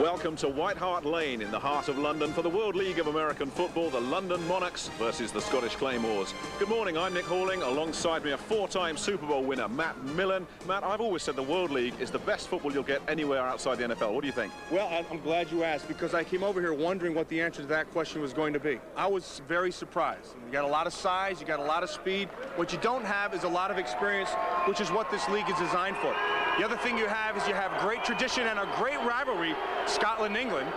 Welcome to White Hart Lane in the heart of London for the World League of American Football, the London Monarchs versus the Scottish Claymores. Good morning, I'm Nick Halling. Alongside me a four-time Super Bowl winner, Matt Millen. Matt, I've always said the World League is the best football you'll get anywhere outside the NFL. What do you think? Well, I'm glad you asked, because I came over here wondering what the answer to that question was going to be. I was very surprised. You got a lot of size, you got a lot of speed. What you don't have is a lot of experience, which is what this league is designed for. The other thing you have is you have great tradition and a great rivalry, Scotland-England.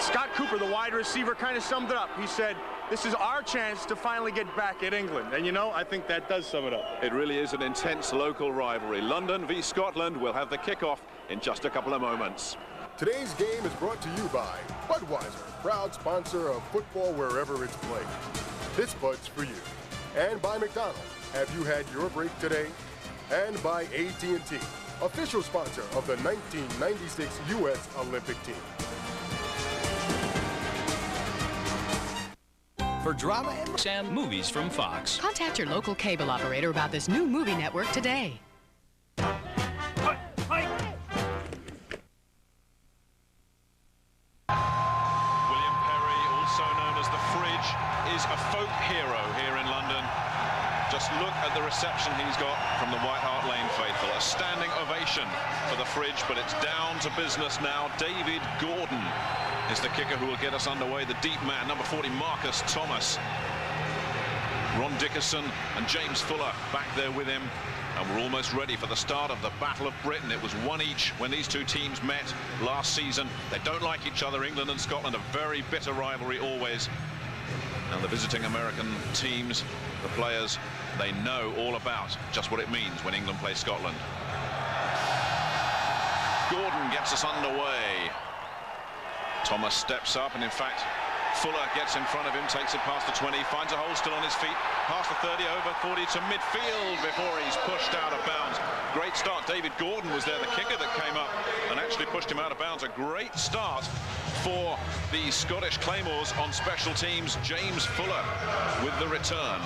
Scott Cooper, the wide receiver, kind of summed it up. He said, this is our chance to finally get back at England. And you know, I think that does sum it up. It really is an intense local rivalry. London v Scotland will have the kickoff in just a couple of moments. Today's game is brought to you by Budweiser, proud sponsor of football wherever it's played. This Bud's for you. And by McDonald's, have you had your break today? And by AT&T, official sponsor of the 1996 U.S. Olympic team. For drama and movies from Fox. Contact your local cable operator about this new movie network today. Is a folk hero here in London. Just look at the reception he's got from the White Hart Lane faithful. A standing ovation for the Fridge, but it's down to business now. David Gordon is the kicker who will get us underway. The deep man, number 40, Marcus Thomas. Ron Dickerson and James Fuller back there with him. And we're almost ready for the start of the Battle of Britain. It was 1 each when these two teams met last season. They don't like each other, England and Scotland, a very bitter rivalry always. And the visiting American teams, the players, they know all about just what it means when England plays Scotland. Gordon gets us underway. Thomas steps up, and in fact, Fuller gets in front of him, takes it past the 20, finds a hole still on his feet, past the 30, over 40 to midfield before he's pushed out of bounds. Great start. David Gordon was there, the kicker that came up and actually pushed him out of bounds. A great start for the Scottish Claymores on special teams. James Fuller with the return.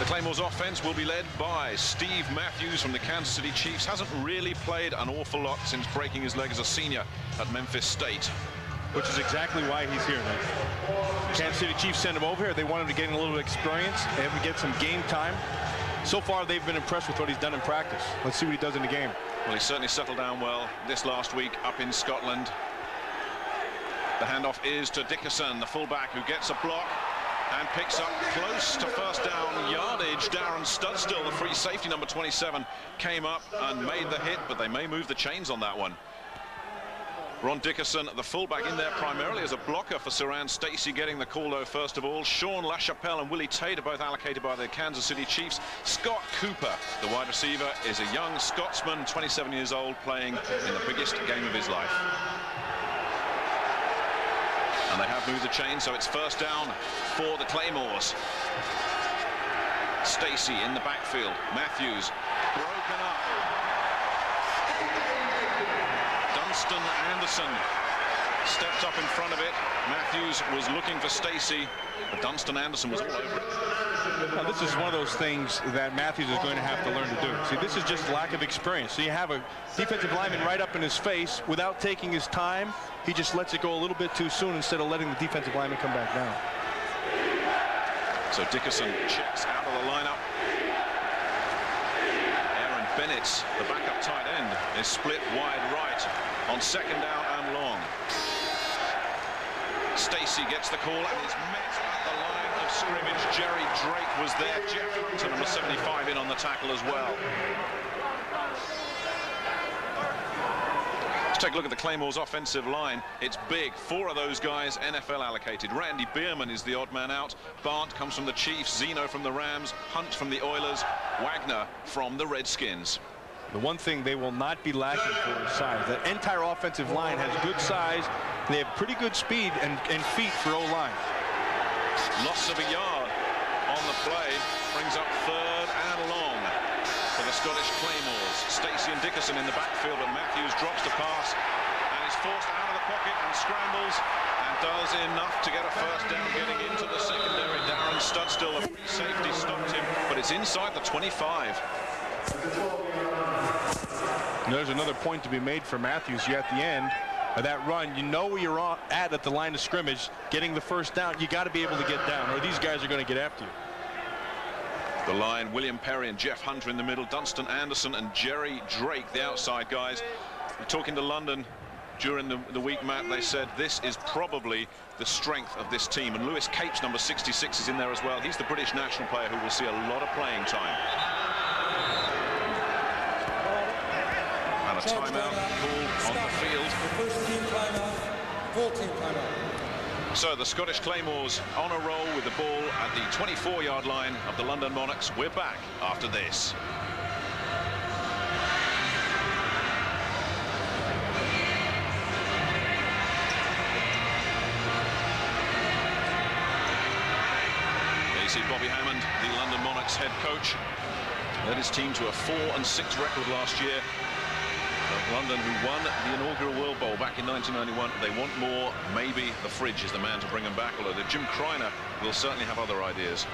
The Claymores offense will be led by Steve Matthews from the Kansas City Chiefs. Hasn't really played an awful lot since breaking his leg as a senior at Memphis State. Which is exactly why he's here, Nick. Kansas City Chiefs sent him over here. They want him to get a little bit of experience and have him get some game time. So far, they've been impressed with what he's done in practice. Let's see what he does in the game. Well, he certainly settled down well this last week up in Scotland. The handoff is to Dickerson, the fullback, who gets a block and picks up close to first down yardage. Darren Studstill, the free safety, number 27, came up and made the hit, but they may move the chains on that one. Ron Dickerson, the fullback, in there primarily as a blocker for Saran Stacey, getting the call though first of all. Sean LaChapelle and Willie Tate are both allocated by the Kansas City Chiefs. Scott Cooper, the wide receiver, is a young Scotsman, 27 years old, playing in the biggest game of his life. And they have moved the chain, so it's first down for the Claymores. Stacey in the backfield. Matthews broken up. Dunstan Anderson stepped up in front of it. Matthews was looking for Stacey, but Dunstan Anderson was all over it. Now, this is one of those things that Matthews is going to have to learn to do. See, this is just lack of experience. So you have a defensive lineman right up in his face without taking his time. He just lets it go a little bit too soon instead of letting the defensive lineman come back down. So Dickerson checks out of the lineup. Aaron Bennett, the backup tight end, is split wide right on second down and long. Stacey gets the call and is met at the line of scrimmage. Jerry Drake was there. Jeff Hunter, number 75, in on the tackle as well. Let's take a look at the Claymores offensive line. It's big. 4 of those guys NFL allocated. Randy Bierman is the odd man out. Barnt comes from the Chiefs. Zeno from the Rams. Hunt from the Oilers. Wagner from the Redskins. The one thing they will not be lacking for is size. That entire offensive line has good size. They have pretty good speed and feet for O-line. Loss of a yard on the play. Brings up third and long for the Scottish Claymores. Stacey and Dickerson in the backfield, but Matthews drops the pass and is forced out of the pocket and scrambles and does enough to get a first down, getting into the secondary. Darren Studstill, a free safety, stopped him, but it's inside the 25. There's another point to be made for Matthews here at the end. of that run, you know where you're at the line of scrimmage, getting the first down. You got to be able to get down, or these guys are going to get after you. The line, William Perry and Jeff Hunter in the middle, Dunstan Anderson and Jerry Drake, the outside guys. We're talking to London during the week, Matt. They said this is probably the strength of this team. And Lewis Capes, number 66, is in there as well. He's the British national player who will see a lot of playing time. And a timeout called on the field. The first team timeout, full team timeout. So the Scottish Claymores on a roll with the ball at the 24-yard line of the London Monarchs. We're back after this. There you see Bobby Hammond, the London Monarchs head coach, led his team to a 4-6 record last year. London, who won the inaugural World Bowl back in 1991. They want more. Maybe the Fridge is the man to bring them back, although Jim Kreiner will certainly have other ideas.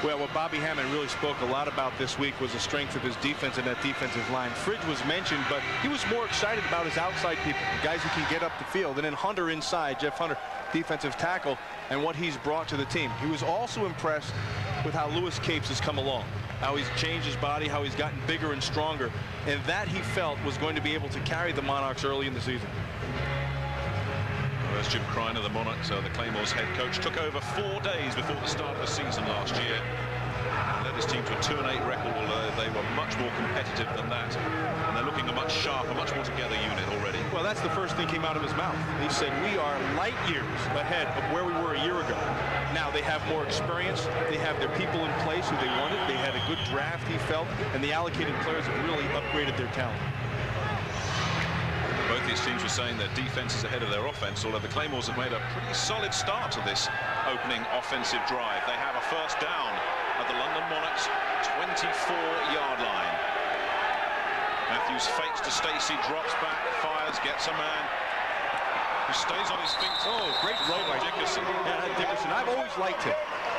Well, what Bobby Hammond really spoke a lot about this week was the strength of his defense and that defensive line. Fridge was mentioned, but he was more excited about his outside people, guys who can get up the field. And then Hunter inside, Jeff Hunter, defensive tackle, and what he's brought to the team. He was also impressed with how Lewis Capes has come along, how he's changed his body, how he's gotten bigger and stronger, and that he felt was going to be able to carry the Monarchs early in the season. There's Jim Kreiner, the Monarchs, the Claymores head coach, took over 4 days before the start of the season last year. Led his team to a 2-8 record, although they were much more competitive than that. And they're looking a much sharper, much more together unit already. Well, that's the first thing came out of his mouth. He said, we are light years ahead of where we were a year ago. Now they have more experience. They have their people in place who they wanted. They had a good draft, he felt, and the allocated players have really upgraded their talent. Both these teams were saying their defense is ahead of their offense, although the Claymores have made a pretty solid start to this opening offensive drive. They have a first down at the London Monarchs 24-yard line. Matthews fakes to Stacey, drops back, fires, gets a man who stays on his feet. Oh, great throw by Dickerson. Yeah, Dickerson. I've always liked him.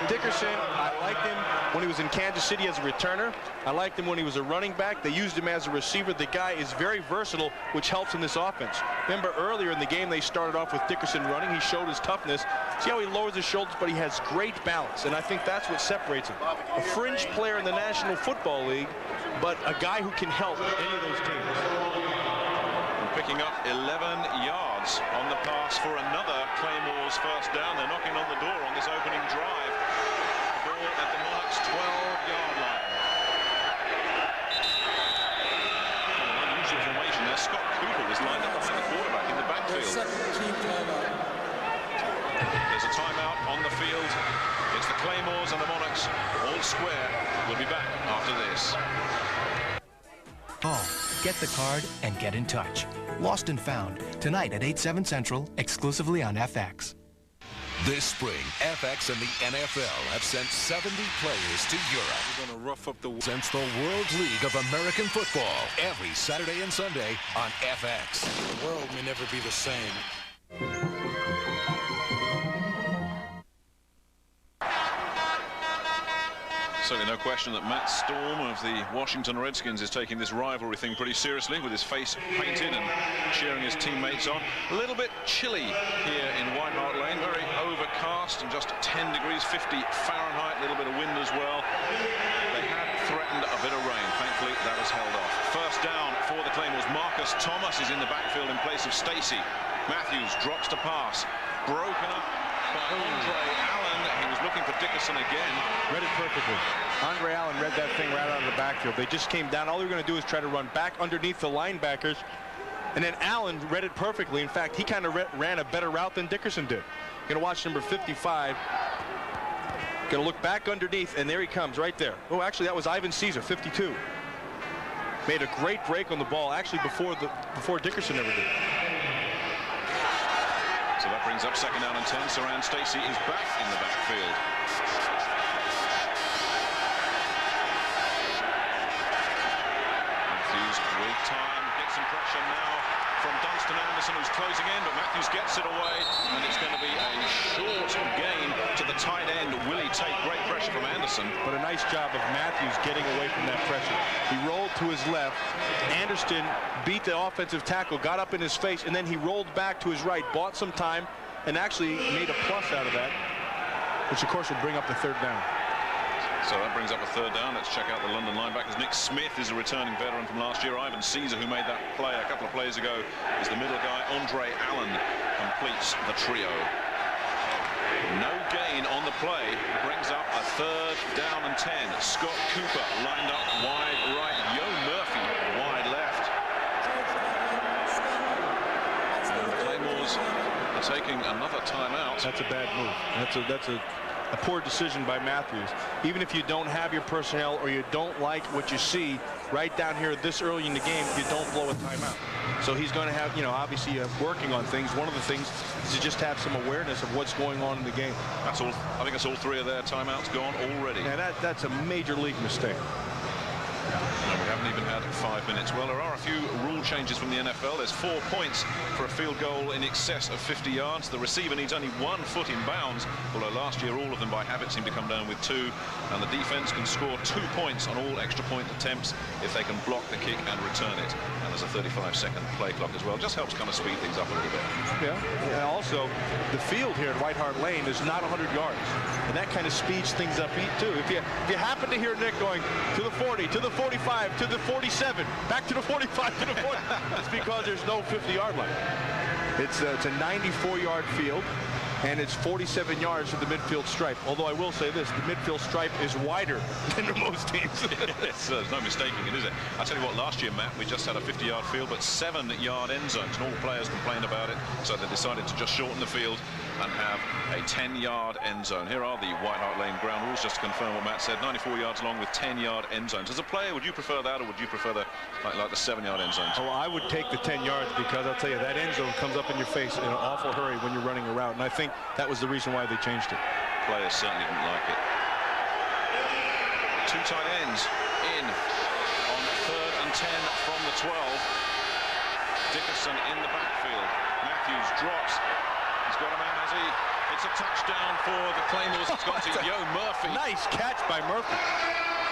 Dickerson, I liked him when he was in Kansas City as a returner. I liked him when he was a running back. They used him as a receiver. The guy is very versatile, which helps in this offense. Remember earlier in the game, they started off with Dickerson running. He showed his toughness. See how he lowers his shoulders, but he has great balance, and I think that's what separates him. A fringe player in the National Football League, but a guy who can help any of those teams. And picking up 11 yards on the pass for another Claymores first down. They're knocking on the door on this opening drive. The ball at the Monarchs' 12-yard line. An unusual formation there. Scott Cooper was lined up behind the quarterback in the backfield. There's a timeout on the field. It's the Claymores and the Monarchs all square. We'll be back after this. Oh, get the card and get in touch. Lost and Found, tonight at 8/7 Central, exclusively on FX. This spring, FX and the NFL have sent 70 players to Europe. We're going to rough up the Since the World League of American Football, every Saturday and Sunday on FX. The world may never be the same. Certainly no question that Matt Storm of the Washington Redskins is taking this rivalry thing pretty seriously, with his face painted and cheering his teammates on. A little bit chilly here in White Hart Lane, very overcast and just 10 degrees, 50 Fahrenheit, a little bit of wind as well. They had threatened a bit of rain. Thankfully, that has held off. First down for the Claymores. Marcus Thomas is in the backfield in place of Stacey. Matthews drops to pass. Broken up by Andre Allen. He was looking for Dickerson again. Read it perfectly. Andre Allen read that thing right out of the backfield. They just came down. All they were going to do is try to run back underneath the linebackers. And then Allen read it perfectly. In fact, he kind of ran a better route than Dickerson did. Going to watch number 55. Going to look back underneath, and there he comes right there. Oh, actually, that was Ivan Caesar, 52. Made a great break on the ball, actually before Dickerson ever did. So that brings up second down and 10. Saran Stacey is back in the backfield. Matthews with time. Gets some pressure now from Dunstan Anderson, who's closing in, but Matthews gets it away, and it's going to be a short gain to the tight end, Willie Tate. Great pressure from Anderson. But a nice job of Matthews getting away from that pressure. He rolled to his left. Anderson beat the offensive tackle, got up in his face, and then he rolled back to his right, bought some time, and actually made a plus out of that, which of course will bring up the third down. So that brings up a third down. Let's check out the London linebackers. Nick Smith is a returning veteran from last year. Ivan Caesar, who made that play a couple of plays ago, is the middle guy. Andre Allen completes the trio. No gain on the play. Brings up a third down and 10. Scott Cooper lined up wide right. Yo Murphy wide left. And the Claymores are taking another timeout. That's a bad move. That's a poor decision by Matthews. Even if you don't have your personnel or you don't like what you see right down here this early in the game, you don't blow a timeout. So he's going to have, you know, obviously working on things. One of the things is to just have some awareness of what's going on in the game. That's all. I think that's all three of their timeouts gone already. Yeah, that's a major league mistake. No, we haven't even had 5 minutes. Well, there are a few rule changes from the NFL. There's 4 points for a field goal in excess of 50 yards. The receiver needs only 1 foot in bounds, although last year all of them by habit seem to come down with 2. And the defense can score 2 points on all extra point attempts if they can block the kick and return it. And there's a 35-second play clock as well. Just helps kind of speed things up a little bit. Yeah. Also, the field here at White Hart Lane is not 100 yards, and that kind of speeds things up too. If you happen to hear Nick going to the 40, to the 45, to the 47, back to the 45, to the 40, it's because there's no 50-yard line. It's a 94-yard field, and it's 47 yards to the midfield stripe. Although I will say this, the midfield stripe is wider than most teams. There's no mistaking it, is it? I tell you what, last year, Matt, we just had a 50-yard field, but 7-yard end zones, and all the players complained about it, so they decided to just shorten the field and have a 10-yard end zone. Here are the White Hart Lane ground rules, just to confirm what Matt said. 94 yards long with 10-yard end zones. As a player, would you prefer that, or would you prefer the like the 7-yard end zones? Oh, I would take the 10 yards because I'll tell you, that end zone comes up in your face in an awful hurry when you're running a route, and I think that was the reason why they changed it. Players certainly didn't like it. 2 tight ends in on 3rd and 10 from the 12. Dickerson in the backfield. Matthews drops. He's got a man, has he? It's a touchdown for the Claymores. It's gone to Yo Murphy. Nice catch by Murphy.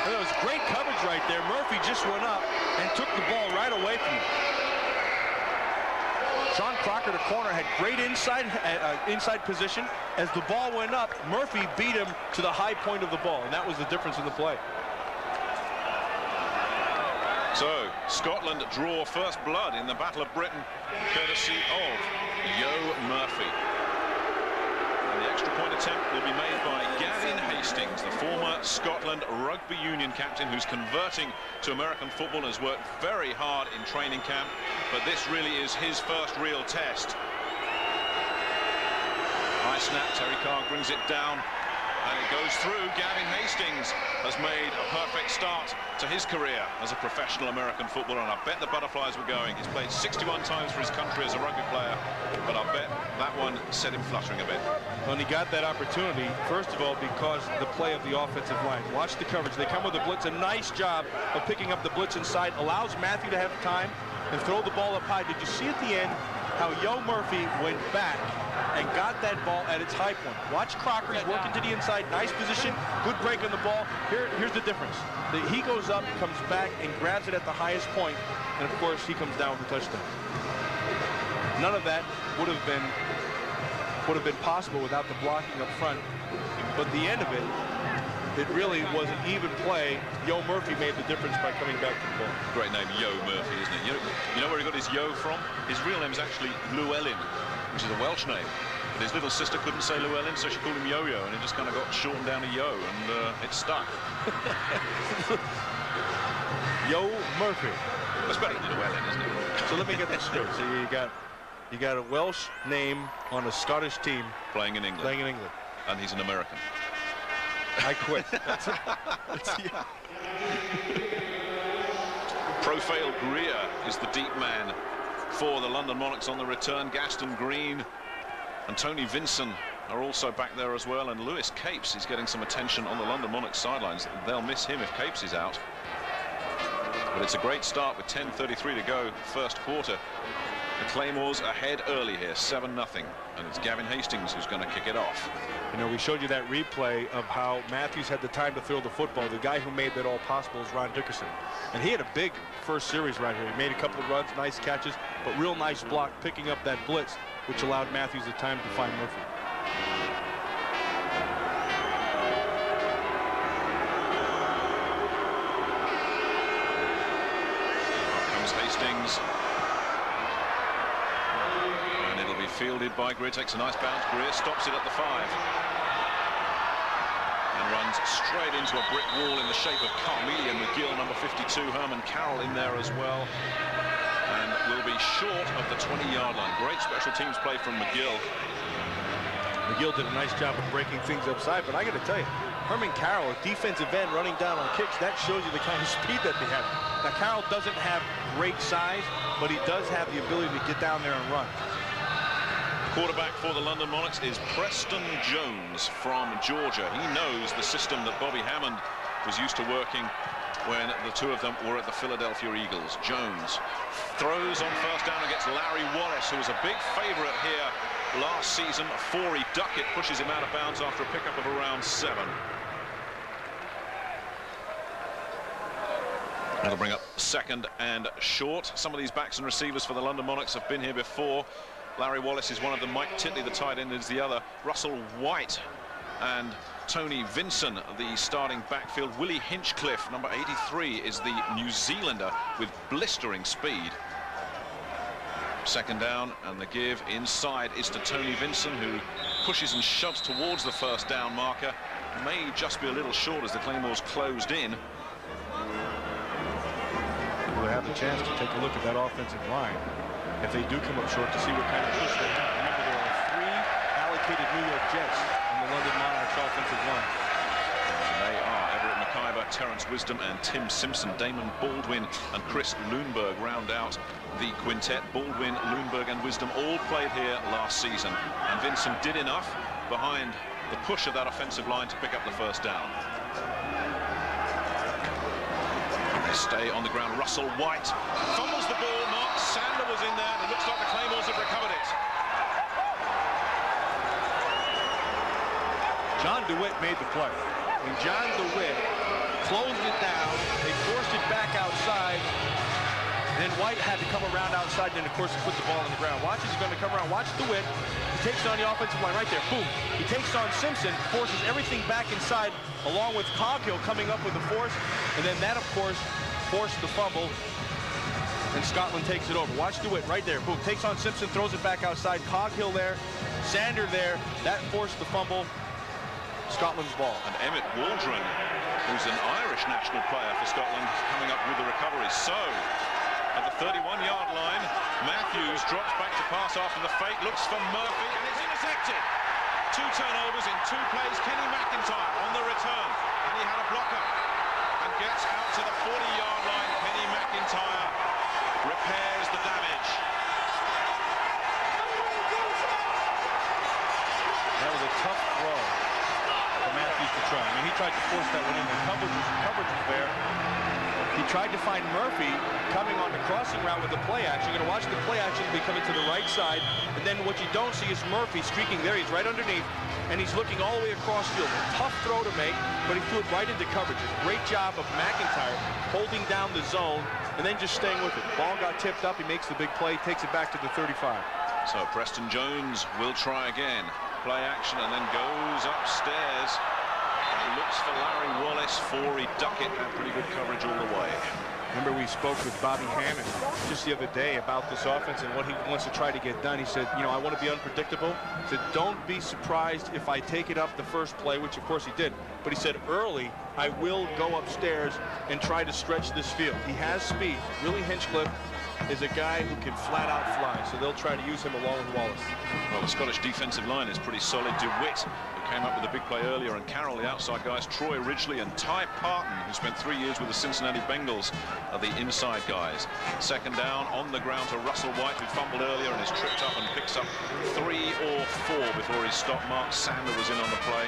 That was great coverage right there. Murphy just went up and took the ball right away from him. Sean Crocker, the corner, had great inside position. As the ball went up, Murphy beat him to the high point of the ball, and that was the difference in the play. So, Scotland draw first blood in the Battle of Britain, courtesy of Yo Murphy. And the extra point attempt will be made by Gavin Hastings, the former Scotland rugby union captain who's converting to American football and has worked very hard in training camp, but this really is his first real test. High snap, Terry Carr brings it down, and it goes through. Gavin Hastings has made a perfect start to his career as a professional American footballer, and I bet the butterflies were going. He's played 61 times for his country as a rugby player, but I bet that one set him fluttering a bit. When he got that opportunity, first of all, because the play of the offensive line. Watch the coverage. They come with a blitz. A nice job of picking up the blitz inside. Allows Matthew to have time and throw the ball up high. Did you see at the end how Yo Murphy went back and got that ball at its high point? Watch Crocker. He's working to the inside. Nice position. Good break on the ball. Here's the difference. He goes up, comes back, and grabs it at the highest point, and of course he comes down with the touchdown. None of that would have been possible without the blocking up front. But the end of it, it really was an even play. Yo Murphy made the difference by coming back to the ball. Great name, Yo Murphy, isn't it? You know where he got his Yo from? His real name is actually Llewellyn, which is a Welsh name. But his little sister couldn't say Llewellyn, so she called him Yo-Yo, and it just kind of got shortened down to Yo, and it stuck. Yo Murphy. That's better than Llewellyn, isn't it? So let me get this straight. So you got a Welsh name on a Scottish team playing in England. And he's an American. I quit. Profile Greer is the deep man for the London Monarchs on the return. Gaston Green and Tony Vinson are also back there as well, and Lewis Capes is getting some attention on the London Monarchs sidelines. They'll miss him if Capes is out. But it's a great start with 10:33 to go, first quarter. The Claymores ahead early here, 7-0. And it's Gavin Hastings who's going to kick it off. You know, we showed you that replay of how Matthews had the time to throw the football. The guy who made that all possible is Ron Dickerson. And he had a big first series right here. He made a couple of runs, nice catches, but real nice block picking up that blitz, which allowed Matthews the time to find Murphy. Hastings, and it'll be fielded by Greer. Takes a nice bounce. Greer stops it at the 5 and runs straight into a brick wall in the shape of Carmelian McGill, number 52. Herman Carroll in there as well, and will be short of the 20-yard line. Great special teams play from McGill. McGill did a nice job of breaking things upside, but I got to tell you, Herman Carroll, a defensive end running down on kicks, that shows you the kind of speed that they have. Now, Carroll doesn't have great size, but he does have the ability to get down there and run. Quarterback for the London Monarchs is Preston Jones from Georgia. He knows the system that Bobby Hammond was used to working when the two of them were at the Philadelphia Eagles. Jones throws on first down and gets Larry Wallace, who was a big favorite here last season. A 4-y Duckett pushes him out of bounds after a pickup of around 7. That'll bring up second and short. Some of these backs and receivers for the London Monarchs have been here before. Larry Wallace is one of them. Mike Titley, the tight end, is the other. Russell White and Tony Vinson, the starting backfield. Willie Hinchcliffe, number 83, is the New Zealander with blistering speed. Second down, and the give inside is to Tony Vinson, who pushes and shoves towards the first down marker. May just be a little short as the Claymores closed in. We'll have the chance to take a look at that offensive line if they do come up short, to see what kind of push they have. Remember, there are 3 allocated New York Jets on the London Monarchs offensive line. They are Everett McIver, Terrence Wisdom, and Tim Simpson. Damon Baldwin and Chris Lundberg round out the quintet. Baldwin, Lundberg, and Wisdom all played here last season, and Vincent did enough behind the push of that offensive line to pick up the first down. Stay on the ground. Russell White fumbles the ball. Mark Sander was in there, and it looks like the Claymores have recovered it. John DeWitt made the play. And John DeWitt closed it down. They forced it back outside. Then White had to come around outside, and then, of course, he put the ball on the ground. Watch, he's going to come around. Watch DeWitt. He takes on the offensive line right there. Boom. He takes on Simpson, forces everything back inside, along with Coghill coming up with the force. And then that, of course, forced the fumble, and Scotland takes it over. Watch DeWitt right there. Boom. Takes on Simpson, throws it back outside. Coghill there. Sander there. That forced the fumble. Scotland's ball. And Emmett Waldron, who's an Irish national player for Scotland, coming up with the recovery. So, at the 31-yard line, Matthews drops back to pass after the fake, looks for Murphy, and it's intercepted. 2 turnovers in 2 plays. Kenny McIntyre on the return, and he had a blocker. And gets out to the 40-yard line. Kenny McIntyre repairs the damage. That was a tough throw for Matthews to try. I mean, he tried to force that one in. The coverage was there. He tried to find Murphy coming on the crossing route with the play action. You're going to watch the play action be coming to the right side. And then what you don't see is Murphy streaking there. He's right underneath, and he's looking all the way across field. A tough throw to make, but he threw it right into coverage. A great job of McIntyre holding down the zone and then just staying with it. Ball got tipped up. He makes the big play, takes it back to the 35. So Preston Jones will try again. Play action and then goes upstairs. And looks for Larry Wallace. 4-y Duckett had pretty good coverage all the way. Remember, we spoke with Bobby Hammond just the other day about this offense and what he wants to try to get done. He said, you know, I want to be unpredictable. He said, don't be surprised if I take it up the first play, which of course he did. But he said, early, I will go upstairs and try to stretch this field. He has speed. Willie Hinchcliffe is a guy who can flat out fly, so they'll try to use him along with Wallace. Well, the Scottish defensive line is pretty solid. DeWitt, who came up with a big play earlier, and Carroll, the outside guys. Troy Ridgely and Ty Parton, who spent 3 years with the Cincinnati Bengals, are the inside guys. Second down on the ground to Russell White, who fumbled earlier and is tripped up and picks up 3 or 4 before he's stopped. Mark Sander was in on the play.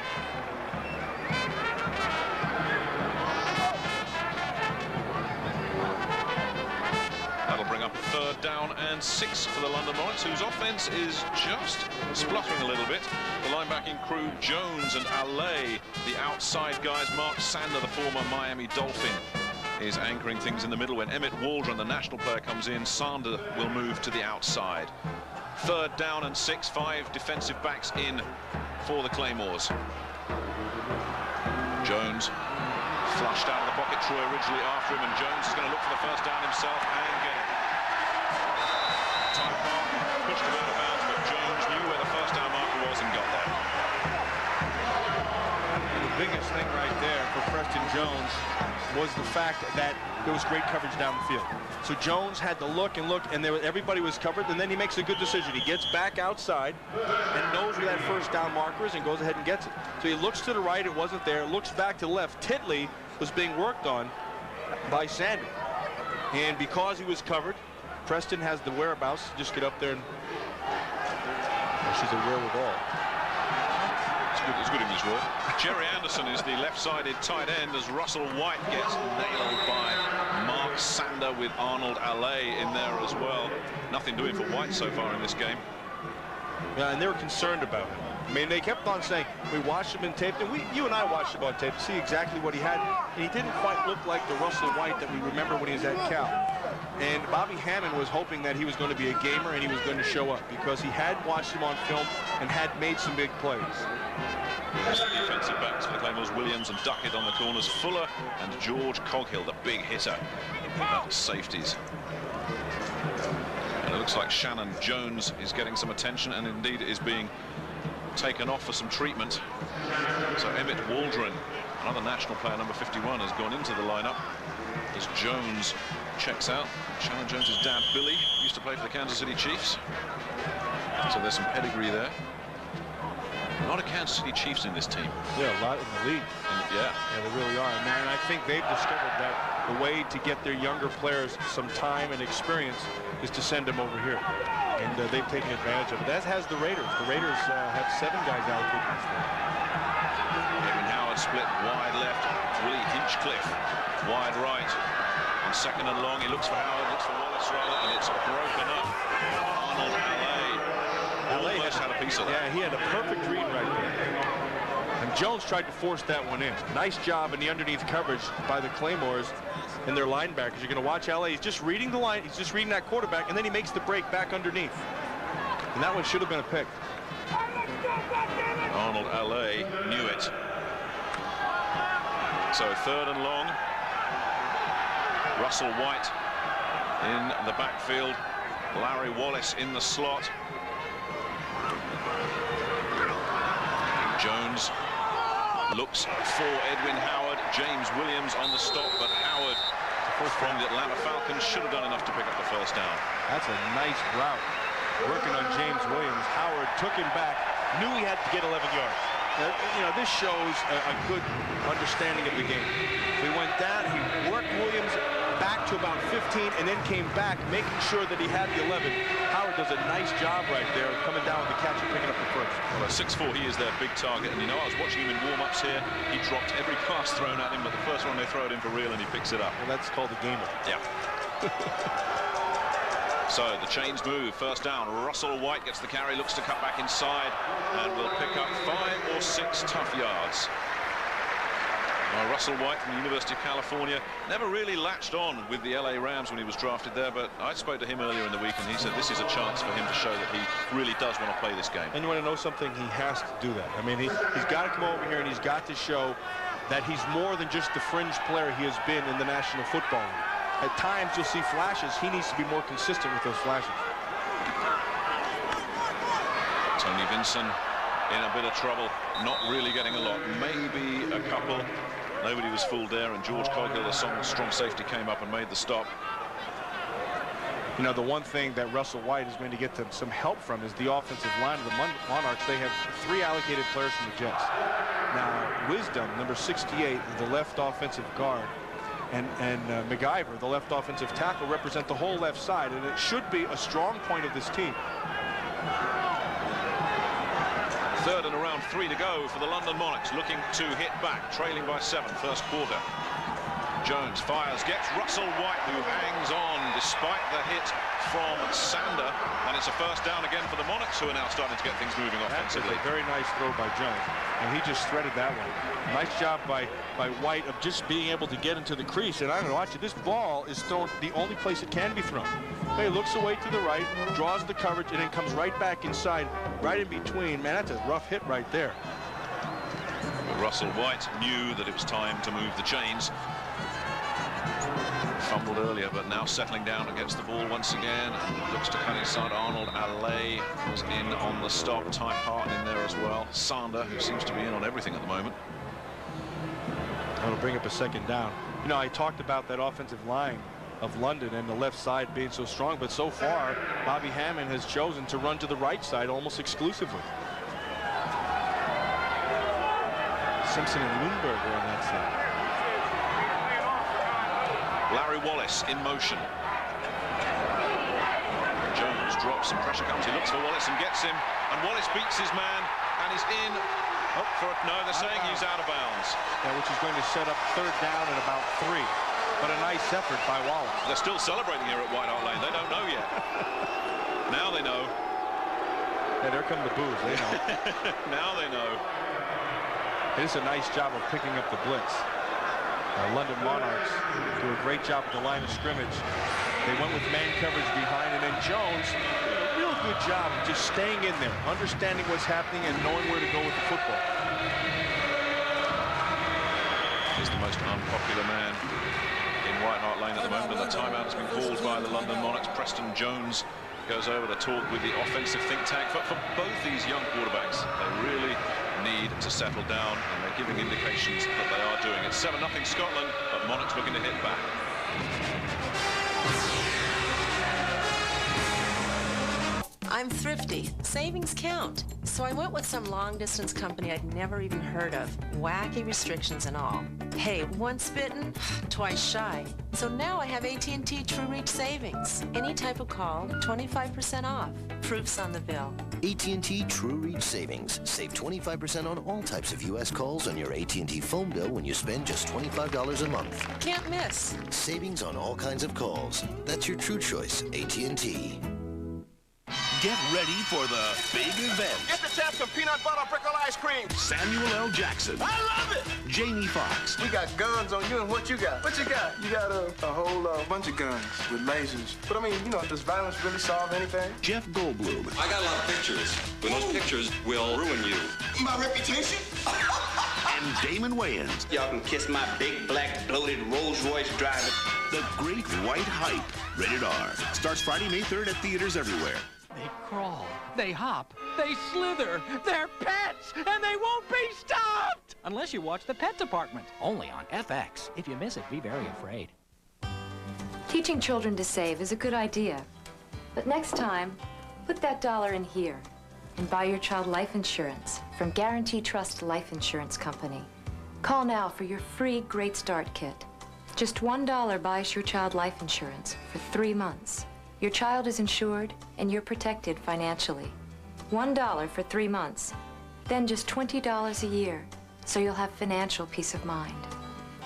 3rd down and 6 for the London Monarchs, whose offense is just spluttering a little bit. The linebacking crew, Jones and Alley, the outside guys. Mark Sander, the former Miami Dolphin, is anchoring things in the middle. When Emmett Waldron, the national player, comes in, Sander will move to the outside. 3rd down and 6, 5 defensive backs in for the Claymores. Jones flushed out of the pocket, Troy originally after him, and Jones is going to look for the 1st down himself and get it. Ty Parker pushed him out of bounds, but Jones knew where the 1st down marker was and got there. The biggest thing right there for Preston Jones was the fact that there was great coverage down the field. So Jones had to look and look, and everybody was covered, and then he makes a good decision. He gets back outside and knows where that 1st down marker is and goes ahead and gets it. So he looks to the right, it wasn't there, looks back to the left. Titley was being worked on by Sander. And because he was covered, Preston has the whereabouts to just get up there and she's a wherewithal. It's good English word. Jerry Anderson is the left-sided tight end as Russell White gets nailed by Mark Sander with Arnold Alley in there as well. Nothing doing for White so far in this game. Yeah, and they were concerned about him. I mean, they kept on saying, we watched him in tape, and you and I watched him on tape to see exactly what he had, and he didn't quite look like the Russell White that we remember when he was at Cal. And Bobby Hammond was hoping that he was going to be a gamer and he was going to show up because he had watched him on film and had made some big plays. There's the defensive backs for the Claymores, Williams and Duckett on the corners, Fuller and George Coghill, the big hitter, at safeties. And it looks like Shannon Jones is getting some attention and indeed is being taken off for some treatment. So Emmett Waldron, another national player, number 51, has gone into the lineup as Jones checks out. Shannon Jones' dad, Billy, used to play for the Kansas City Chiefs. So there's some pedigree there. A lot of Kansas City Chiefs in this team. Yeah, a lot in the league. Yeah, they really are. And I think they've discovered that the way to get their younger players some time and experience is to send them over here. And they've taken advantage of it. That has the Raiders. The Raiders have 7 guys allocated this way. Edwin Howard split wide left. Willie Hinchcliffe wide right. And 2nd and long, he looks for Howard, looks for Wallace rather, and it's broken up. Arnold Alley almost had a piece of that. Yeah, he had a perfect read right there. And Jones tried to force that one in. Nice job in the underneath coverage by the Claymores and their linebackers. You're going to watch Alley. He's just reading the line. He's just reading that quarterback, and then he makes the break back underneath. And that one should have been a pick. Arnold Alley knew it. So 3rd and long. Russell White in the backfield. Larry Wallace in the slot. Jones looks for Edwin Howard. James Williams on the stop, but Howard from the Atlanta Falcons should have done enough to pick up the 1st down. That's a nice route. Working on James Williams. Howard took him back, knew he had to get 11 yards. You know, this shows a good understanding of the game. He went down, he worked Williams back to about 15, and then came back, making sure that he had the 11. Howard does a nice job right there, coming down with the catch and picking up the 1st. Well, at 6'4", he is their big target, and you know, I was watching him in warm-ups here. He dropped every pass thrown at him, but the first one they throw it in for real, and he picks it up. Well, that's called a gamer. Yeah. So the chains move. 1st down. Russell White gets the carry, looks to cut back inside, and will pick up 5 or 6 tough yards. Now, Russell White from the University of California never really latched on with the LA Rams when he was drafted there, but I spoke to him earlier in the week, and he said this is a chance for him to show that he really does want to play this game. And you want to know something? He has to do that. I mean, he's got to come over here, and he's got to show that he's more than just the fringe player he has been in the National Football League. At times, you'll see flashes. He needs to be more consistent with those flashes. Tony Vinson in a bit of trouble, not really getting a lot, maybe a couple. Nobody was fooled there, and George Coghill, a strong safety, came up and made the stop. You know, the one thing that Russell White is going to get them some help from is the offensive line of the Monarchs. They have 3 allocated players from the Jets. Now, Wisdom, number 68, the left offensive guard, and MacGyver, the left offensive tackle, represent the whole left side, and it should be a strong point of this team. 3rd and around 3 to go for the London Monarchs, looking to hit back, trailing by 7, 1st quarter. Jones fires, gets Russell White, who hangs on despite the hit from Sander, and it's a first down again for the Monarchs, who are now starting to get things moving offensively. That's a very nice throw by Jones, and he just threaded that one. Nice job by White of just being able to get into the crease. And I don't know, watch it. This ball is thrown the only place it can be thrown. He looks away to the right, draws the coverage, and then comes right back inside, right in between. Man, that's a rough hit right there. But Russell White knew that it was time to move the chains. Fumbled earlier, but now settling down against the ball once again. Looks to cut inside. Arnold Alley was in on the stop. Ty Parton in there as well. Sander, who seems to be in on everything at the moment. That'll bring up a second down. You know, I talked about that offensive line of London and the left side being so strong, but so far, Bobby Hammond has chosen to run to the right side almost exclusively. Simpson and Lundberg are on that side. Larry Wallace in motion. Jones drops and pressure comes. He looks for Wallace and gets him. And Wallace beats his man and he's in. Oh, no, they're saying he's out of bounds. Yeah, which is going to set up third down and about 3. But a nice effort by Wallace. They're still celebrating here at White Hart Lane. They don't know yet. Now they know. Yeah, there come the boos. They know. Now they know. It is a nice job of picking up the blitz. London Monarchs do a great job at the line of scrimmage. They went with man coverage behind, and then Jones did a real good job of just staying in there, understanding what's happening and knowing where to go with the football. He's the most unpopular man in White Hart Lane at the moment, and the timeout has been called by the London Monarchs. Preston Jones goes over to talk with the offensive think tank. For both these young quarterbacks, they really need to settle down, and they're giving indications that they are doing it. 7-0 Scotland, but Monarchs looking to hit back. I'm thrifty. Savings count. So I went with some long-distance company I'd never even heard of. Wacky restrictions and all. Hey, once bitten, twice shy. So now I have AT&T True Reach Savings. Any type of call, 25% off. Proof's on the bill. AT&T True Reach Savings. Save 25% on all types of U.S. calls on your AT&T phone bill when you spend just $25 a month. Can't miss. Savings on all kinds of calls. That's your true choice, AT&T. Get ready for the big event. Get the chance of peanut butter pickle ice cream. Samuel L. Jackson. I love it. Jamie Foxx. We got guns on you, and what you got? What you got? You got a whole bunch of guns with lasers. But I mean, you know, does violence really solve anything? Jeff Goldblum. I got a lot of pictures, but those pictures will ruin you. My reputation? And Damon Wayans. Y'all can kiss my big, black, bloated Rolls-Royce driver. The Great White Hype. Rated R. Starts Friday, May 3rd at theaters everywhere. They crawl, they hop, they slither, they're pets, and they won't be stopped! Unless you watch The Pet Department, only on FX. If you miss it, be very afraid. Teaching children to save is a good idea. But next time, put that dollar in here and buy your child life insurance from Guarantee Trust Life Insurance Company. Call now for your free Great Start Kit. Just $1 buys your child life insurance for 3 months. Your child is insured, and you're protected financially. $1 for 3 months, then just $20 a year, so you'll have financial peace of mind.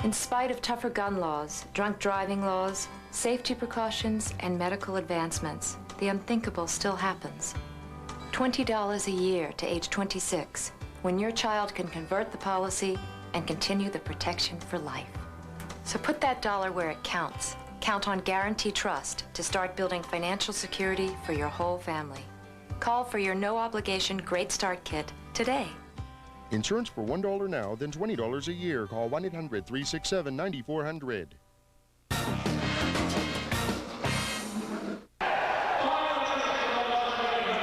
In spite of tougher gun laws, drunk driving laws, safety precautions, and medical advancements, the unthinkable still happens. $20 a year to age 26, when your child can convert the policy and continue the protection for life. So put that dollar where it counts. Count on Guarantee Trust to start building financial security for your whole family. Call for your no-obligation Great Start Kit today. Insurance for $1 now, then $20 a year. Call 1-800-367-9400.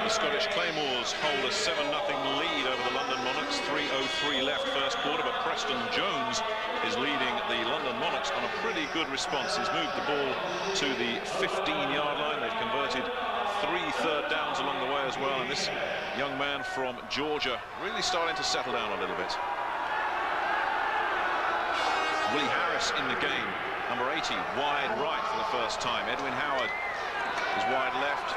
The Scottish Claymores hold a 7-0 lead over the London Monarchs. 3:03 left first quarter, but Preston Jones is leading the London Monarchs on a pretty good response. He's moved the ball to the 15-yard line. They've converted 3 third downs along the way as well, and this young man from Georgia really starting to settle down a little bit. Willie Harris in the game, number 80, wide right for the first time. Edwin Howard is wide left.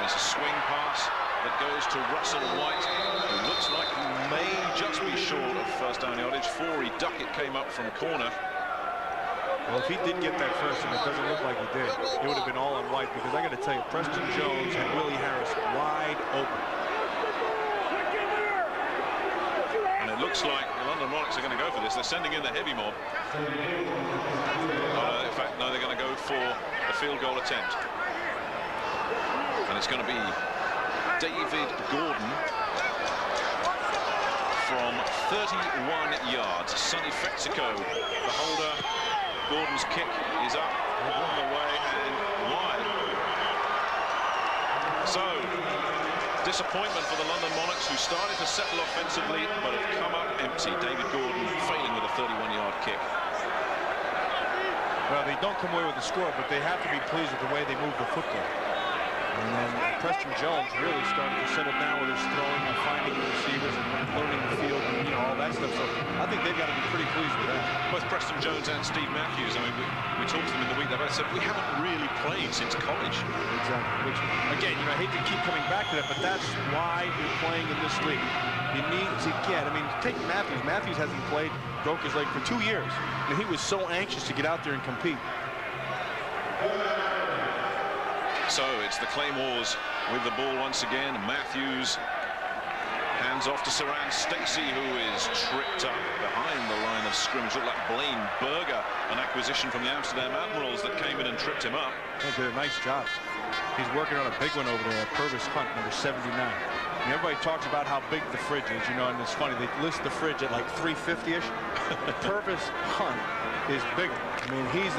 There's a swing pass that goes to Russell White, who looks like he may just be short of first down yardage. Forey Duckett came up from corner. Well, if he did get that first, and it doesn't look like he did, it would have been all on White, because I got to tell you, Preston Jones had Willie Harris wide open. And it looks like the London Monarchs are going to go for this. They're sending in the heavy mob. In fact, no, they're going to go for a field goal attempt. And it's going to be David Gordon from 31 yards. Sonny Fexico, the holder. Gordon's kick is up, on the way and wide. So, disappointment for the London Monarchs, who started to settle offensively, but have come up empty. David Gordon failing with a 31-yard kick. Well, they don't come away with the score, but they have to be pleased with the way they move the football. And then Preston Jones really started to settle down with his throwing and finding the receivers and learning the field and, you know, all that stuff. So I think they've got to be pretty pleased with that. Both Preston Jones and Steve Matthews, I mean, we talked to them in the week. They both said, we haven't really played since college. Exactly. Which, again, you know, I hate to keep coming back to that, but that's why you're playing in this league. You need to get, I mean, take Matthews. Matthews hasn't played, broke his leg for 2 years. And he was so anxious to get out there and compete. So it's the Claymores with the ball once again. Matthews hands off to Saran Stacey, who is tripped up behind the line of scrimmage. Looked like Blaine Berger, an acquisition from the Amsterdam Admirals that came in and tripped him up. He did a nice job. He's working on a big one over there, Purvis Hunt, number 79. And everybody talks about how big the fridge is, you know, and it's funny, they list the fridge at like 350-ish. Purvis Hunt is bigger. I mean, he's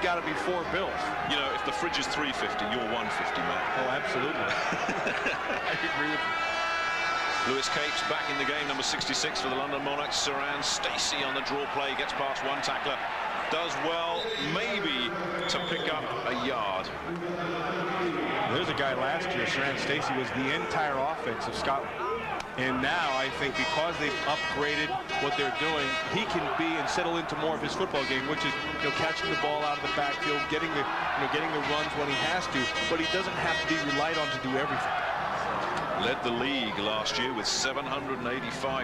got to be 4 bills. You know, if the fridge is 350, you're 150, man. Oh, absolutely. I agree with you. Lewis Capes back in the game, number 66 for the London Monarchs. Saran Stacey on the draw play, gets past one tackler, does well, maybe to pick up a yard. There's a guy last year, Saran Stacey was the entire offense of Scotland. And now I think because they've upgraded what they're doing, he can be and settle into more of his football game, which is, you know, catching the ball out of the backfield, getting the runs when he has to, but he doesn't have to be relied on to do everything. Led the league last year with 785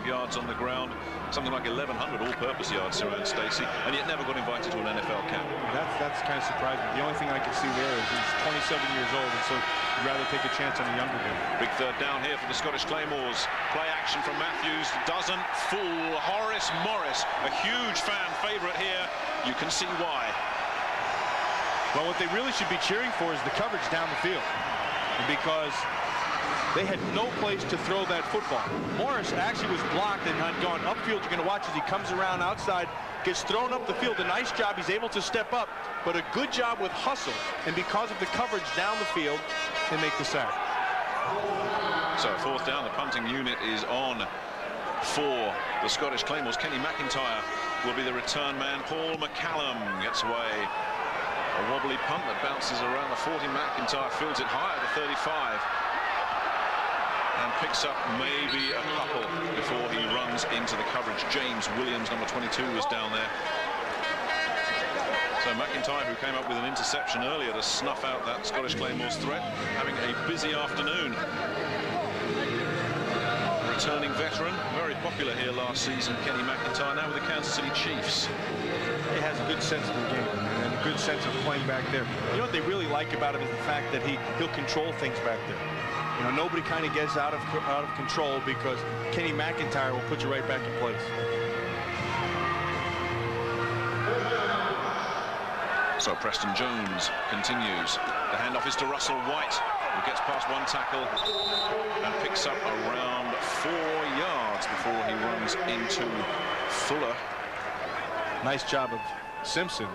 yards on the ground, something like 1,100 all-purpose yards, Saran Stacey, and yet never got invited to an NFL camp. That's kind of surprising. The only thing I can see there is he's 27 years old, and so you'd rather take a chance on a younger guy. Big third down here for the Scottish Claymores. Play action from Matthews doesn't fool Horace Morris, a huge fan favorite here. You can see why. Well, what they really should be cheering for is the coverage down the field, because they had no place to throw that football. Morris actually was blocked and had gone upfield. You're going to watch as he comes around outside, gets thrown up the field. A nice job. He's able to step up, but a good job with hustle. And because of the coverage down the field, they make the sack. So fourth down, the punting unit is on for the Scottish Claymores. Kenny McIntyre will be the return man. Paul McCallum gets away. A wobbly punt that bounces around the 40. McIntyre fields it high at the 35. And picks up maybe a couple before he runs into the coverage. James Williams, number 22, was down there. So McIntyre, who came up with an interception earlier to snuff out that Scottish Claymores threat, having a busy afternoon. Returning veteran, very popular here last season, Kenny McIntyre, now with the Kansas City Chiefs. He has a good sense of the game and a good sense of playing back there. You know what they really like about him is the fact that he'll control things back there. You know, nobody kind of gets out of control, because Kenny McIntyre will put you right back in place. So Preston Jones continues. The handoff is to Russell White, who gets past one tackle and picks up around 4 yards before he runs into Fuller. Nice job of Simpson,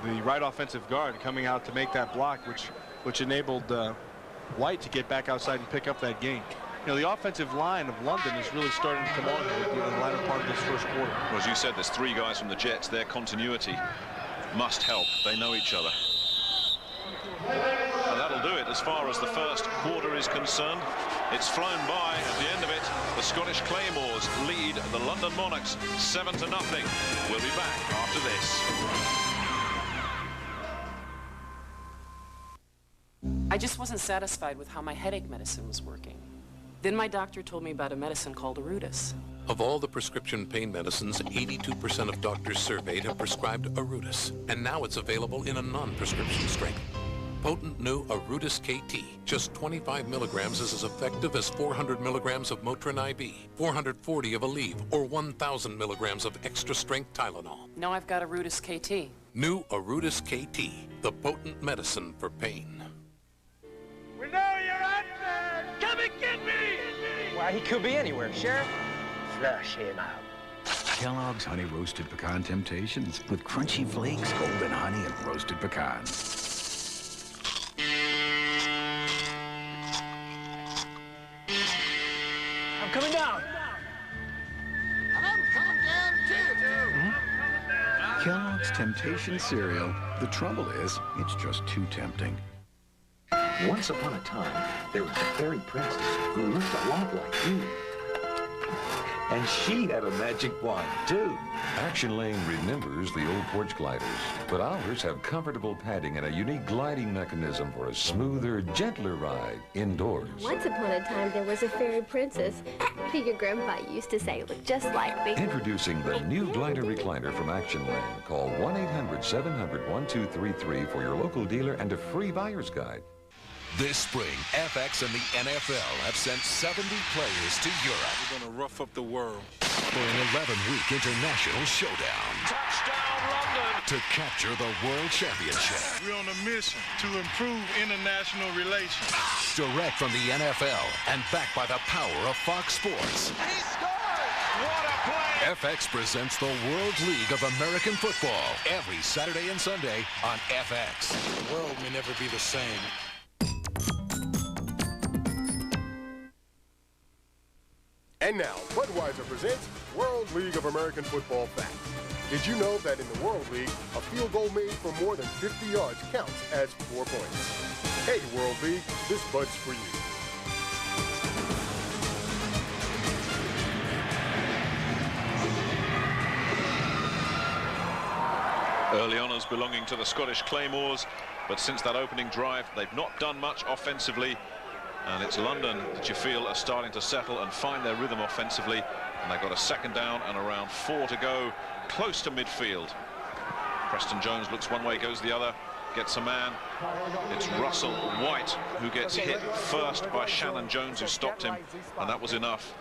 the right offensive guard, coming out to make that block, which enabled White to get back outside and pick up that gain. You know, the offensive line of London is really starting to come on in the latter part of this first quarter. Well, as you said, there's 3 guys from the Jets. Their continuity must help. They know each other. And that'll do it as far as the first quarter is concerned. It's flown by. At the end of it, the Scottish Claymores lead the London Monarchs 7-0. We'll be back after this. I just wasn't satisfied with how my headache medicine was working. Then my doctor told me about a medicine called Arudis. Of all the prescription pain medicines, 82% of doctors surveyed have prescribed Arutis, and now it's available in a non-prescription strength. Potent new Arutis KT. Just 25 milligrams is as effective as 400 milligrams of Motrin IB, 440 of Aleve, or 1,000 milligrams of extra-strength Tylenol. Now I've got Arutis KT. New Arutis KT, the potent medicine for pain. We know you're out there! Come and get me! Why, he could be anywhere, Sheriff. Flush him out. Kellogg's Honey Roasted Pecan Temptations with crunchy flakes, golden honey, and roasted pecans. I'm coming down. I'm coming down too. Kellogg's Temptation Cereal. The trouble is, it's just too tempting. Once upon a time, there was a fairy princess who looked a lot like you. And she had a magic wand, too. Action Lane remembers the old porch gliders, but ours have comfortable padding and a unique gliding mechanism for a smoother, gentler ride indoors. Once upon a time, there was a fairy princess who your grandpa used to say looked just like me. Introducing the new glider recliner from Action Lane. Call 1-800-700-1233 for your local dealer and a free buyer's guide. This spring, FX and the NFL have sent 70 players to Europe. We're going to rough up the world for an 11-week international showdown. Touchdown, London! To capture the World Championship. We're on a mission to improve international relations. Direct from the NFL and backed by the power of Fox Sports. He scored! What a play! FX presents the World League of American Football every Saturday and Sunday on FX. The world may never be the same. And now, Budweiser presents World League of American Football Fact. Did you know that in the World League, a field goal made from more than 50 yards counts as 4 points? Hey, World League, this Bud's for you. Early honours belonging to the Scottish Claymores, but since that opening drive, they've not done much offensively. And it's London that you feel are starting to settle and find their rhythm offensively. And they've got a second down and around 4 to go, close to midfield. Preston Jones looks one way, goes the other, gets a man. It's Russell White who gets hit first by Shannon Jones, who stopped him, and that was enough.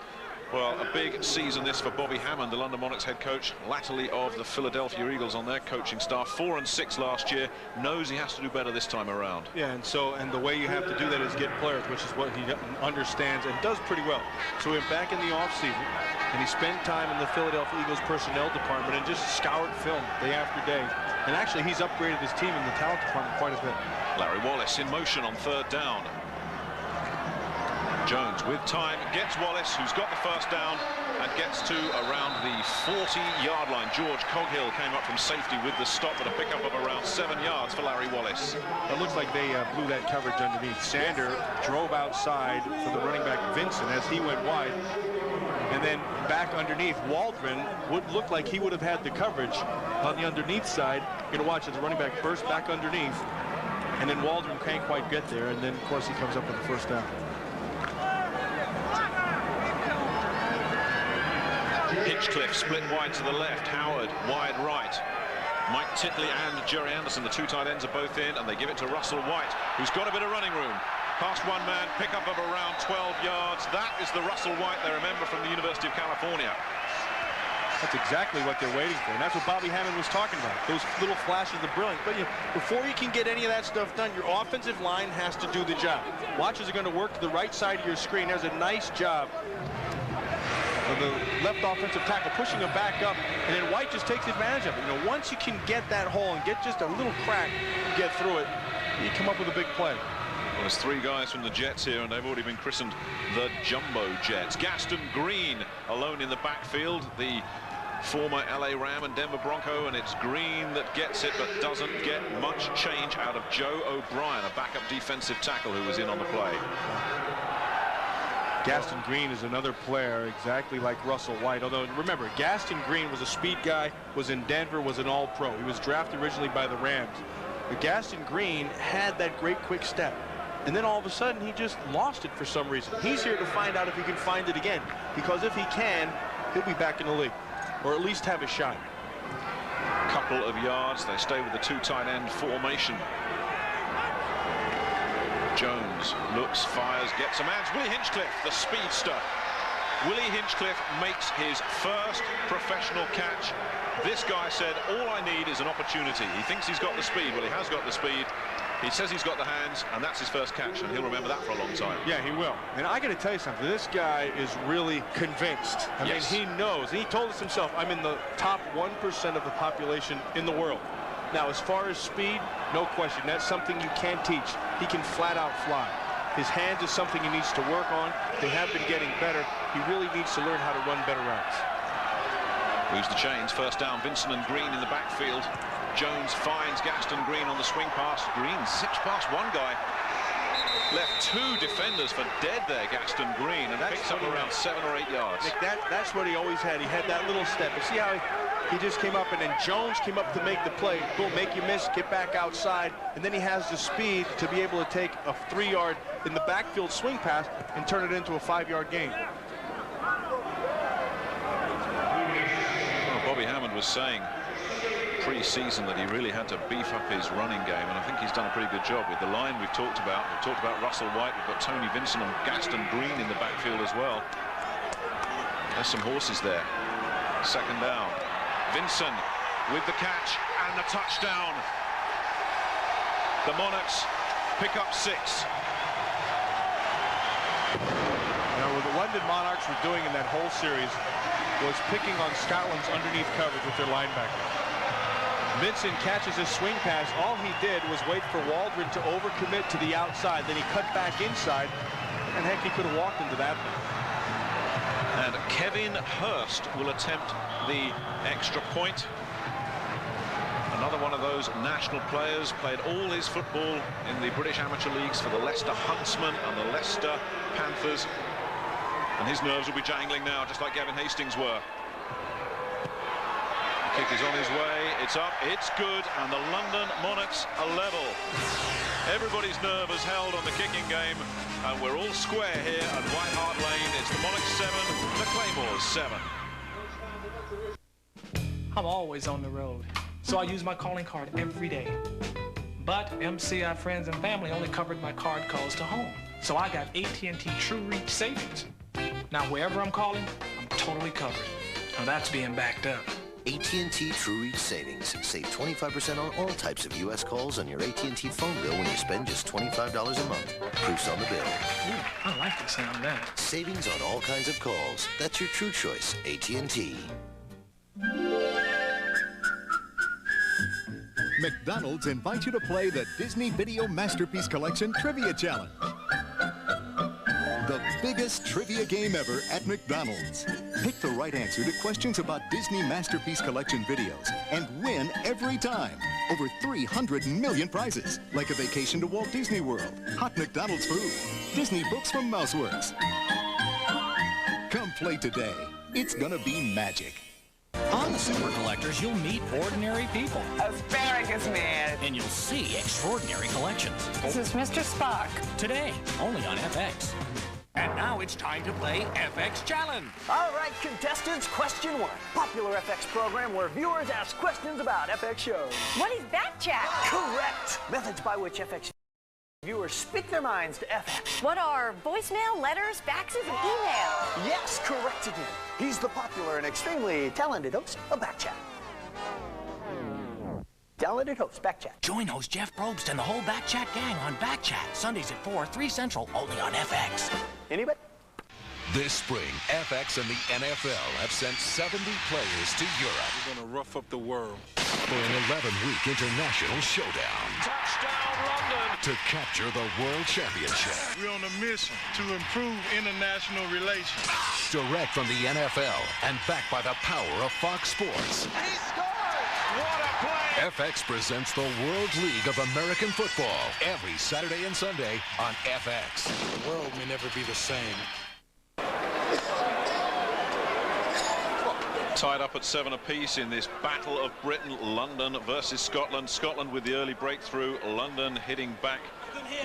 Well, a big season this for Bobby Hammond, the London Monarchs head coach, latterly of the Philadelphia Eagles on their coaching staff. 4-6 last year, knows he has to do better this time around. Yeah, and the way you have to do that is get players, which is what he understands and does pretty well. So he went back in the offseason, and he spent time in the Philadelphia Eagles personnel department and just scoured film day after day. And actually, he's upgraded his team in the talent department quite a bit. Larry Wallace in motion on 3rd down. Jones with time gets Wallace, who's got the first down, and gets to around the 40-yard line. George Coghill came up from safety with the stop, but a pickup of around 7 yards for Larry Wallace. It looks like they blew that coverage underneath. Sander drove outside for the running back Vincent as he went wide, and then back underneath. Waldron would look like he would have had the coverage on the underneath side. You're going to watch as the running back burst back underneath, and then Waldron can't quite get there, and then of course he comes up with the first down. Hinchcliffe split wide to the left, Howard wide right. Mike Titley and Jerry Anderson, the 2 tight ends, are both in, and they give it to Russell White, who's got a bit of running room. Past one man, pickup of around 12 yards. That is the Russell White they remember from the University of California. That's exactly what they're waiting for, and that's what Bobby Hammond was talking about. Those little flashes of brilliance. But before you can get any of that stuff done, your offensive line has to do the job. Watchers are going to work to the right side of your screen. There's a nice job of the left offensive tackle pushing him back up, and then White just takes advantage of it. Once you can get that hole and get just a little crack, get through it, you come up with a big play. Well, there's 3 guys from the Jets here, and they've already been christened the Jumbo Jets. Gaston Green alone in the backfield, the former LA Ram and Denver Bronco, and it's Green that gets it but doesn't get much change out of Joe O'Brien, a backup defensive tackle who was in on the play. Gaston Green is another player exactly like Russell White, although remember, Gaston Green was a speed guy, was in Denver, was an all-pro. He was drafted originally by the Rams. But Gaston Green had that great quick step, and then all of a sudden he just lost it for some reason. He's here to find out if he can find it again, because if he can, he'll be back in the league, or at least have a shot. Couple of yards. They stay with the two tight end formation. Jones looks, fires, gets a man's Willie Hinchcliffe, the speedster. Willie Hinchcliffe makes his first professional catch. This guy said, all I need is an opportunity. He thinks he's got the speed. Well, he has got the speed. He says he's got the hands, and that's his first catch, and he'll remember that for a long time. Yeah, he will. And I got to tell you something. This guy is really convinced. I mean, he knows. He told us himself, I'm in the top 1% of the population in the world. Now, as far as speed, no question. That's something you can't teach. He can flat out fly. His hands is something he needs to work on. They have been getting better. He really needs to learn how to run better routes. Moves the chains. First down, Vincent and Green in the backfield. Jones finds Gaston Green on the swing pass. Green zips past one guy. Left two defenders for dead there, Gaston Green, and picks up around 7 or 8 yards. Nick, that's what he always had. He had that little step. You see how he just came up, and then Jones came up to make the play. Boom, make you miss, get back outside, and then he has the speed to be able to take a 3-yard in the backfield swing pass and turn it into a 5-yard gain. Well, Bobby Hammond was saying pre-season that he really had to beef up his running game, and I think he's done a pretty good job with the line we've talked about. We've talked about Russell White, we've got Tony Vincent and Gaston Green in the backfield as well. There's some horses there. Second down. Vincent with the catch and the touchdown. The Monarchs pick up 6. Now, what the London Monarchs were doing in that whole series was picking on Scotland's underneath coverage with their linebackers. Vincent catches his swing pass. All he did was wait for Waldron to overcommit to the outside. Then he cut back inside, and heck, he could have walked into that one. And Kevin Hurst will attempt the extra point. Another one of those national players, played all his football in the British amateur leagues for the Leicester Huntsmen and the Leicester Panthers. And his nerves will be jangling now, just like Gavin Hastings were. Kick is on his way, it's up, it's good, and the London Monarchs are level. Everybody's nerve is held on the kicking game, and we're all square here at White Hart Lane. It's the Monarchs 7, the Claymores 7. I'm always on the road, so I use my calling card every day. But MCI friends and family only covered my card calls to home, so I got AT&T True Reach Savings. Now, wherever I'm calling, I'm totally covered. Now, that's being backed up. AT&T True Reach Savings. Save 25% on all types of U.S. calls on your AT&T phone bill when you spend just $25 a month. Proofs on the bill. Ooh, I like the sound of that. Savings on all kinds of calls. That's your true choice, AT&T. McDonald's invites you to play the Disney Video Masterpiece Collection Trivia Challenge. The biggest trivia game ever at McDonald's. Pick the right answer to questions about Disney Masterpiece Collection videos and win every time. Over 300 million prizes, like a vacation to Walt Disney World, hot McDonald's food, Disney books from Mouseworks. Come play today. It's gonna be magic. On the Super Collectors, you'll meet ordinary people. Asparagus Man. And you'll see extraordinary collections. This is Mr. Spock. Today, only on FX. And now it's time to play FX Challenge. All right, contestants, question 1. Popular FX program where viewers ask questions about FX shows. What is Backchat? Correct. Methods by which FX viewers speak their minds to FX. What are voicemail, letters, faxes, and email? Yes, correct again. He's the popular and extremely talented host of Backchat. Talented host, Backchat. Join host Jeff Probst and the whole Backchat gang on Backchat, Sundays at 4, 3 Central, only on FX. Anybody? This spring, FX and the NFL have sent 70 players to Europe. We're going to rough up the world. For an 11-week international showdown. Touchdown, London! To capture the World Championship. We're on a mission to improve international relations. Direct from the NFL and backed by the power of Fox Sports. He scored! What a play! FX presents the World League of American Football every Saturday and Sunday on FX. The world may never be the same. Tied up at 7 apiece in this Battle of Britain, London versus Scotland. Scotland with the early breakthrough, London hitting back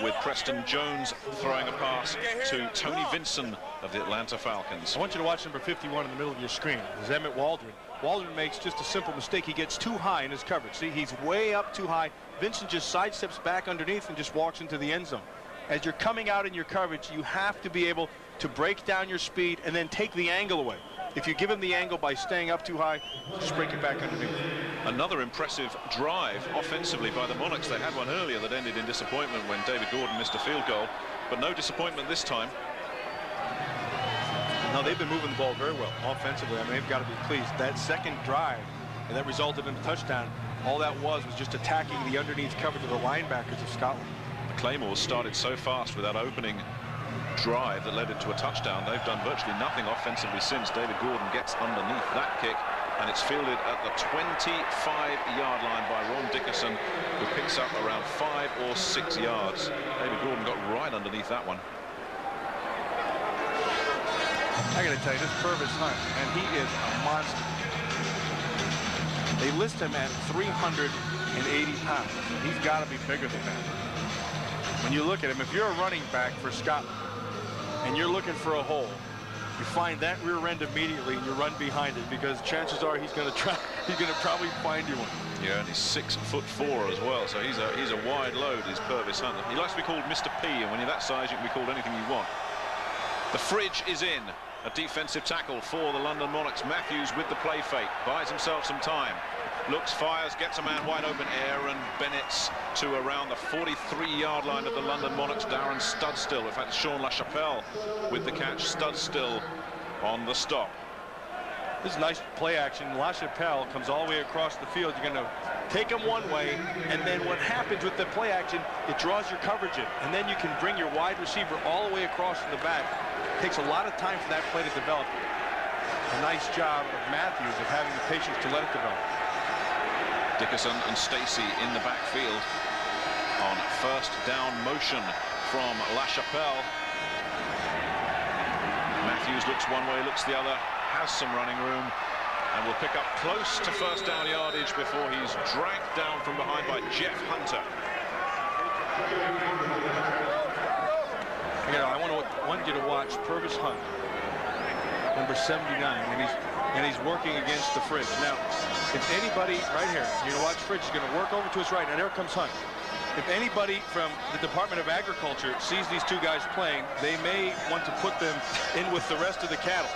with Preston Jones throwing a pass to Tony Vincent of the Atlanta Falcons. I want you to watch number 51 in the middle of your screen. This is Emmett Waldron. Waldron makes just a simple mistake. He gets too high in his coverage. See, he's way up too high. Vincent just sidesteps back underneath and just walks into the end zone. As you're coming out in your coverage, you have to be able to break down your speed and then take the angle away. If you give him the angle by staying up too high, just break it back underneath. Another impressive drive offensively by the Monarchs. They had one earlier that ended in disappointment when David Gordon missed a field goal, but no disappointment this time. No, they've been moving the ball very well offensively. I mean, they've got to be pleased. That second drive, and that resulted in a touchdown, all that was just attacking the underneath coverage of the linebackers of Scotland. The Claymores started so fast with that opening drive that led into a touchdown. They've done virtually nothing offensively since. David Gordon gets underneath that kick, and it's fielded at the 25-yard line by Ron Dickerson, who picks up around 5 or 6 yards. David Gordon got right underneath that one. I got to tell you, this Purvis Hunt, and he is a monster. They list him at 380 pounds. He's got to be bigger than that. When you look at him, if you're a running back for Scotland and you're looking for a hole, you find that rear end immediately and you run behind it, because chances are he's going to probably find you one. Yeah, and he's 6'4" as well, so he's a wide load, is Purvis Hunt. He likes to be called Mr. P, and when you're that size, you can be called anything you want. The fridge is in. A defensive tackle for the London Monarchs. Matthews with the play fake, buys himself some time. Looks, fires, gets a man wide open. Aaron Bennett's to around the 43-yard line of the London Monarchs. Darren Studstill, in fact, Sean LaChapelle with the catch. Studstill on the stop. This is nice play action. LaChapelle comes all the way across the field. You're going to take him one way, and then what happens with the play action, it draws your coverage in, and then you can bring your wide receiver all the way across in the back. It takes a lot of time for that play to develop. A nice job of Matthews of having the patience to let it develop. Dickerson and Stacy in the backfield on first down motion from LaChapelle. Matthews looks one way, looks the other, has some running room, and will pick up close to first down yardage before he's dragged down from behind by Jeff Hunter. You know, I want you to watch Purvis Hunt, number 79, and he's working against the fridge. Now, if anybody right here, you're going to watch Fridge, is going to work over to his right, and there comes Hunt. If anybody from the Department of Agriculture sees these two guys playing, they may want to put them in with the rest of the cattle.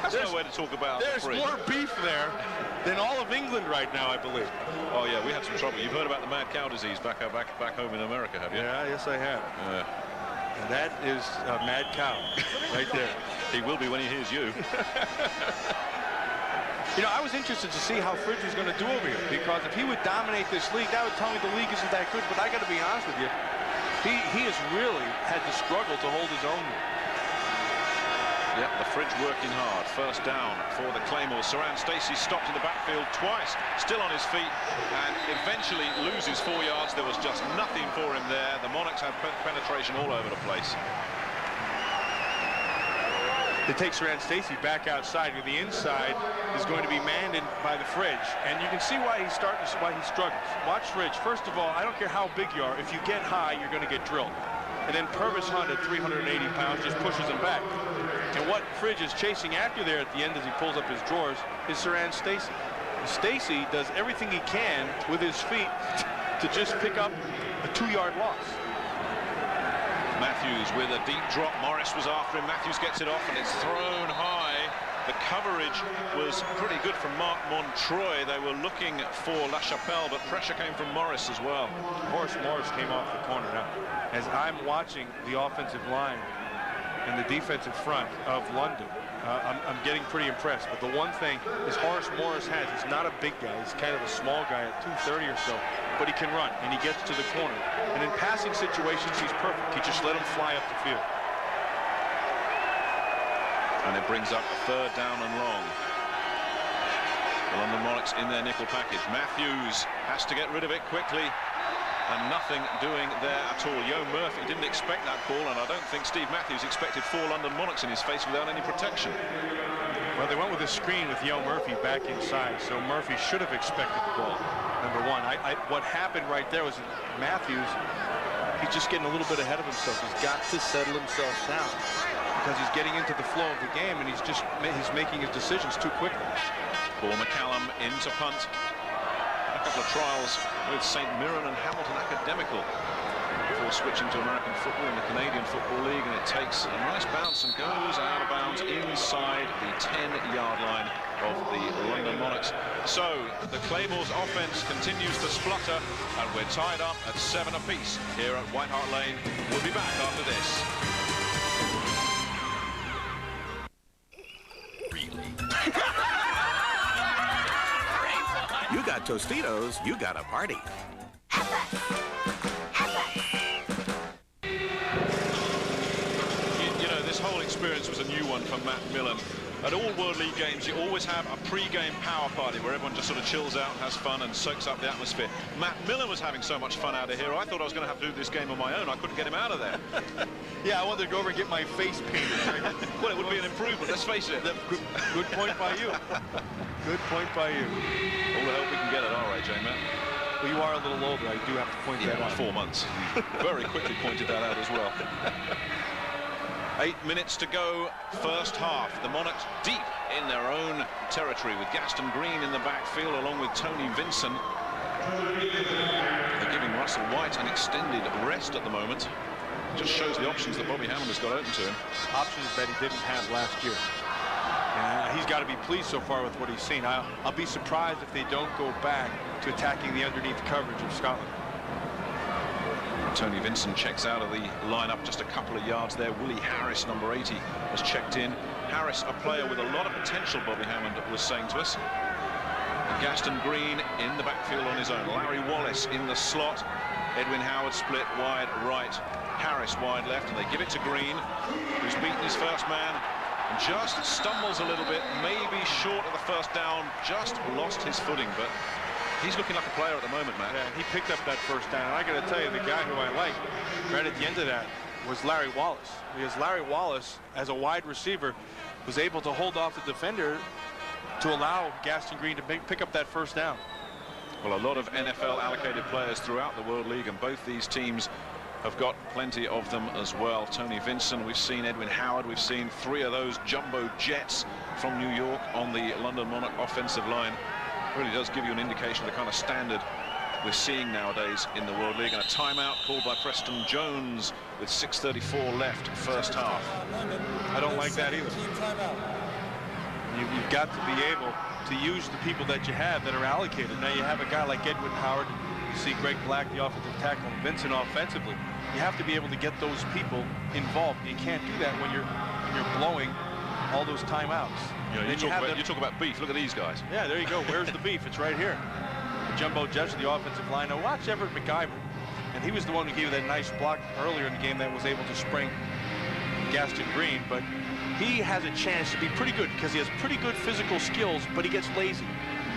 That's no way to talk about the Fridge. There's more beef there than all of England right now, I believe. Oh yeah, we had some trouble. You've heard about the mad cow disease back home in America, have you? Yeah, yes I have. And that is a mad cow right there. He will be when he hears you. You know, I was interested to see how Fridge was going to do over here, because if he would dominate this league, that would tell me the league isn't that good. But I got to be honest with you, he has really had to struggle to hold his own. Yep, the Fridge working hard. First down for the Claymores. Saran Stacey stopped in the backfield twice, still on his feet, and eventually loses 4 yards. There was just nothing for him there. The Monarchs had penetration all over the place. They take Saran Stacey back outside, and the inside is going to be manned in by the Fridge, and you can see why he struggles. Watch Fridge. First of all, I don't care how big you are. If you get high, you're going to get drilled. And then Purvis Hunt at 380 pounds just pushes him back. And what Fridge is chasing after there at the end as he pulls up his drawers is Saran Stacey. Stacey does everything he can with his feet to just pick up a 2-yard loss. Matthews with a deep drop. Morris was after him. Matthews gets it off, and it's thrown high. The coverage was pretty good from Mark Montroy. They were looking for LaChapelle, but pressure came from Morris as well. Horace Morris came off the corner. Now, as I'm watching the offensive line and the defensive front of London, I'm getting pretty impressed. But the one thing is Horace Morris has, he's not a big guy. He's kind of a small guy at 230 or so, but he can run, and he gets to the corner. And in passing situations, he's perfect. He just let him fly up the field. And it brings up a third down and long. The London Monarchs in their nickel package. Matthews has to get rid of it quickly, and nothing doing there at all. Yo Murphy didn't expect that ball, and I don't think Steve Matthews expected 4 London Monarchs in his face without any protection. Well, they went with a screen with Yo Murphy back inside, so Murphy should have expected the ball. Number one, what happened right there was Matthews he's just getting a little bit ahead of himself. He's got to settle himself down because he's getting into the flow of the game, and he's making his decisions too quickly. Paul McCallum into punt. A couple of trials with St. Mirren and Hamilton Academical before switching to American football in the Canadian Football League, and it takes a nice bounce and goes out of bounds inside the 10-yard line of the London Monarchs. So the Claymores offense continues to splutter, and we're tied up at 7 apiece here at White Hart Lane. We'll be back after this. You got Tostitos, you got a party. You know, this whole experience was a new one for Matt Millen. At all World League games, you always have a pre-game power party where everyone just sort of chills out and has fun and soaks up the atmosphere. Matt Millen was having so much fun out of here, I thought I was going to have to do this game on my own. I couldn't get him out of there. Yeah, I wanted to go over and get my face painted. Well, it would be an improvement, let's face it. Good point by you. Good point by you. All the help we can get at our age, eh, Matt? Well, you are a little older. I do have to point that out. 4 months. Very quickly pointed that out as well. 8 minutes to go, first half. The Monarchs deep in their own territory with Gaston Green in the backfield along with Tony Vincent. They're giving Russell White an extended rest at the moment. Just shows the options that Bobby Hammond has got open to him. Options that he didn't have last year. And he's got to be pleased so far with what he's seen. I'll be surprised if they don't go back to attacking the underneath coverage of Scotland. Tony Vincent checks out of the lineup just a couple of yards there. Willie Harris, number 80, has checked in. Harris, a player with a lot of potential, Bobby Hammond was saying to us. Gaston Green in the backfield on his own. Larry Wallace in the slot. Edwin Howard split wide right. Harris wide left, and they give it to Green, who's beaten his first man and just stumbles a little bit, maybe short of the first down, just lost his footing, but he's looking like a player at the moment, Matt. Yeah, he picked up that first down. I got to tell you, the guy who I liked right at the end of that was Larry Wallace, because Larry Wallace, as a wide receiver, was able to hold off the defender to allow Gaston Green to pick up that first down. Well, a lot of NFL allocated players throughout the World League, and both these teams have got plenty of them as well. Tony Vincent, we've seen Edwin Howard, we've seen 3 of those jumbo jets from New York on the London Monarch offensive line. It really does give you an indication of the kind of standard we're seeing nowadays in the World League. And a timeout called by Preston Jones with 6:34 left first half. I don't like that either. You've got to be able to use the people that you have that are allocated. Now you have a guy like Edwin Howard, you see Greg Black, the offensive tackle, and Vincent offensively. You have to be able to get those people involved. You can't do that when you're blowing all those timeouts. You know, you talk about beef. Look at these guys. Yeah, there you go. Where's the beef? It's right here. The jumbo jets of the offensive line. Now watch Everett McIver, and he was the one who gave that nice block earlier in the game that was able to spring Gaston Green, but he has a chance to be pretty good because he has pretty good physical skills, but he gets lazy.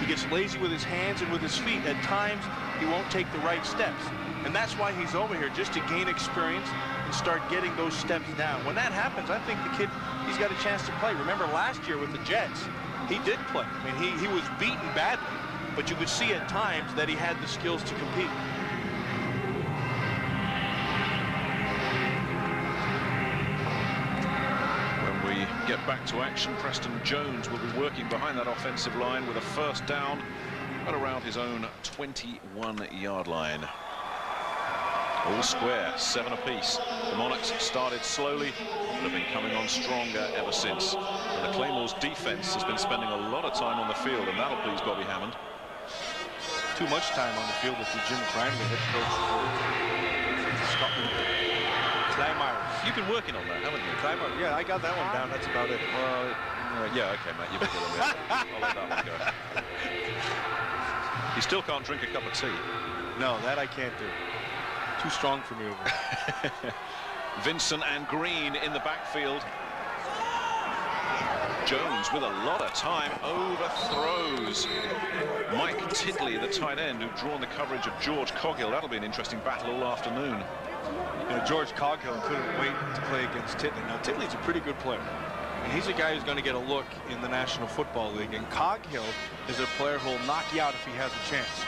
He gets lazy with his hands and with his feet. At times, he won't take the right steps. And that's why he's over here, just to gain experience and start getting those steps down. When that happens, I think the kid, he's got a chance to play. Remember last year with the Jets, he did play. I mean, he was beaten badly, but you could see at times that he had the skills to compete. Get back to action. Preston Jones will be working behind that offensive line with a first down at around his own 21-yard line. All square, 7 apiece. The Monarchs started slowly, but have been coming on stronger ever since. And the Claymores defense has been spending a lot of time on the field, and that'll please Bobby Hammond. Too much time on the field with the Jim Crandley head coach for Scotland. Claymores. You've been working on that, haven't you? Claymores. Yeah, I got that one down. That's about it. Well, yeah, okay, Matt. You've been doing it. I'll let that one go. You still can't drink a cup of tea. No, that I can't do. Too strong for me. Vincent and Green in the backfield. Jones with a lot of time, overthrows Mike Tiddley, the tight end, who've drawn the coverage of George Coghill. That'll be an interesting battle all afternoon. You know, George Coghill couldn't wait to play against Tiddley. Now, Tiddley's a pretty good player. And he's a guy who's going to get a look in the National Football League. And Coghill is a player who will knock you out if he has a chance.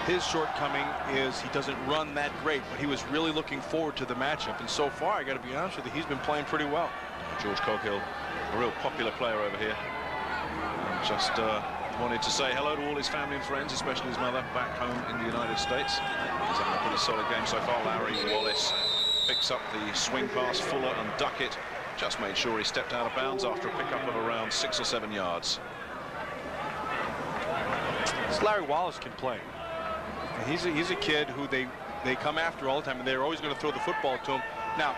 His shortcoming is he doesn't run that great, but he was really looking forward to the matchup. And so far, I got to be honest with you, he's been playing pretty well. George Coghill, a real popular player over here. And just wanted to say hello to all his family and friends, especially his mother back home in the United States. He's having a pretty solid game so far. Larry Wallace picks up the swing pass. Fuller and Duckett just made sure he stepped out of bounds after a pickup of around 6 or 7 yards. This Larry Wallace can play. And he's a kid who they come after all the time, and they're always going to throw the football to him. Now,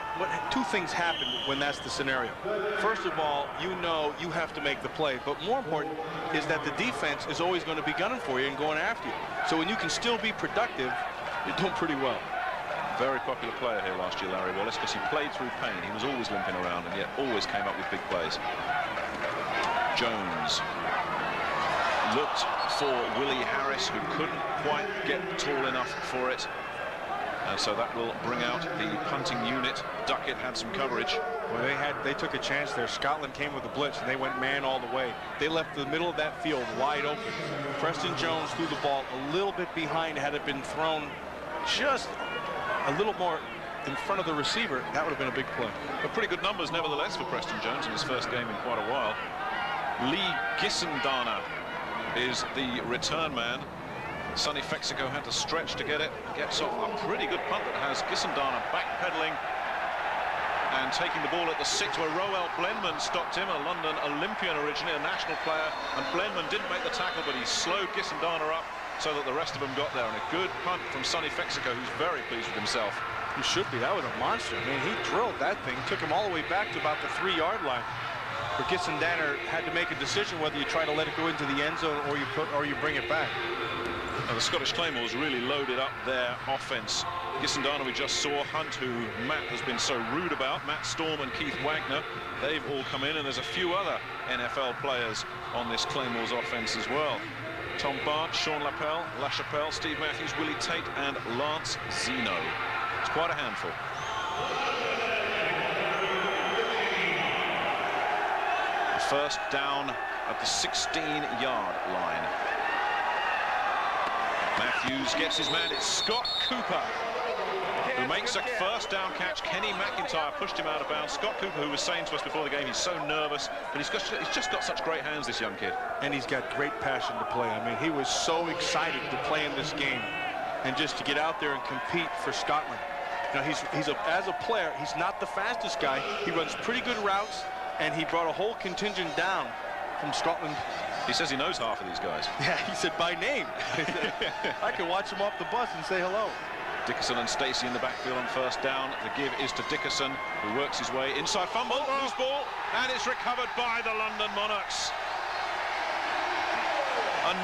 two things happen when that's the scenario. First of all, you know you have to make the play, but more important is that the defense is always going to be gunning for you and going after you. So when you can still be productive, you're doing pretty well. Very popular player here last year, Larry Wallace, because he played through pain. He was always limping around and yet always came up with big plays. Jones looked for Willie Harris, who couldn't quite get tall enough for it. And so that will bring out the punting unit. Duckett had some coverage. Well, they took a chance there. Scotland came with a blitz, and they went man all the way. They left the middle of that field wide open. Preston Jones threw the ball a little bit behind. Had it been thrown just a little more in front of the receiver, that would have been a big play. But pretty good numbers, nevertheless, for Preston Jones in his first game in quite a while. Lee Gisendana is the return man. Sonny Fexico had to stretch to get it. Gets off a pretty good punt that has Gisendana backpedaling and taking the ball at the 6, where Roel Blenman stopped him, a London Olympian originally, a national player, and Blenman didn't make the tackle, but he slowed Gisendana up so that the rest of them got there. And a good punt from Sonny Fexico, who's very pleased with himself. He should be. That was a monster. I mean, he drilled that thing, took him all the way back to about the 3-yard line. Where Gisendana had to make a decision whether you try to let it go into the end zone or you bring it back. And the Scottish Claymores really loaded up their offense. Gisendana, we just saw. Hunt, who Matt has been so rude about. Matt Storm and Keith Wagner, they've all come in, and there's a few other NFL players on this Claymores offense as well. Tom Barnes, Sean LaChapelle, Steve Matthews, Willie Tate, and Lance Zeno. It's quite a handful. First down at the 16-yard line. Matthews gets his man. It's Scott Cooper who makes a first down catch. Kenny McIntyre pushed him out of bounds. Scott Cooper, who was saying to us before the game, he's so nervous, but he's just got such great hands, this young kid. And he's got great passion to play. I mean, he was so excited to play in this game and just to get out there and compete for Scotland. You know, as a player, he's not the fastest guy. He runs pretty good routes, and he brought a whole contingent down from Scotland. He says he knows half of these guys. Yeah, he said by name. I can watch him off the bus and say hello. Dickerson and Stacey in the backfield on first down. The give is to Dickerson, who works his way inside. Fumble, loose ball, and it's recovered by the London Monarchs.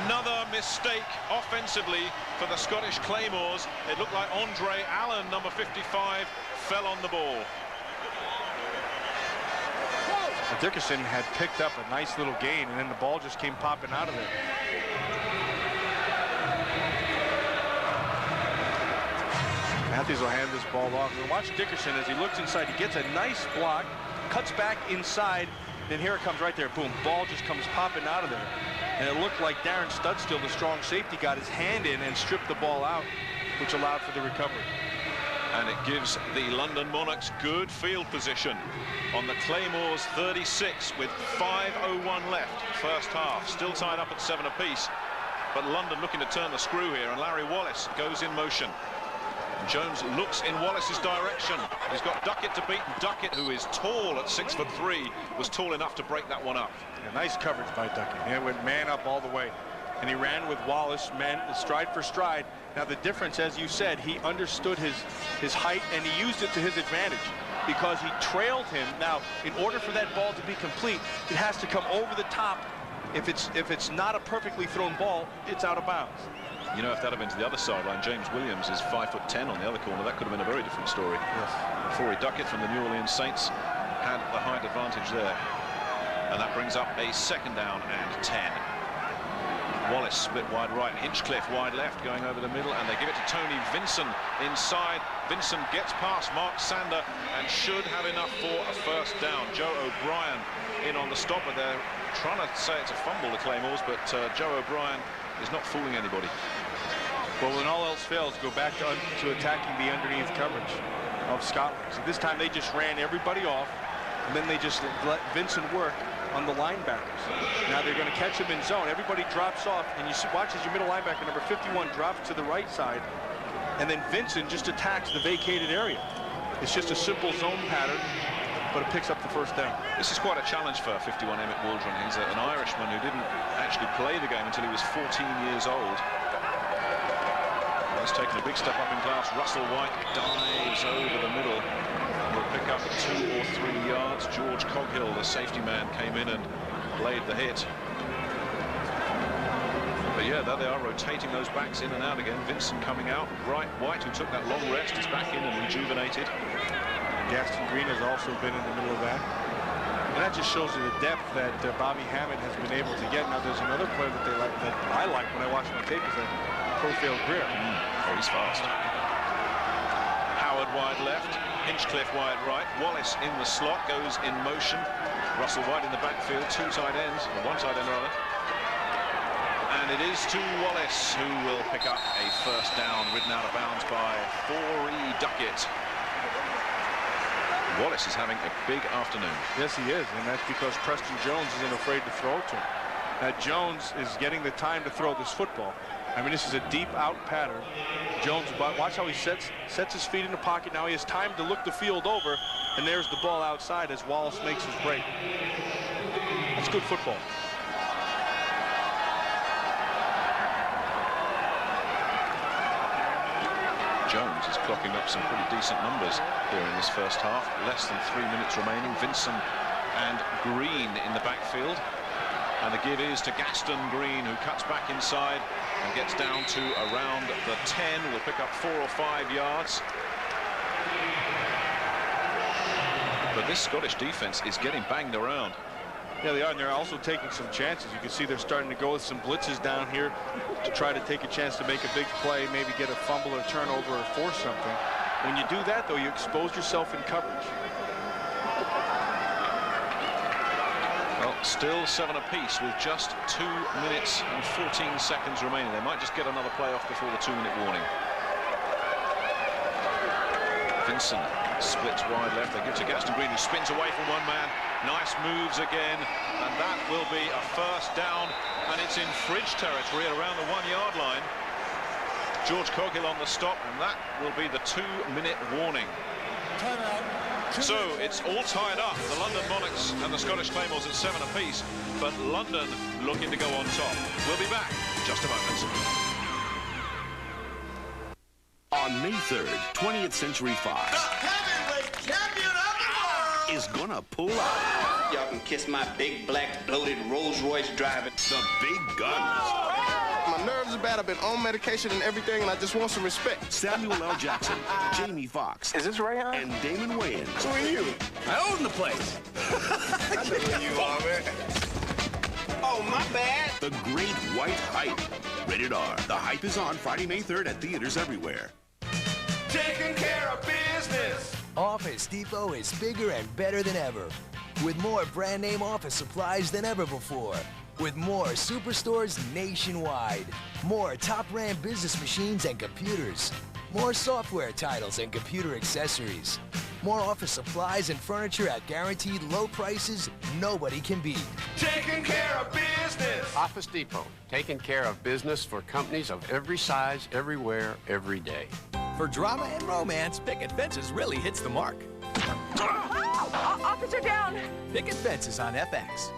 Another mistake offensively for the Scottish Claymores. It looked like Andre Allen, number 55, fell on the ball. Dickerson had picked up a nice little gain, and then the ball just came popping out of there. Matthews will hand this ball off. And watch Dickerson as he looks inside. He gets a nice block, cuts back inside, then here it comes right there. Boom, ball just comes popping out of there. And it looked like Darren Studstill, the strong safety, got his hand in and stripped the ball out, which allowed for the recovery. And it gives the London Monarchs good field position on the Claymores 36 with 5:01 left, first half. Still tied up at 7 apiece, but London looking to turn the screw here, and Larry Wallace goes in motion. Jones looks in Wallace's direction. He's got Duckett to beat, and Duckett, who is tall at 6'3", was tall enough to break that one up. Yeah, nice coverage by Duckett. He went man up all the way. And he ran with Wallace, man, stride for stride. Now the difference, as you said, he understood his height, and he used it to his advantage because he trailed him. Now, in order for that ball to be complete, it has to come over the top. If it's not a perfectly thrown ball, it's out of bounds. You know, if that had been to the other sideline, James Williams is 5'10" on the other corner. That could have been a very different story. Yes. Forey Duckett from the New Orleans Saints had the height advantage there. And that brings up a second down and 10. Wallace split wide right, Hinchcliffe wide left, going over the middle, and they give it to Tony Vinson inside. Vinson gets past Mark Sander and should have enough for a first down. Joe O'Brien in on the stopper there. Trying to say it's a fumble, the Claymores, but Joe O'Brien is not fooling anybody. Well, when all else fails, go back to attacking the underneath coverage of Scotland. So this time they just ran everybody off, and then they just let Vincent work on the linebackers. Now they're going to catch him in zone. Everybody drops off, and you watch as your middle linebacker, number 51, drops to the right side, and then Vincent just attacks the vacated area. It's just a simple zone pattern, but it picks up the first down. This is quite a challenge for 51 Emmett Waldron. He's an Irishman who didn't actually play the game until he was 14 years old. He's taken a big step up in class. Russell White dives over the middle. Will pick up 2 or 3 yards. George Coghill, the safety man, came in and laid the hit. But yeah, there they are, rotating those backs in and out again. Vincent coming out. White, who took that long rest, is back in and rejuvenated. Gaston Green has also been in the middle of that. And that just shows you the depth that Bobby Hammond has been able to get. Now, there's another player that I like when I watch my tape is that Cofield Greer. Oh, he's fast. Howard wide left, Hinchcliffe wide right. Wallace in the slot, goes in motion. Russell White in the backfield, 2 tight ends, or 1 tight end rather. And it is to Wallace, who will pick up a first down, ridden out of bounds by Forey Duckett. Wallace is having a big afternoon. Yes, he is, and that's because Preston Jones isn't afraid to throw to him. Jones is getting the time to throw this football. I mean, this is a deep out pattern. Jones, watch how he sets his feet in the pocket. Now he has time to look the field over, and there's the ball outside as Wallace makes his break. That's good football. Jones is clocking up some pretty decent numbers here in this first half. Less than 3 minutes remaining. Vincent and Green in the backfield. And the give is to Gaston Green, who cuts back inside and gets down to around the 10. Will pick up 4 or 5 yards. But this Scottish defense is getting banged around. Yeah, they are, and they're also taking some chances. You can see they're starting to go with some blitzes down here to try to take a chance to make a big play, maybe get a fumble or turnover or force something. When you do that, though, you expose yourself in coverage. Well, still 7 apiece with just 2 minutes and 14 seconds remaining. They might just get another play off before the 2-minute warning. Vincent splits wide left. They give to Gaston Green, who spins away from one man. Nice moves again, and that will be a first down, and it's in Fridge territory around the 1-yard line. George Coghill on the stop, and that will be the 2-minute warning. So it's all tied up. The London Monarchs and the Scottish Claymores at 7 apiece, but London looking to go on top. We'll be back in just a moment. On May 3rd, 20th Century Fox is gonna pull out. Y'all can kiss my big, black, bloated Rolls-Royce driving. The big guns. My nerves are bad. I've been on medication and everything, and I just want some respect. Samuel L. Jackson, Jamie Foxx. Is this Rayhan? And Damon Wayans. Who are you? I own the place. I know who you are, man. Oh, my bad. The Great White Hype. Rated R. The Hype is on Friday, May 3rd at theaters everywhere. Taking care of business. Office Depot is bigger and better than ever, with more brand name office supplies than ever before, with more superstores nationwide, more top-brand business machines and computers, more software titles and computer accessories, more office supplies and furniture at guaranteed low prices nobody can beat. Taking care of business. Office Depot, taking care of business for companies of every size, everywhere, every day. For drama and romance, Picket Fences really hits the mark. Officer down. Picket Fences on FX.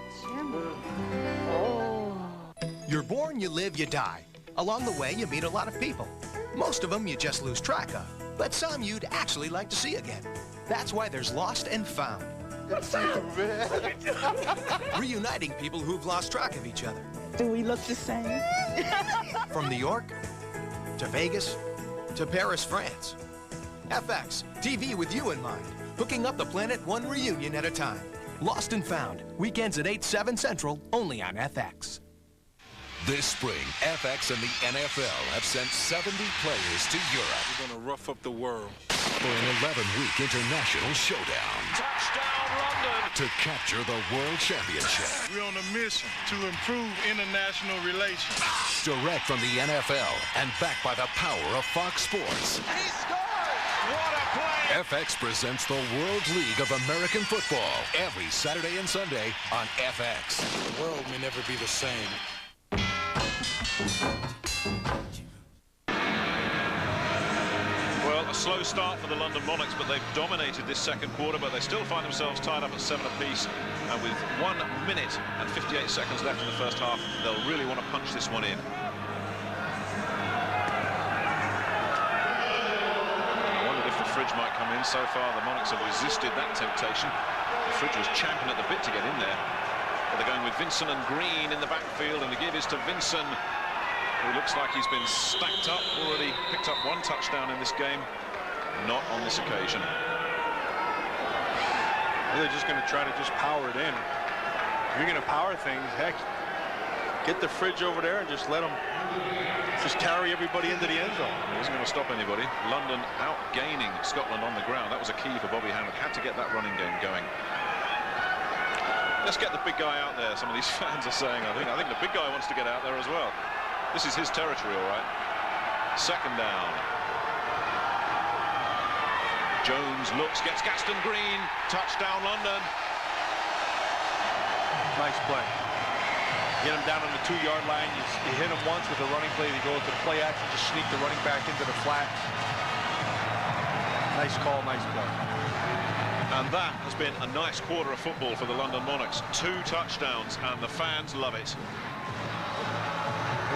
You're born, you live, you die. Along the way, you meet a lot of people. Most of them you just lose track of, but some you'd actually like to see again. That's why there's Lost and Found. Reuniting people who've lost track of each other. Do we look the same? From New York to Vegas to Paris, France. FX, TV with you in mind. Hooking up the planet one reunion at a time. Lost and Found, weekends at 8, 7 Central, only on FX. This spring, FX and the NFL have sent 70 players to Europe. We're going to rough up the world. for an 11-week international showdown. Touchdown, London! To capture the World Championship. We're on a mission to improve international relations. Direct from the NFL and backed by the power of Fox Sports. He scored! What a play! FX presents the World League of American Football every Saturday and Sunday on FX. The world may never be the same. Well, a slow start for the London Monarchs, but they've dominated this second quarter, but they still find themselves tied up at 7 apiece. And with 1 minute and 58 seconds left in the first half, they'll really want to punch this one in. I wondered if the fridge might come in. So far, the Monarchs have resisted that temptation. The fridge was champing at the bit to get in there. But they're going with Vincent and Green in the backfield, and the give is to Vincent, who looks like he's been stacked up, already picked up 1 touchdown in this game. Not on this occasion. They're just going to try to just power it in. If you're going to power things, heck, get the fridge over there and just let them just carry everybody into the end zone. It isn't going to stop anybody. London outgaining Scotland on the ground. That was a key for Bobby Hannett. Had to get that running game going. Let's get the big guy out there, some of these fans are saying. I think the big guy wants to get out there as well. This is his territory, all right. Second down. Jones looks, gets Gaston Green. Touchdown, London. Nice play. Get him down on the 2-yard line. You hit him once with a running play. You go into the play action, just sneak the running back into the flat. Nice call, nice play. And that has been a nice quarter of football for the London Monarchs. 2 touchdowns, and the fans love it.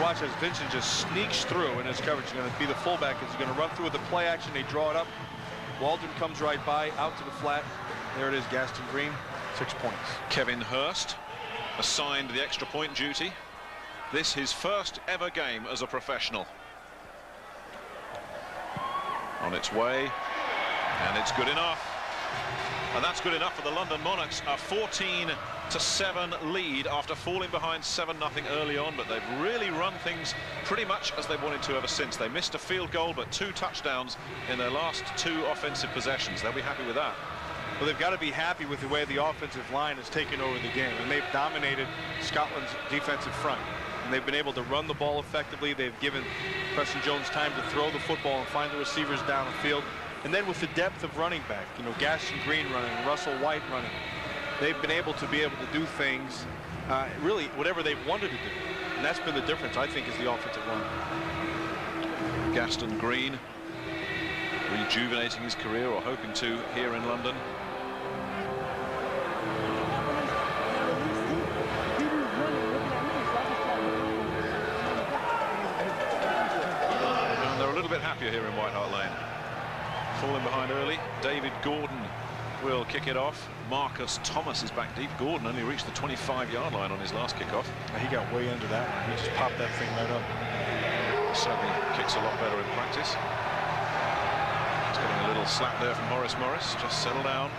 Watch as Vincent just sneaks through in his coverage. He's going to be the fullback. He's going to run through with the play action. They draw it up. Waldron comes right by, out to the flat. There it is, Gaston Green, 6 points. Kevin Hurst assigned the extra point duty. This his first ever game as a professional. On its way, and it's good enough. And that's good enough for the London Monarchs. A 14-7 lead after falling behind 7-0 early on, but they've really run things pretty much as they wanted to ever since. They missed a field goal, but 2 touchdowns in their last 2 offensive possessions. They'll be happy with that. Well, they've got to be happy with the way the offensive line has taken over the game, and they've dominated Scotland's defensive front. And they've been able to run the ball effectively. They've given Preston Jones time to throw the football and find the receivers down the field. And then with the depth of running back, you know, Gaston Green running, Russell White running, they've been able to do things, really whatever they've wanted to do. And that's been the difference, I think, is the offensive line. Gaston Green rejuvenating his career, or hoping to, here in London. And they're a little bit happier here in White Hart Lane. Falling behind early. David Gordon will kick it off. Marcus Thomas is back deep. Gordon only reached the 25-yard line on his last kickoff. He got way under that one. He just popped that thing right up. Certainly kicks a lot better in practice. He's getting a little slap there from Horace Morris. Just settle down.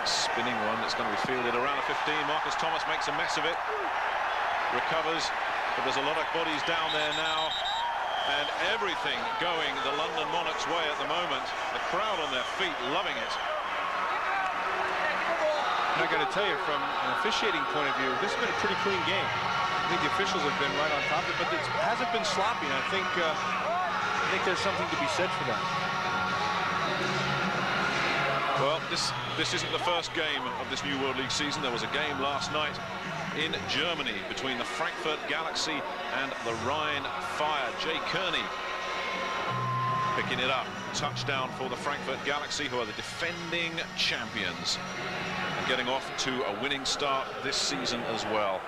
Spinning one that's going to be fielded around the 15. Marcus Thomas makes a mess of it, recovers, but there's a lot of bodies down there now, and everything going the London Monarchs' way at the moment. The crowd on their feet, loving it. I'm not going to tell you, from an officiating point of view, this has been a pretty clean game. I think the officials have been right on top of it, but it hasn't been sloppy. And I think there's something to be said for that. Well, this isn't the first game of this new World League season. There was a game last night in Germany between the Frankfurt Galaxy and the Rhine Fire. Jay Kearney picking it up. Touchdown for the Frankfurt Galaxy, who are the defending champions, and getting off to a winning start this season as well.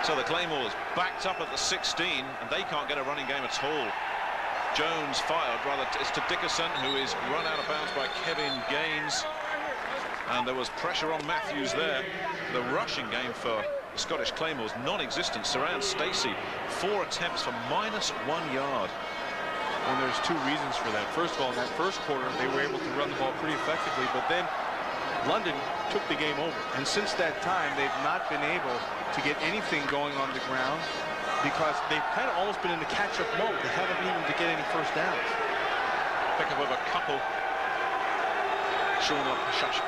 So the Claymores backed up at the 16, and they can't get a running game at all. Jones fired, rather it's to Dickerson, who is run out of bounds by Kevin Gaines, and there was pressure on Matthews there. The rushing game for the Scottish Claymores non-existent. Saran Stacey, 4 attempts for -1 yard. And there's 2 reasons for that. First of all, in that first quarter, they were able to run the ball pretty effectively, but then London took the game over. And since that time, they've not been able to get anything going on the ground because they've kind of almost been in the catch-up mode. They haven't been able to get any first downs. Pick up of a couple. Sean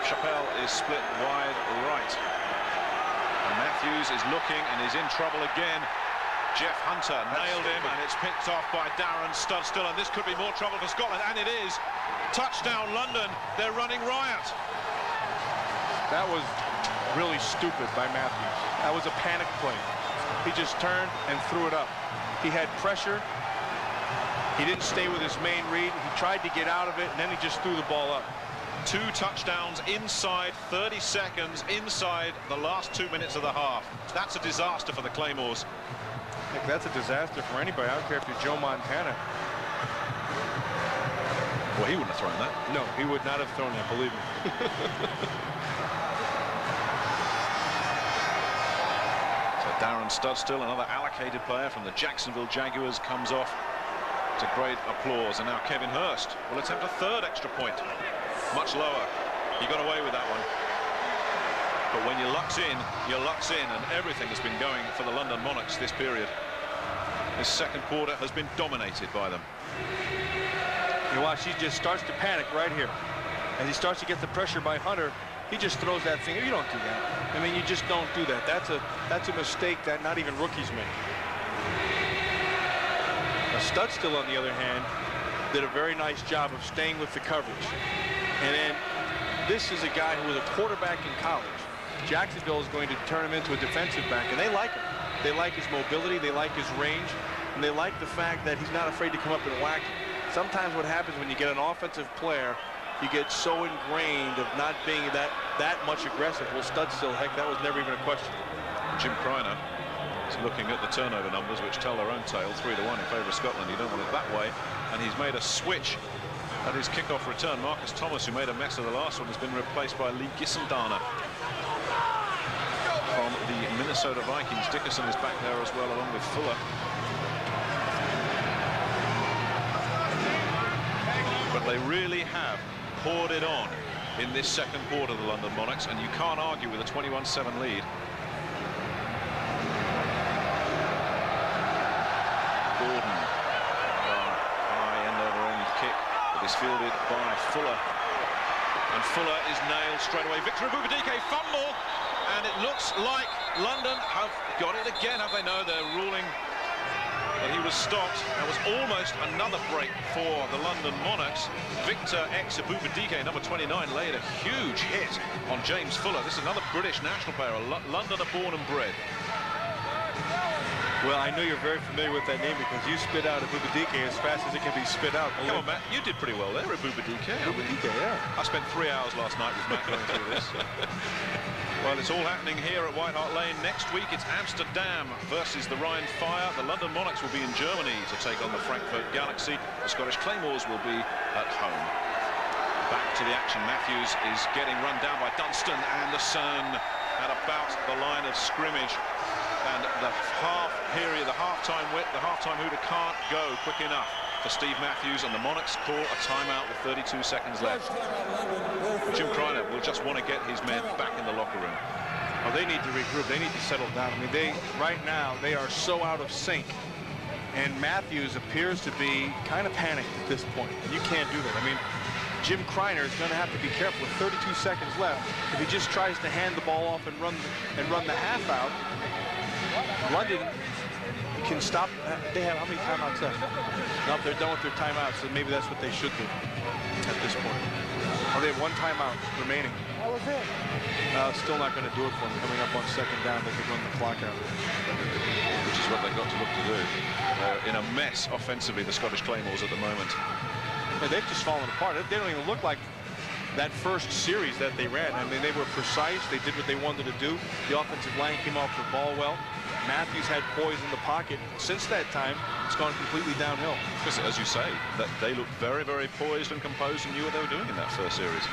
Chappelle is split wide right. And Matthews is looking and is in trouble again. Jeff Hunter nailed him, and it's picked off by Darren Studstill, and this could be more trouble for Scotland, and it is. Touchdown London, they're running riot. That was really stupid by Matthews. That was a panic play. He just turned and threw it up. He had pressure. He didn't stay with his main read. He tried to get out of it, and then he just threw the ball up. 2 touchdowns inside 30 seconds, inside the last 2 minutes of the half. That's a disaster for the Claymores. Heck, that's a disaster for anybody. I don't care if you're Joe Montana. Well, he wouldn't have thrown that. No, he would not have thrown that, believe me. So Darren Studstill, another allocated player from the Jacksonville Jaguars, comes off to great applause. And now Kevin Hurst will attempt a third extra point. Much lower. He got away with that one. But when your luck's in, and everything has been going for the London Monarchs this period. This second quarter has been dominated by them. You watch, he just starts to panic right here. As he starts to get the pressure by Hunter, he just throws that finger. You don't do that. I mean, you just don't do that. That's a mistake that not even rookies make. Now, Studstill, on the other hand, did a very nice job of staying with the coverage. And then this is a guy who was a quarterback in college. Jacksonville is going to turn him into a defensive back, and they like him. They like his mobility, they like his range, and they like the fact that he's not afraid to come up and whack. Sometimes what happens when you get an offensive player, you get so ingrained of not being that much aggressive. Well, Studstill, heck, that was never even a question. Jim Kreiner is looking at the turnover numbers, which tell their own tale, 3-1 in favour of Scotland. You don't want it that way. And he's made a switch at his kickoff return. Marcus Thomas, who made a mess of the last one, has been replaced by Lee Gisendana from the Minnesota Vikings. Dickerson is back there as well, along with Fuller. But they really have poured it on in this second quarter, the London Monarchs, and you can't argue with a 21-7 lead. Gordon, high end over end kick, that is fielded by Fuller, and Fuller is nailed straight away. Victor Abubadike fumble, and it looks like London have got it again, have they? No, they're ruling that he was stopped. That was almost another break for the London Monarchs. Victor Abubadike, number 29, laid a huge hit on James Fuller. This is another British national player, a Londoner born and bred. Well, I know you're very familiar with that name because you spit out Abubadike as fast as it can be spit out. Come on, Matt, you did pretty well there, Abubadike. Yeah. I spent 3 hours last night with Matt going through this. Well, it's all happening here at White Hart Lane. Next week, it's Amsterdam versus the Rhine Fire. The London Monarchs will be in Germany to take on the Frankfurt Galaxy. The Scottish Claymores will be at home. Back to the action. Matthews is getting run down by Dunstan, Anderson at about the line of scrimmage. And the half-time hooter can't go quick enough for Steve Matthews, and the Monarchs call a timeout with 32 seconds left. Jim Kreiner will just want to get his men back in the locker room. Well, they need to regroup. They need to settle down. I mean, right now, they are so out of sync. And Matthews appears to be kind of panicked at this point. And you can't do that. I mean, Jim Kreiner is going to have to be careful with 32 seconds left. If he just tries to hand the ball off and run the half out, London can stop. They have how many timeouts left? Nope, they're done with their timeouts, so maybe that's what they should do at this point. Oh, they have 1 timeout remaining. That was it. Still not going to do it for them. Coming up on second down, they could run the clock out. Which is what they've got to look to do. They're in a mess offensively, the Scottish Claymores, at the moment. Yeah, they've just fallen apart. They don't even look like that first series that they ran. I mean, they were precise. They did what they wanted to do. The offensive line came off the ball well. Matthews had poise in the pocket. Since that time, it's gone completely downhill. As you say, that they looked very, very poised and composed and knew what they were doing in that first series.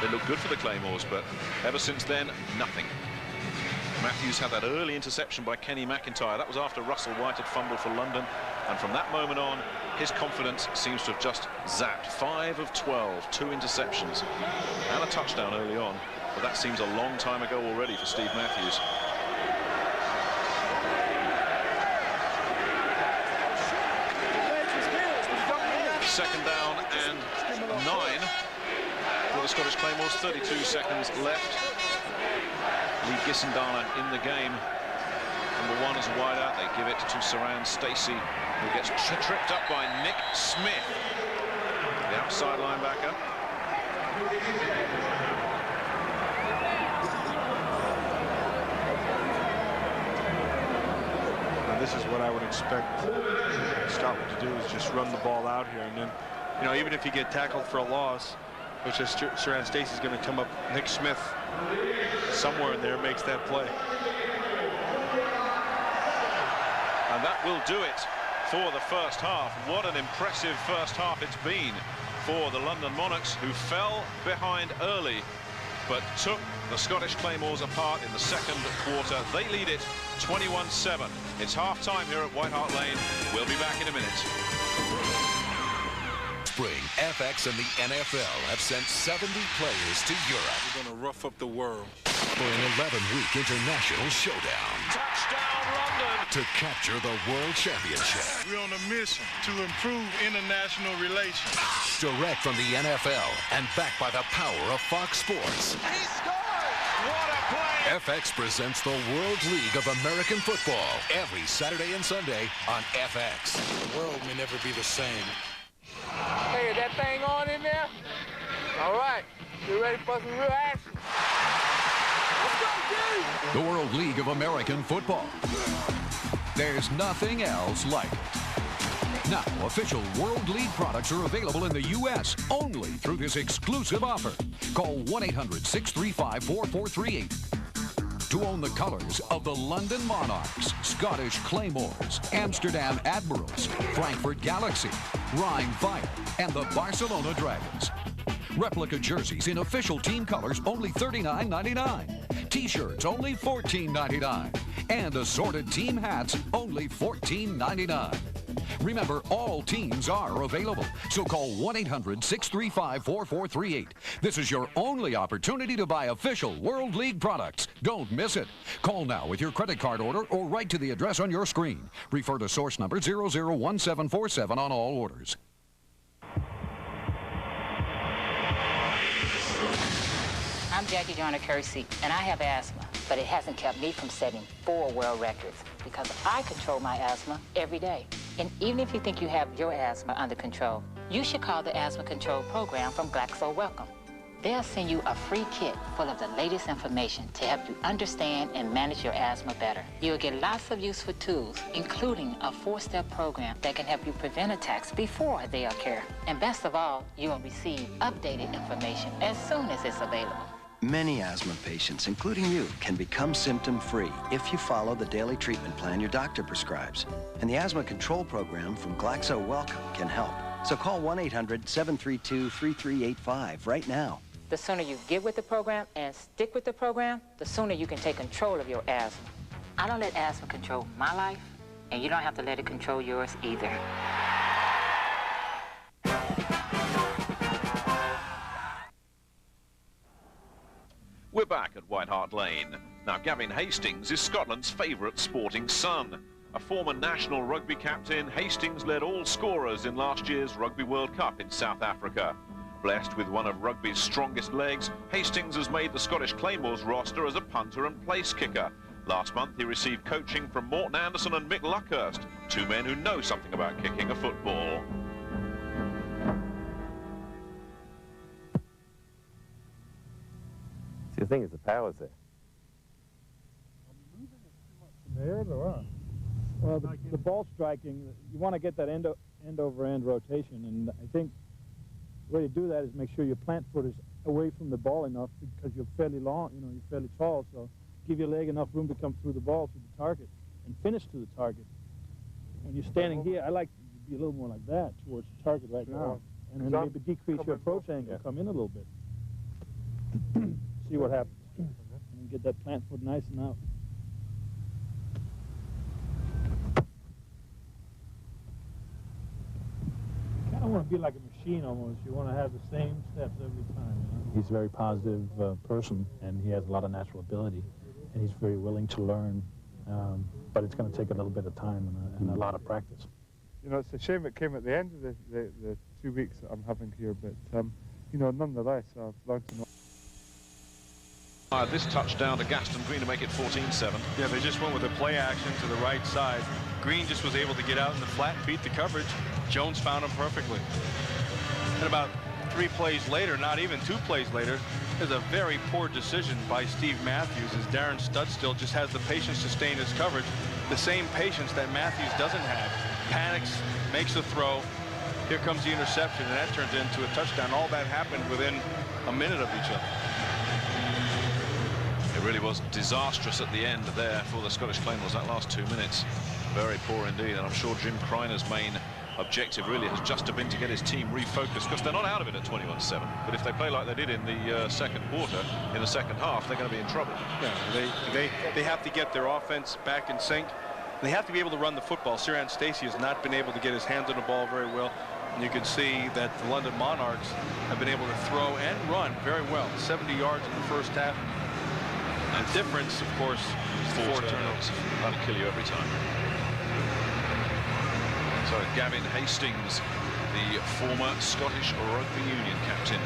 They looked good for the Claymores, but ever since then, nothing. Matthews had that early interception by Kenny McIntyre. That was after Russell White had fumbled for London. And from that moment on, his confidence seems to have just zapped. 5 of 12, 2 interceptions, and a touchdown early on. but that seems a long time ago already for Steve Matthews. Second down and 9 for the Scottish Claymores. 32 seconds left. Lee Gisendana in the game. Number 1 is a wide out. They give it to Saran Stacey, who gets tripped up by Nick Smith, the outside linebacker. Now, this is what I would expect Scotland to do, is just run the ball out here, and then, you know, even if you get tackled for a loss, which is Saran Stacey's going to come up, Nick Smith somewhere in there makes that play. And that will do it for the first half. What an impressive first half it's been for the London Monarchs, who fell behind early but took the Scottish Claymores apart in the second quarter. They lead it 21-7. It's half-time here at White Hart Lane. We'll be back in a minute. Spring, FX and the NFL have sent 70 players to Europe. We're going to rough up the world for an 11-week international showdown. Touchdown, London! To capture the World Championship. We're on a mission to improve international relations. Direct from the NFL and backed by the power of Fox Sports. He scored! What a play! FX presents the World League of American Football every Saturday and Sunday on FX. The world may never be the same. Hey, is that thing on in there? All right, you ready for some real action? Let's go, dude! The World League of American Football. There's nothing else like it. Now, official World League products are available in the U.S. only through this exclusive offer. Call 1-800-635-4438 to own the colors of the London Monarchs, Scottish Claymores, Amsterdam Admirals, Frankfurt Galaxy, Rhine Fire, and the Barcelona Dragons. Replica jerseys in official team colors only $39.99. T-shirts only $14.99. And assorted team hats only $14.99. Remember, all teams are available, so call 1-800-635-4438. This is your only opportunity to buy official World League products. Don't miss it. Call now with your credit card order or write to the address on your screen. Refer to source number 001747 on all orders. I'm Jackie Joyner Kersey, and I have asthma, but it hasn't kept me from setting 4 world records because I control my asthma every day. And even if you think you have your asthma under control, you should call the Asthma Control Program from Glaxo Wellcome. They'll send you a free kit full of the latest information to help you understand and manage your asthma better. You'll get lots of useful tools, including a 4-step program that can help you prevent attacks before they occur. And best of all, you'll receive updated information as soon as it's available. Many asthma patients, including you, can become symptom-free if you follow the daily treatment plan your doctor prescribes. And the Asthma Control Program from Glaxo Wellcome can help. So call 1-800-732-3385 right now. The sooner you get with the program and stick with the program, the sooner you can take control of your asthma. I don't let asthma control my life, and you don't have to let it control yours either. We're back at White Hart Lane. Now, Gavin Hastings is Scotland's favourite sporting son. A former national rugby captain, Hastings led all scorers in last year's Rugby World Cup in South Africa. Blessed with one of rugby's strongest legs, Hastings has made the Scottish Claymores roster as a punter and place kicker. Last month, he received coaching from Morton Anderson and Mick Luckhurst, 2 men who know something about kicking a football. The thing is, the power's there. There or what? Well, the ball striking, you want to get that end-over-end rotation, and I think the way to do that is make sure your plant foot is away from the ball enough because you're fairly long, you know, you're fairly tall, so give your leg enough room to come through the ball to the target and finish to the target. When you're standing here, I like to be a little more like that towards the target right now, and then maybe decrease your approach angle, come in a little bit. See what happens. And get that plant foot nice and out. Kind of want to be like a machine almost. You want to have the same steps every time. You know? He's a very positive person, and he has a lot of natural ability, and he's very willing to learn. But it's going to take a little bit of time and a lot of practice. You know, it's a shame it came at the end of the 2 weeks that I'm having here, but, you know, nonetheless, I've learned to know. This touchdown to Gaston Green to make it 14-7. Yeah, they just went with a play action to the right side. Green just was able to get out in the flat and beat the coverage. Jones found him perfectly. And about 3 plays later, not even 2 plays later, there's a very poor decision by Steve Matthews as Darren Studstill just has the patience to stay in his coverage. The same patience that Matthews doesn't have. Panics, makes the throw. Here comes the interception, and that turns into a touchdown. All that happened within a minute of each other. It really was disastrous at the end there for the Scottish Claymores, that last 2 minutes. Very poor indeed, and I'm sure Jim Kriner's main objective really has just been to get his team refocused, because they're not out of it at 21-7. But if they play like they did in the second quarter, in the second half, they're going to be in trouble. Yeah, they have to get their offense back in sync. They have to be able to run the football. Sirhan Stacey has not been able to get his hands on the ball very well. And you can see that the London Monarchs have been able to throw and run very well. 70 yards in the first half. And the difference, of course, is 4 turnovers. That'll kill you every time. So Gavin Hastings, the former Scottish Rugby Union captain,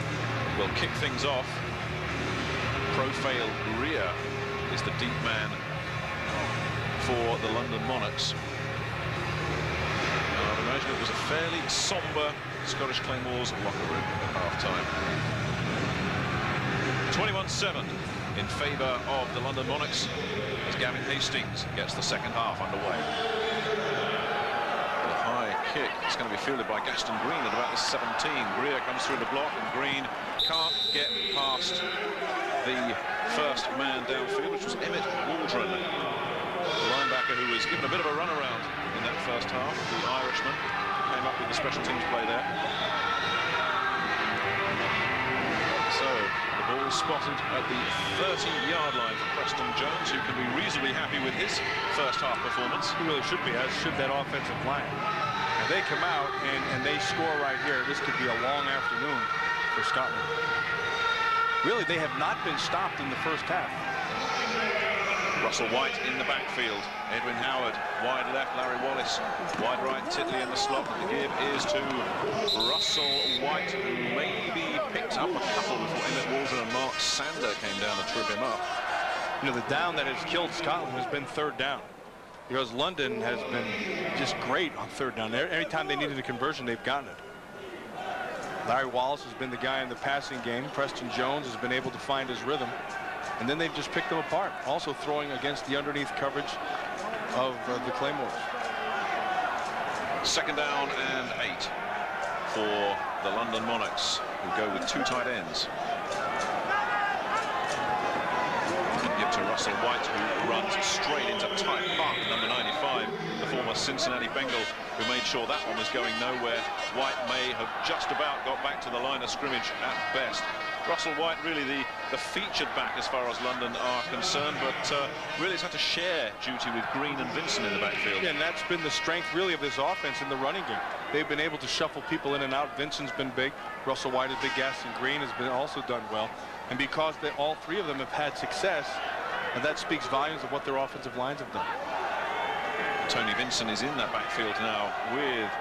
will kick things off. Profile Greer is the deep man for the London Monarchs. Now, I'd imagine it was a fairly somber Scottish Claymores locker room at half-time. 21-7 in favour of the London Monarchs as Gavin Hastings gets the second half underway. The high kick is going to be fielded by Gaston Green at about the 17. Greer comes through the block, and Green can't get past the first man downfield, which was Emmett Waldron, the linebacker who was given a bit of a runaround in that first half. The Irishman came up with the special teams play there. So the ball spotted at the 30-yard line for Preston Jones, who can be reasonably happy with his first half performance. He really should be, as should that offensive line. If they come out and they score right here, this could be a long afternoon for Scotland. Really, they have not been stopped in the first half. Russell White in the backfield. Edwin Howard, wide left, Larry Wallace, wide right, Titley in the slot. The give is to Russell White, who maybe picked up a couple before Emmett Waldron and Mark Sander came down to trip him up. You know, the down that has killed Scotland has been third down, because London has been just great on third down. Every time they needed a conversion, they've gotten it. Larry Wallace has been the guy in the passing game. Preston Jones has been able to find his rhythm. And then they've just picked them apart, also throwing against the underneath coverage of the Claymores. Second down and 8 for the London Monarchs, who go with 2 tight ends. Give to Russell White, who runs straight into Ty Park, number 95, the former Cincinnati Bengal, who made sure that one was going nowhere. White may have just about got back to the line of scrimmage at best. Russell White really the featured back as far as London are concerned, but really has had to share duty with Green and Vincent in the backfield. Yeah, and that's been the strength really of this offense in the running game. They've been able to shuffle people in and out. Vincent's been big. Russell White is big. Gaston Green has been also done well. And because all 3 of them have had success, and that speaks volumes of what their offensive lines have done. Tony Vincent is in that backfield now with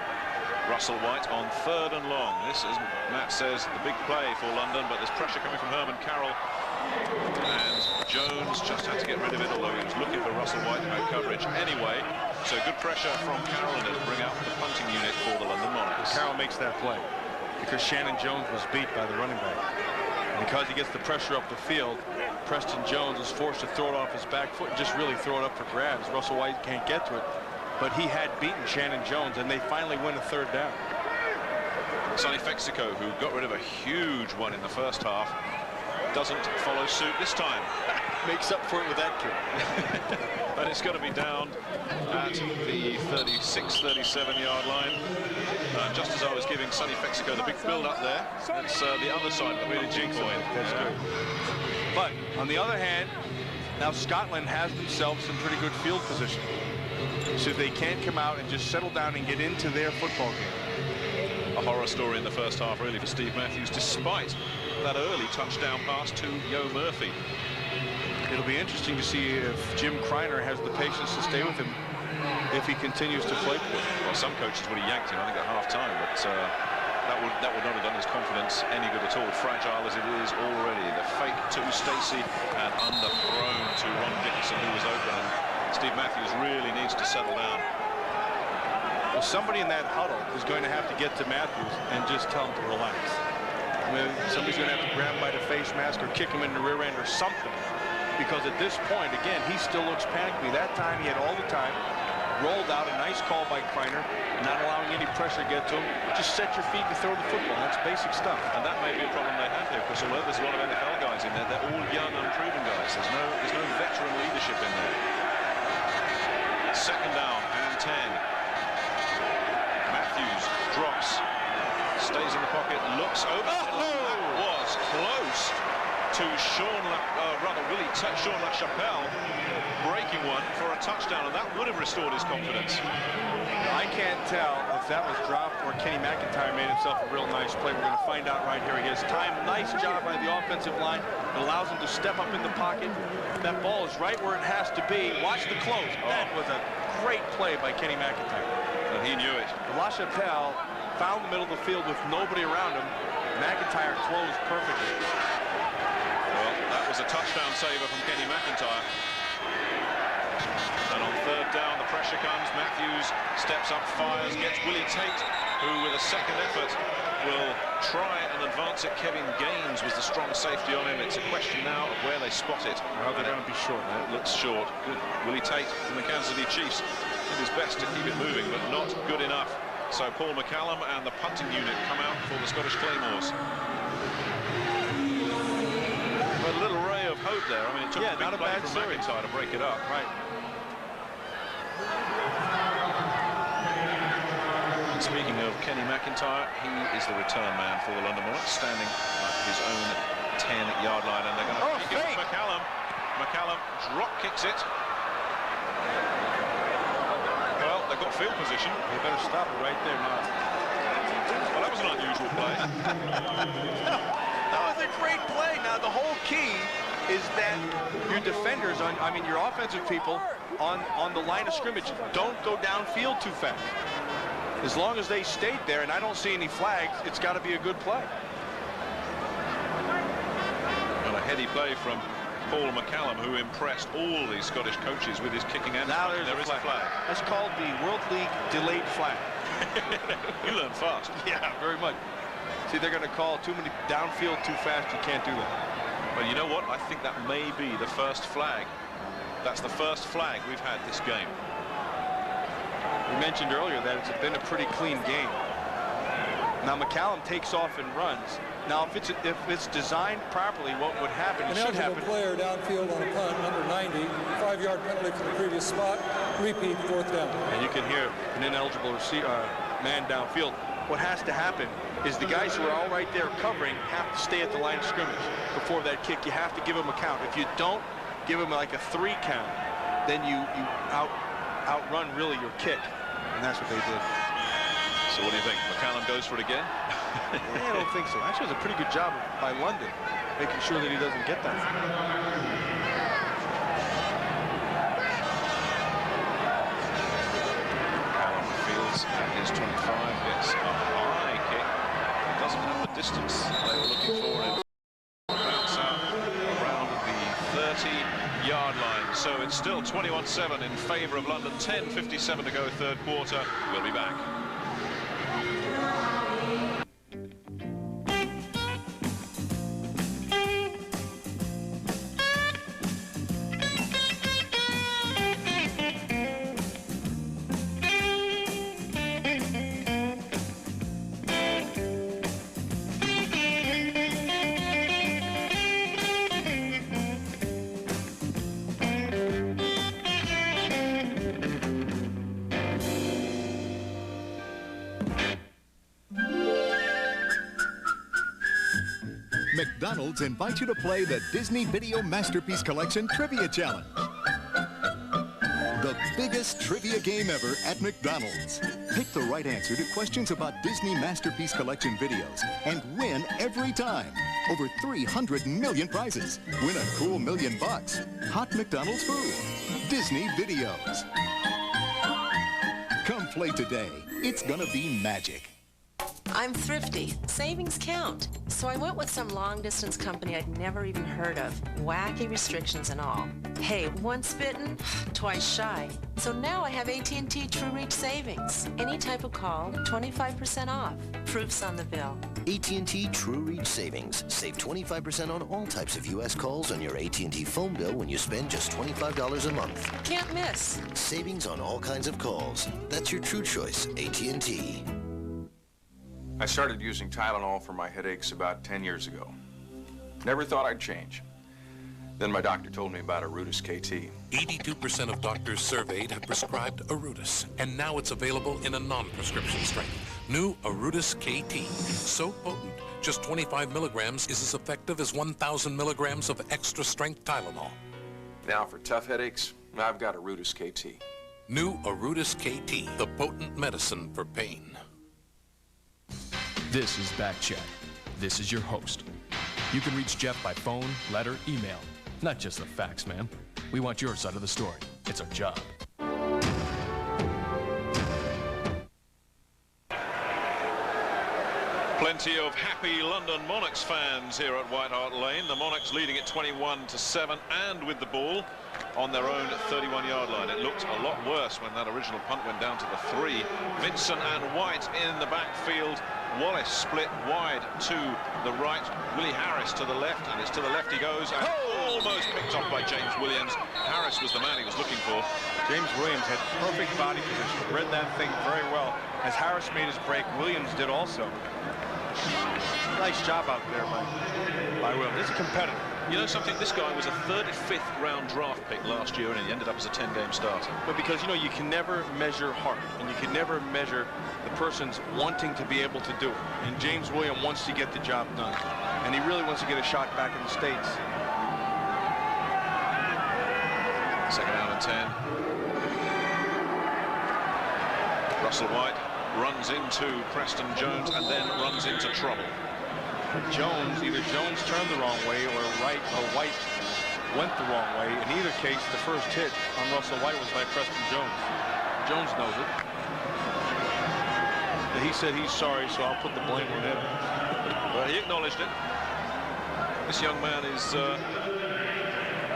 Russell White on 3rd and long. This, as Matt says, the big play for London, but there's pressure coming from Herman Carroll. And Jones just had to get rid of it, although he was looking for Russell White to make coverage anyway. So good pressure from Carroll, and it'll bring out the punting unit for the London Monarchs. Carroll makes that play because Shannon Jones was beat by the running back. And because he gets the pressure up the field, Preston Jones is forced to throw it off his back foot and just really throw it up for grabs. Russell White can't get to it. But he had beaten Shannon Jones, and they finally win a 3rd down. Sonny Fexico, who got rid of a huge one in the first half, doesn't follow suit this time. Makes up for it with that kick. But it's going to be down at the 36, 37-yard line. Just as I was giving Sonny Fexico the big build-up there, it's the other side that really jigs him. That's good. But on the other hand, now Scotland has themselves some pretty good field position. So they can't come out and just settle down and get into their football game. a horror story in the first half, really, for Steve Matthews, despite that early touchdown pass to Yo Murphy. It'll be interesting to see if Jim Kreiner has the patience to stay with him if he continues to play poor. Well, some coaches would have yanked him, I think, at half-time, but that would not have done his confidence any good at all, fragile as it is already. The fake to Stacey and underthrown to Ron Dickerson, who was open, and Steve Matthews really needs to settle down. Well, somebody in that huddle is going to have to get to Matthews and just tell him to relax. I mean, somebody's going to have to grab him by the face mask or kick him in the rear end or something. Because at this point, again, he still looks panicky. That time, he had all the time. Rolled out, a nice call by Kreiner, not allowing any pressure to get to him. Just set your feet and throw the football. That's basic stuff. And that may be a problem they have here, because although there's a lot of NFL guys in there, they're all young, unproven guys. There's no veteran leadership in there. Second down and 10. Matthews drops, stays in the pocket, looks over. That was close to Sean LaChapelle breaking one for a touchdown, and that would have restored his confidence. I can't tell if that was dropped or Kenny McIntyre made himself a real nice play. We're going to find out right here. He has time. Nice job by the offensive line. It allows him to step up in the pocket. That ball is right where it has to be. Watch the close. That was a great play by Kenny McIntyre. And he knew it. LaChapelle found the middle of the field with nobody around him. McIntyre closed perfectly. Well, that was a touchdown saver from Kenny McIntyre. And on third down, the pressure comes. Matthews steps up, fires, gets Willie Tate, who with a second effort will try and advance it. Kevin Gaines was the strong safety on him. It's a question now of where they spot it. Well, they're going to be short. It looks short. Good. Willie Tate from the Kansas City Chiefs did his best to keep it moving, but not good enough. So Paul McCallum and the punting unit come out for the Scottish Claymores. But a little ray of hope there. I mean, it took a big play from McIntyre to break it up. Right. And speaking of Kenny McIntyre, he is the return man for the London Monarchs, standing at his own 10-yard line, and they're going to kick it to McCallum. McCallum drop kicks it. Well, they've got field position. They better stop it right there now. Well, that was an unusual play. That was a great play. Now, the whole key is that your defenders, your offensive people on the line of scrimmage don't go downfield too fast. As long as they stayed there, and I don't see any flags, it's got to be a good play. And a heady play from Paul McCallum, who impressed all these Scottish coaches with his kicking and now there is a flag. That's called the World League delayed flag. You learn fast. Yeah, very much. See, they're going to call too many downfield too fast. You can't do that. Well, you know what? I think that may be the first flag. That's the first flag we've had this game. We mentioned earlier that it's been a pretty clean game. Now McCallum takes off and runs. Now if it's designed properly, what would happen? An eligible player downfield on a punt, number 90, 5-yard penalty for the previous spot, repeat, fourth down. And you can hear an ineligible man downfield. What has to happen is the guys who are all right there covering have to stay at the line of scrimmage before that kick. You have to give them a count. If you don't give them like a 3 count, then you outrun really your kick. And that's what they did. So what do you think? McCallum goes for it again? I don't think so. Actually, it was a pretty good job by London, making sure that he doesn't get that. McCallum fields at his 25, gets a high kick. Doesn't have the distance they were looking for. Bounce out around the 30-yard line. So it's still 21-7 in favor of London. 10:57 to go, third quarter. We'll be back. McDonald's invites you to play the Disney Video Masterpiece Collection Trivia Challenge. The the biggest trivia game ever at McDonald's. Pick the right answer to questions about Disney Masterpiece Collection videos and win every time. Over 300 million prizes. Win a cool $1 million. Hot McDonald's food. Disney videos. Come play today. It's gonna be magic. I'm thrifty. Savings count. So I went with some long-distance company I'd never even heard of. Wacky restrictions and all. Hey, once bitten, twice shy. So now I have AT&T True Reach Savings. Any type of call, 25% off. Proof's on the bill. AT&T True Reach Savings. Save 25% on all types of U.S. calls on your AT&T phone bill when you spend just $25 a month. Can't miss. Savings on all kinds of calls. That's your true choice, AT&T. I started using Tylenol for my headaches about 10 years ago. Never thought I'd change. Then my doctor told me about Arudis KT. 82% of doctors surveyed have prescribed Arudis, and now it's available in a non-prescription strength. New Arudis KT. So potent, just 25 milligrams is as effective as 1,000 milligrams of extra strength Tylenol. Now for tough headaches, I've got Arudis KT. New Arudis KT, the potent medicine for pain. This is Back Check. This is your host. You can reach Jeff by phone, letter, email. Not just the facts, man. We want your side of the story. It's our job. Plenty of happy London Monarchs fans here at White Hart Lane. The Monarchs leading it 21-7 and with the ball on their own 31-yard line. It looked a lot worse when that original punt went down to the 3. Vincent and White in the backfield. Wallace split wide to the right. Willie Harris to the left, and it's to the left he goes. And almost picked off by James Williams. Harris was the man he was looking for. James Williams had perfect body position, read that thing very well. As Harris made his break, Williams did also. Nice job out there by Williams. He's a competitor. You know something? This guy was a 35th round draft pick last year, and he ended up as a 10-game starter. But because, you know, you can never measure heart, and you can never measure the person's wanting to be able to do it. And James Williams wants to get the job done, and he really wants to get a shot back in the States. Second down and 10. Russell White runs into Preston Jones and then runs into trouble. Either Jones turned the wrong way or White went the wrong way. In either case, the first hit on Russell White was by Preston Jones. Jones knows it. And he said he's sorry, so I'll put the blame on him. Well, he acknowledged it. This young man is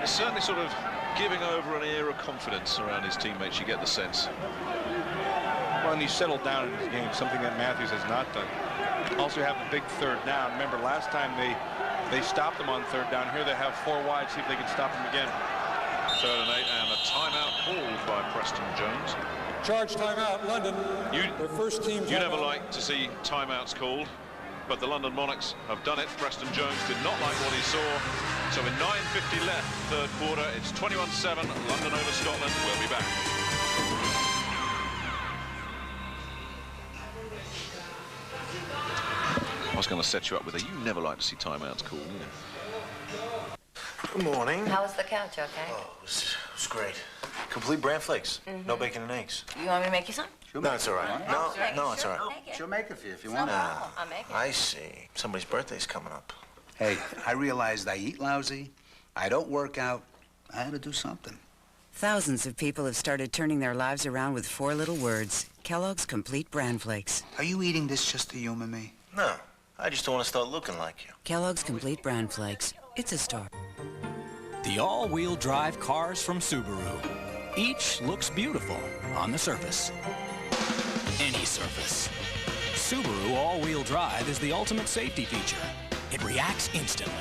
certainly sort of giving over an air of confidence around his teammates. You get the sense. Well, and he's settled down in his game, something that Matthews has not done. Also have a big third down. Remember, last time they stopped him on third down. Here they have 4 wide, see if they can stop him again. 3rd and 8, and a timeout called by Preston Jones. Charge timeout, London. Their first team. You never like to see timeouts called, but the London Monarchs have done it. Preston Jones did not like what he saw. So with 9:50 left, third quarter, it's 21-7, London over Scotland. We'll be back. I was going to set you up with you never like to see timeouts called, do you? Good morning. How was the couch, okay? Oh, it was great. Complete bran flakes. No bacon and eggs. You want me to make you some? No, it's all right. No, it's all right. She'll make it for you if you want. I'll make it. I see. Somebody's birthday's coming up. Hey, I realized I eat lousy, I don't work out. I had to do something. Thousands of people have started turning their lives around with 4 little words. Kellogg's Complete Bran Flakes. Are you eating this just to humor me? No, I just don't want to start looking like you. Kellogg's Complete Bran Flakes. It's a start. The all-wheel drive cars from Subaru. Each looks beautiful on the surface. Any surface. Subaru all-wheel drive is the ultimate safety feature. It reacts instantly,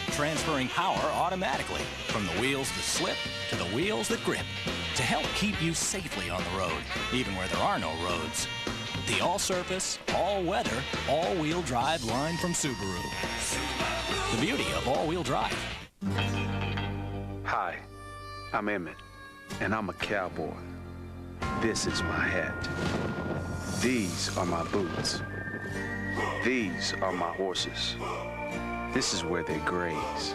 transferring power automatically from the wheels that slip to the wheels that grip to help keep you safely on the road, even where there are no roads. The all-surface, all-weather, all-wheel drive line from Subaru. The beauty of all-wheel drive. Hi, I'm Emmett, and I'm a cowboy. This is my hat. These are my boots. These are my horses. This is where they graze.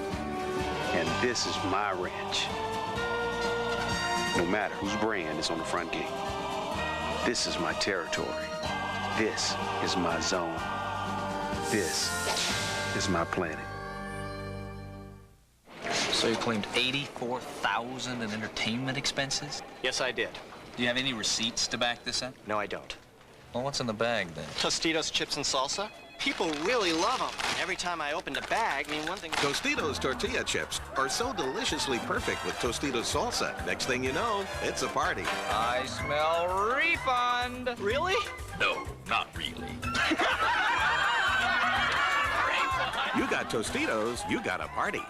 And this is my ranch. no matter whose brand is on the front gate. This is my territory. This is my zone. This is my planet. So you claimed $84,000 in entertainment expenses? Yes, I did. Do you have any receipts to back this up? No, I don't. Well, what's in the bag, then? Tostitos, chips, and salsa? People really love them. Every time I opened a bag, one thing... Tostitos tortilla chips are so deliciously perfect with Tostitos salsa. Next thing you know, it's a party. I smell refund. Really? No, not really. You got Tostitos, you got a party.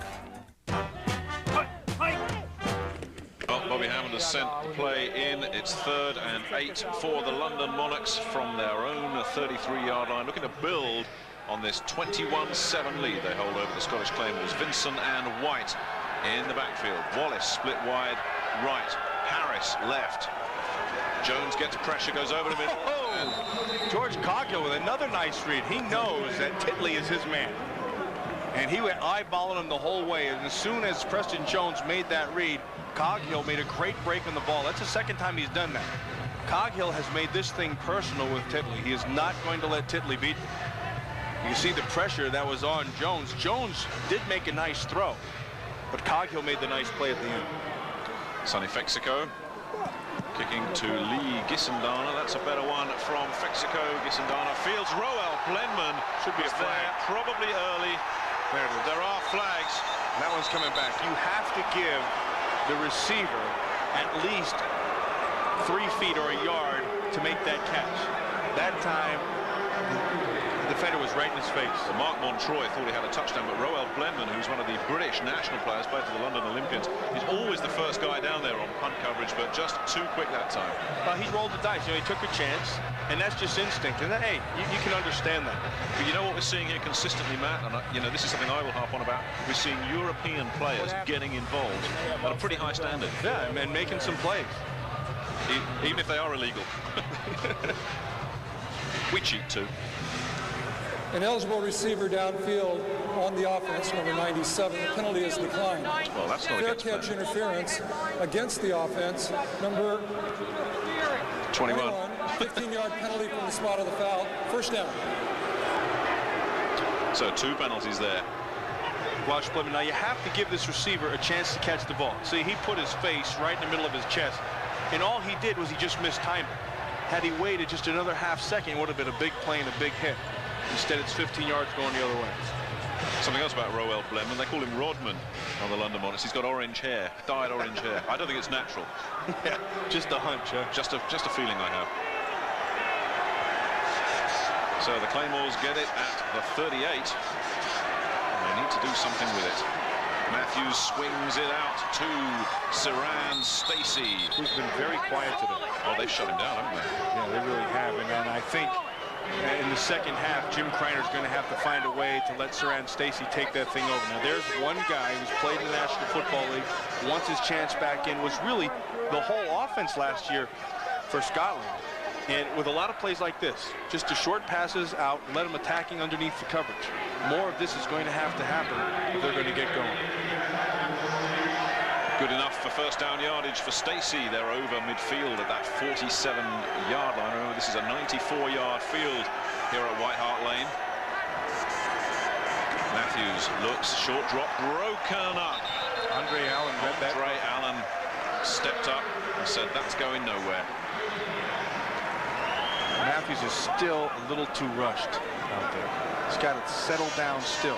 Well, Bobby Hammond has sent play in. It's 3rd and 8 for the London Monarchs from their own 33-yard line, looking to build on this 21-7 lead they hold over the Scottish Claymores. Vincent and White in the backfield. Wallace split wide right. Harris left. Jones gets pressure, goes over the middle. George Coghill with another nice read. He knows that Titley is his man. And he went eyeballing him the whole way. And as soon as Preston Jones made that read, Coghill made a great break on the ball. That's the second time he's done that. Coghill has made this thing personal with Titley. He is not going to let Titley beat him. You can see the pressure that was on Jones. Jones did make a nice throw, but Coghill made the nice play at the end. Sonny Fexico kicking to Lee Gisendana. That's a better one from Fexico. Gisendana fields. Roel Blenman should be a flag. There, probably early. There are flags. That one's coming back. You have to give the receiver at least 3 feet or a yard to make that catch. That time, the defender was right in his face. So Mark Montroy thought he had a touchdown, but Roel Blenman, who's one of the British national players, played for the London Olympians, he's always the first guy down there on punt coverage, but just too quick that time. Well, he rolled the dice. He took a chance, and that's just instinct. And hey, you can understand that. But you know what we're seeing here consistently, Matt, and this is something I will harp on about. We're seeing European players getting involved at a pretty high standard. Yeah, and making some plays. Even if they are illegal. We cheat too. An eligible receiver downfield on the offense, number 97. The penalty is declined. Well, that's not fair catch interference against the offense, number 21. 15-yard penalty from the spot of the foul. First down. So 2 penalties there. Watch Blenman. Now you have to give this receiver a chance to catch the ball. See, he put his face right in the middle of his chest, and all he did was he just mistimed it. Had he waited just another half second, it would have been a big play and a big hit. Instead, it's 15 yards going the other way. Something else about Roel Blenman, they call him Rodman on the London Monarchs. He's got orange hair, dyed orange hair. I don't think it's natural. Yeah, just a hunch, huh? Just a feeling I have. So the Claymores get it at the 38. And they need to do something with it. Matthews swings it out to Siran Stacy, who's been very quiet today. Oh, they've shut him down, haven't they? Yeah, they really have. And I think in the second half, Jim Kreiner's going to have to find a way to let Siran Stacy take that thing over. Now, there's one guy who's played in the National Football League, wants his chance back in, was really the whole offense last year for Scotland. And with a lot of plays like this, just the short passes out, let them attacking underneath the coverage. More of this is going to have to happen if they're going to get going. Good enough for first down yardage for Stacy. They're over midfield at that 47-yard line. Remember, this is a 94-yard field here at White Hart Lane. Matthews looks, short drop, broken up. Andre Allen read that. Andre Allen stepped up and said, that's going nowhere. Matthews is still a little too rushed out there. He's got to settle down still.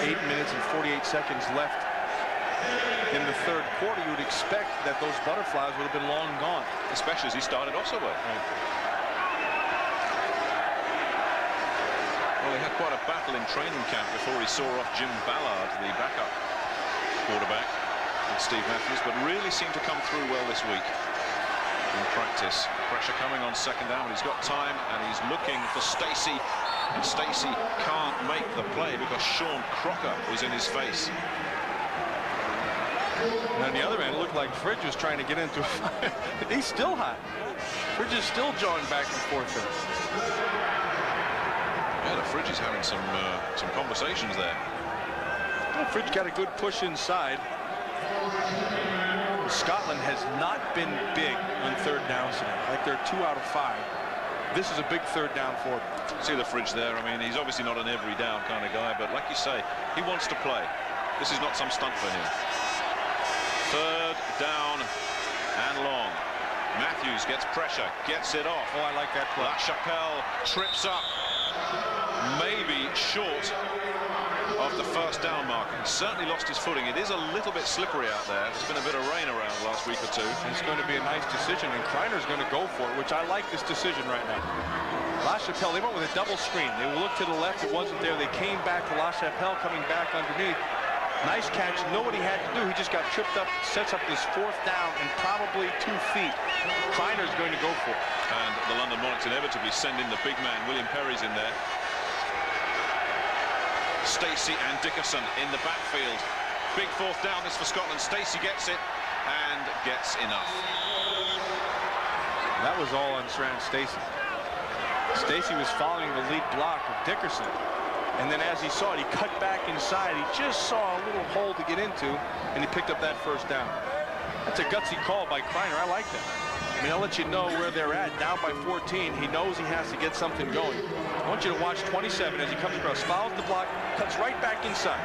8 minutes and 48 seconds left in the third quarter. You would expect that those butterflies would have been long gone. Especially as he started off so well. Right. Well, he had quite a battle in training camp before he saw off Jim Ballard, the backup quarterback, with Steve Matthews, but really seemed to come through well this week in practice. Pressure coming on second down, but he's got time and he's looking for Stacy. And Stacy can't make the play because Sean Crocker was in his face. And on the other end, it looked like Fridge was trying to get into a fight. He's still hot. Fridge is still jawing back and forth there. Yeah, the Fridge is having some conversations there. Well, Fridge got a good push inside. Scotland has not been big on third downs tonight. Like they're 2 out of 5. This is a big third down for them. See the fridge there. I mean, he's obviously not an every down kind of guy, but like you say, he wants to play. This is not some stunt for him. Third down and long. Matthews gets pressure, gets it off. Oh, I like that play. LaChapelle trips up, maybe short of the first down mark. He certainly lost his footing. It is a little bit slippery out there. There's been a bit of rain around the last week or two. It's going to be a nice decision, and Kreiner's going to go for it, which I like this decision right now. LaChapelle, they went with a double screen. They looked to the left, it wasn't there. They came back to LaChapelle coming back underneath. Nice catch, know what he had to do. He just got tripped up, sets up this fourth down and probably 2 feet. Kreiner's going to go for it. And the London Monarchs inevitably send in the big man. William Perry's in there. Stacey and Dickerson in the backfield. Big fourth down this for Scotland. Stacey gets it and gets enough. That was all on Sharon Stacey. Stacey was following the lead block of Dickerson. And then as he saw it, he cut back inside. He just saw a little hole to get into, and he picked up that first down. That's a gutsy call by Kreiner. I like that. I mean, I'll let you know where they're at. Down by 14. He knows he has to get something going. I want you to watch 27 as he comes across, follows the block, cuts right back inside.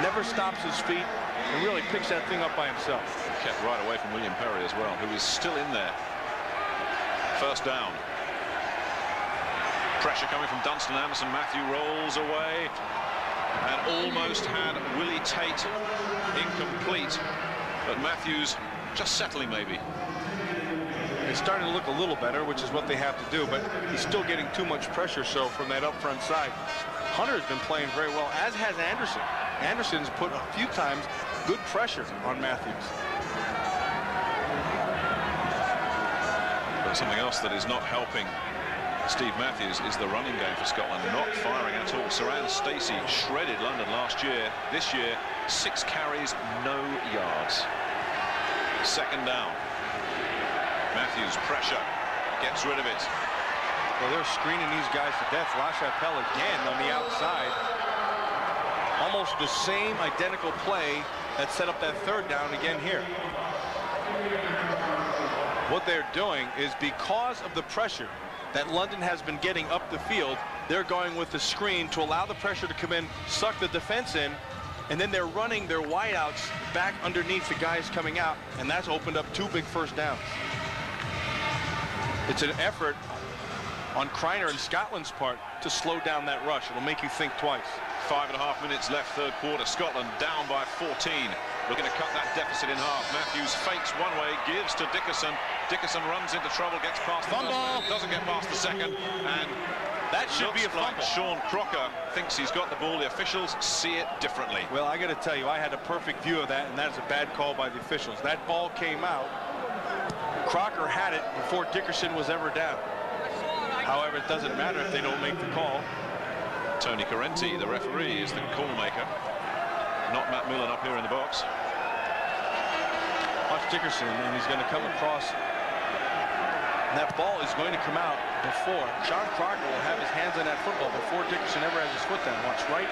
Never stops his feet, and really picks that thing up by himself. Kept right away from William Perry as well, who is still in there. First down. Pressure coming from Dunstan Anderson. Matthew rolls away and almost had Willie Tate incomplete, but Matthews just settling maybe. It's starting to look a little better, which is what they have to do, but he's still getting too much pressure, so from that up front side. Hunter's been playing very well, as has Anderson. Anderson's put a few times good pressure on Matthews. But something else that is not helping Steve Matthews is the running game for Scotland. Not firing at all. Saran Stacey shredded London last year. This year, 6 carries, no yards. Second down. Matthews pressure, gets rid of it. Well, they're screening these guys to death. LaChapelle again on the outside. Almost the same identical play that set up that third down again here. What they're doing is, because of the pressure that London has been getting up the field, they're going with the screen to allow the pressure to come in, suck the defense in, and then they're running their wideouts back underneath the guys coming out, and that's opened up 2 big first downs. It's an effort on Kreiner and Scotland's part to slow down that rush. It'll make you think twice. 5.5 minutes left, third quarter. Scotland down by 14. Looking to cut that deficit in half. Matthews fakes one way, gives to Dickerson. Dickerson runs into trouble, gets past the first, doesn't get past the second, and that should be a fumble. Like Sean Crocker thinks he's got the ball. The officials see it differently. Well, I got to tell you, I had a perfect view of that, and that's a bad call by the officials. That ball came out. Crocker had it before Dickerson was ever down. However, it doesn't matter if they don't make the call. Tony Correnti, the referee, is the call maker. Not Matt Millen up here in the box. Watch Dickerson, and he's going to come across. And that ball is going to come out before. Sean Crocker will have his hands on that football before Dickerson ever has his foot down. Watch right.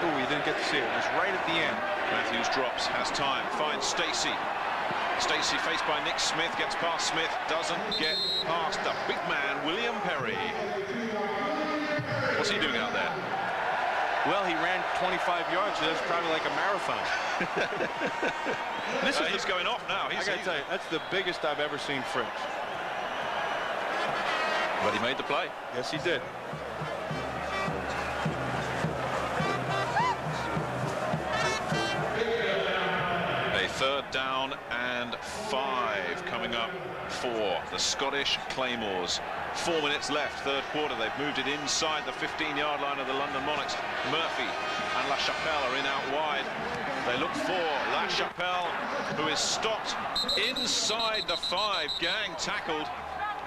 Oh, you didn't get to see it. It was right at the end. Matthews drops, has time, finds Stacey. Stacey faced by Nick Smith, gets past Smith, doesn't get past the big man, William Perry. What's he doing out there? Well, he ran 25 yards, so that's probably like a marathon. He's going off now. I got to tell you, that's the biggest I've ever seen Fritz. But he made the play. Yes, he did. A third down and 5 coming up for the Scottish Claymores. 4 minutes left, third quarter. They've moved it inside the 15-yard line of the London Monarchs. Murphy and LaChapelle are in out wide. They look for LaChapelle, who is stopped inside the 5. Gang tackled.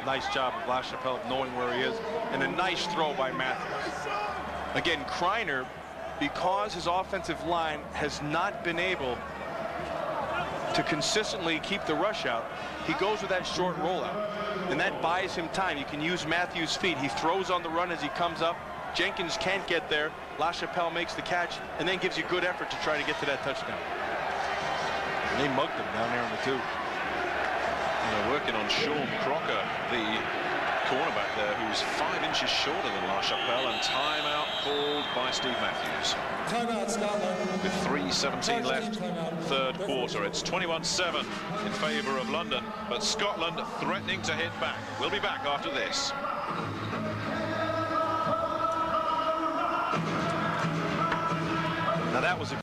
Nice job of LaChapelle knowing where he is, and a nice throw by Matthews. Again, Kreiner, because his offensive line has not been able to consistently keep the rush out, he goes with that short rollout, and that buys him time. You can use Matthews' feet. He throws on the run as he comes up. Jenkins can't get there. LaChapelle makes the catch and then gives you good effort to try to get to that touchdown. And they mugged him down there on the 2. And they're working on Sean Crocker, the cornerback there, who's 5 inches shorter than LaChapelle, and timeout called by Steve Matthews. Timeout, Scotland. With 3:17 left, third quarter. It's 21-7 in favor of London, but Scotland threatening to hit back. We'll be back after this. Now that was a...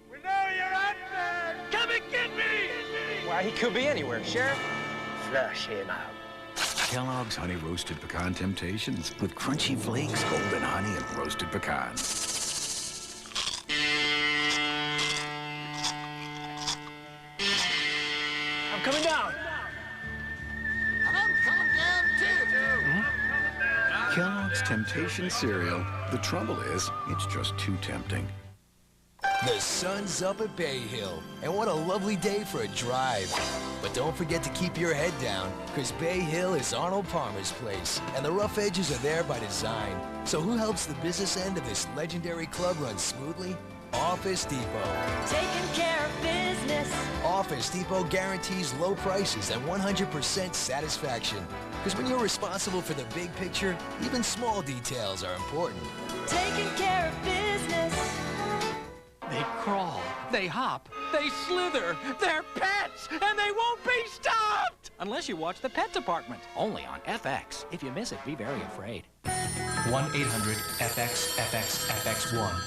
We know you're out there! Come and get me! Why, he could be anywhere, Sheriff. Flush him out. Kellogg's Honey Roasted Pecan Temptations with crunchy flakes, golden honey, and roasted pecans. I'm coming down. I'm coming down too. Kellogg's Temptation Cereal. The trouble is, it's just too tempting. The sun's up at Bay Hill, and what a lovely day for a drive. But don't forget to keep your head down, because Bay Hill is Arnold Palmer's place, and the rough edges are there by design. So who helps the business end of this legendary club run smoothly? Office Depot. Taking care of business. Office Depot guarantees low prices and 100% satisfaction. Because when you're responsible for the big picture, even small details are important. Taking care of business. They crawl, they hop, they slither. They're pets, and they won't be stopped! Unless you watch the Pet Department, only on FX. If you miss it, be very afraid. 1-800-FX-FX-FX1.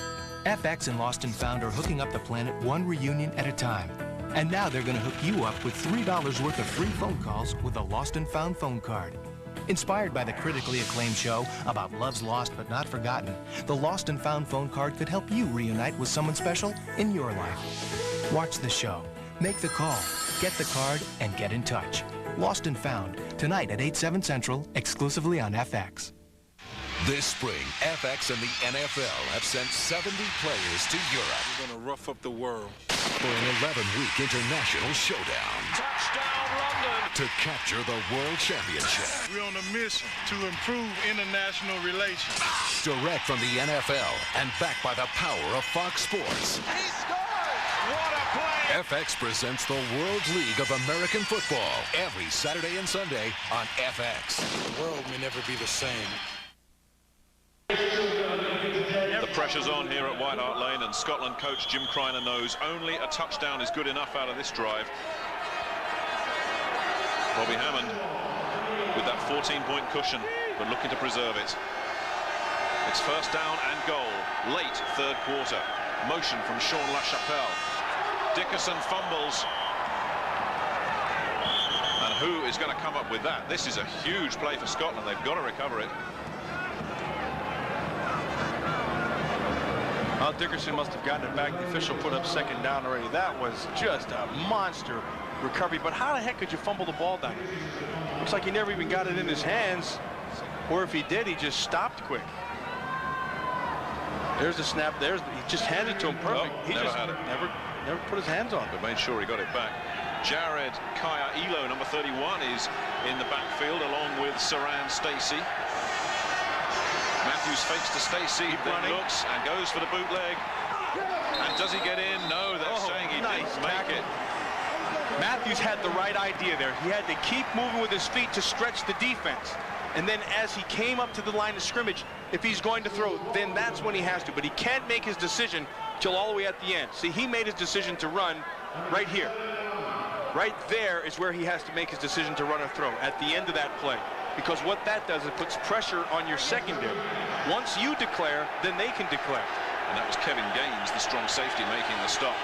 FX and Lost and Found are hooking up the planet one reunion at a time. And now they're going to hook you up with $3 worth of free phone calls with a Lost and Found phone card. Inspired by the critically acclaimed show about love's lost but not forgotten, the Lost and Found phone card could help you reunite with someone special in your life. Watch the show, make the call, get the card, and get in touch. Lost and Found, tonight at 8/7 Central, exclusively on FX. This spring, FX and the NFL have sent 70 players to Europe. We're going to rough up the world. For an 11-week international showdown. Touchdown, London! To capture the World Championship. We're on a mission to improve international relations. Direct from the NFL and backed by the power of Fox Sports. He scored! What a play! FX presents the World League of American Football every Saturday and Sunday on FX. The world may never be the same. The pressure's on here at White Hart Lane, and Scotland coach Jim Kreiner knows only a touchdown is good enough out of this drive. Bobby Hammond with that 14-point cushion, but looking to preserve it. It's first down and goal, late third quarter. Motion from Sean LaChapelle. Dickerson fumbles. And who is going to come up with that? This is a huge play for Scotland. They've got to recover it. Well, Dickerson must have gotten it back. The official put up second down already. That was just a monster recovery. But how the heck could you fumble the ball down? Looks like he never even got it in his hands. Or if he did, he just stopped quick. There's the snap. He just handed it to him perfect. Oh, he never just had it. Never put his hands on it. But made sure he got it back. Jared Kaya-Elo, number 31, is in the backfield along with Saran Stacey. Matthews fakes to Stacey, then looks and goes for the bootleg. And does he get in? No, they're saying he didn't make it. Matthews had the right idea there. He had to keep moving with his feet to stretch the defense. And then as he came up to the line of scrimmage, if he's going to throw, then that's when he has to. But he can't make his decision till all the way at the end. See, he made his decision to run right here. Right there is where he has to make his decision to run or throw, at the end of that play. Because what that does, it puts pressure on your secondary. Once you declare, then they can declare. And that was Kevin Gaines, the strong safety, making the stop.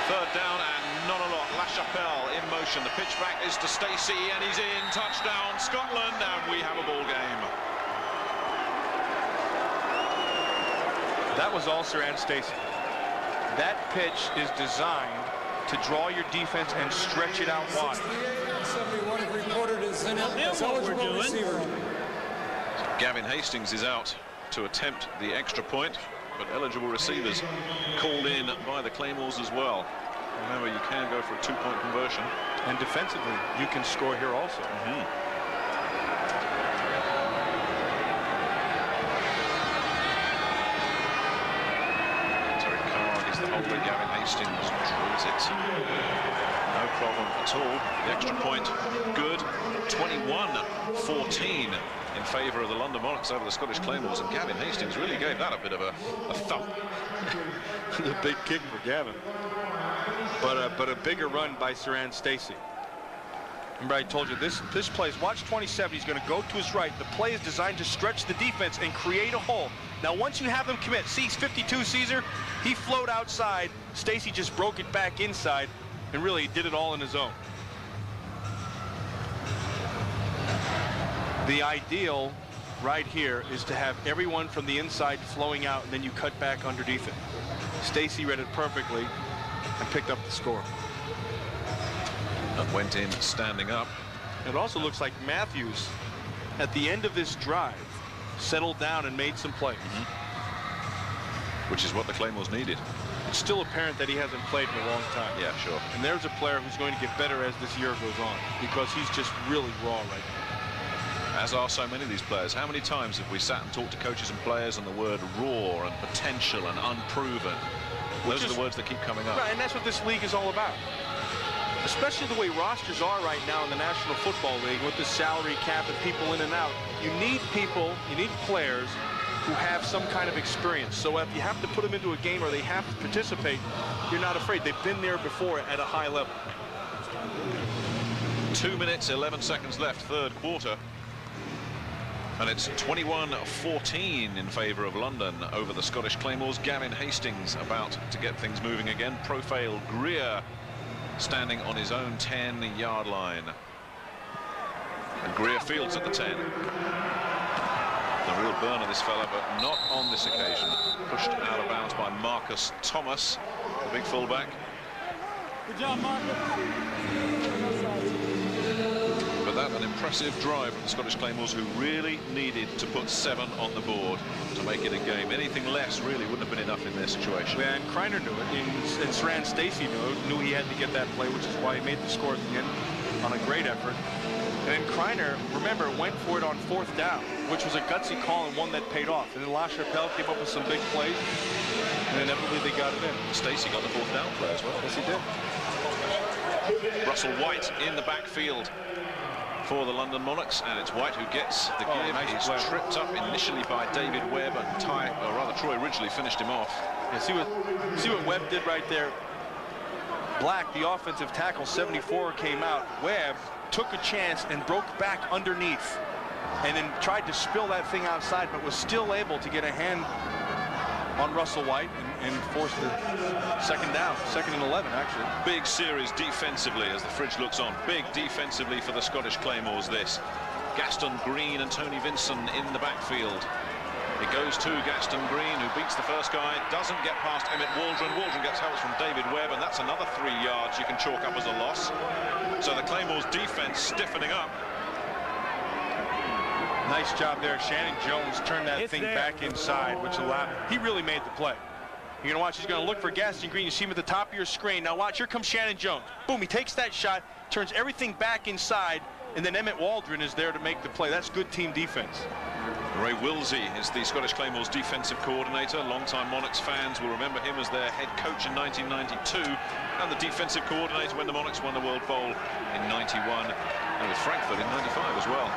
Third down and not a lot. LaChapelle in motion. The pitch back is to Stacey, and he's in. Touchdown, Scotland, and we have a ball game. That was all Saran Stacey. That pitch is designed to draw your defense and stretch it out wide. 71 reported as eligible receiver. Gavin Hastings is out to attempt the extra point, but eligible receivers called in by the Claymores as well. Remember, you can go for a two-point conversion. And defensively, you can score here also. Terry Carr is the holder. Gavin Hastings drills convert it. No problem at all. The extra point, good. 21-14 in favour of the London Monarchs over the Scottish Claymores, and Gavin Hastings really gave that a bit of a thump. The big kick for Gavin. But a bigger run by Sran Stacy. Remember, I told you this play, watch 27, he's going to go to his right. The play is designed to stretch the defense and create a hole. Now, once you have them commit, see 52 Caesar, he flowed outside. Stacy just broke it back inside and really did it all in his own. The ideal right here is to have everyone from the inside flowing out, and then you cut back underneath it. Stacy read it perfectly and picked up the score. And went in standing up. It also looks like Matthews, at the end of this drive, settled down and made some plays. Which is what the Claymores needed. It's still apparent that he hasn't played in a long time. Yeah, sure. And there's a player who's going to get better as this year goes on, because he's just really raw right now. As are so many of these players. How many times have we sat and talked to coaches and players and the word raw and potential and unproven? Those are the words that keep coming up. Right, and that's what this league is all about. Especially the way rosters are right now in the National Football League with the salary cap and people in and out. You need people, you need players who have some kind of experience. So if you have to put them into a game or they have to participate, you're not afraid. They've been there before at a high level. 2 minutes, 11 seconds left, third quarter. And it's 21-14 in favour of London over the Scottish Claymores. Gavin Hastings about to get things moving again. Profile Greer standing on his own 10-yard line. And Greer fields at the 10. The real burner, this fella, but not on this occasion. Pushed out of bounds by Marcus Thomas, the big fullback. Good job, Marcus. But that an impressive drive from the Scottish Claymores, who really needed to put 7 on the board to make it a game. Anything less really wouldn't have been enough in their situation. Yeah, and Kreiner knew it, and Sran Stacy knew he had to get that play, which is why he made the score at the end on a great effort. And then Kreiner, remember, went for it on 4th down, which was a gutsy call and one that paid off. And then La Chapelle came up with some big plays, and inevitably they got it in. Stacy got the 4th down play as well. Yes, he did. Russell White in the backfield for the London Monarchs, and it's White who gets the give. Nice He's play. tripped up initially by David Webb, and Troy Ridgely finished him off. Yeah, see what Webb did right there. Black, the offensive tackle, 74, came out. Webb took a chance and broke back underneath, and then tried to spill that thing outside, but was still able to get a hand on Russell White and force the second down, 2nd and 11 actually. Big series defensively as the fridge looks on. Big defensively for the Scottish Claymores this. Gaston Green and Tony Vinson in the backfield. It goes to Gaston Green, who beats the first guy, doesn't get past Emmett Waldron. Waldron gets help from David Webb, and that's another 3 yards you can chalk up as a loss. So the Claymores defense stiffening up. Nice job there. Shannon Jones turned that thing back inside, which allowed, he really made the play. You're gonna watch, he's gonna look for Gaston Green. You see him at the top of your screen. Now watch, here comes Shannon Jones. Boom, he takes that shot, turns everything back inside, and then Emmett Waldron is there to make the play. That's good team defense. Ray Wilsey is the Scottish Claymores defensive coordinator. Longtime Monarchs fans will remember him as their head coach in 1992 and the defensive coordinator when the Monarchs won the World Bowl in 91 and with Frankfurt in 95 as well.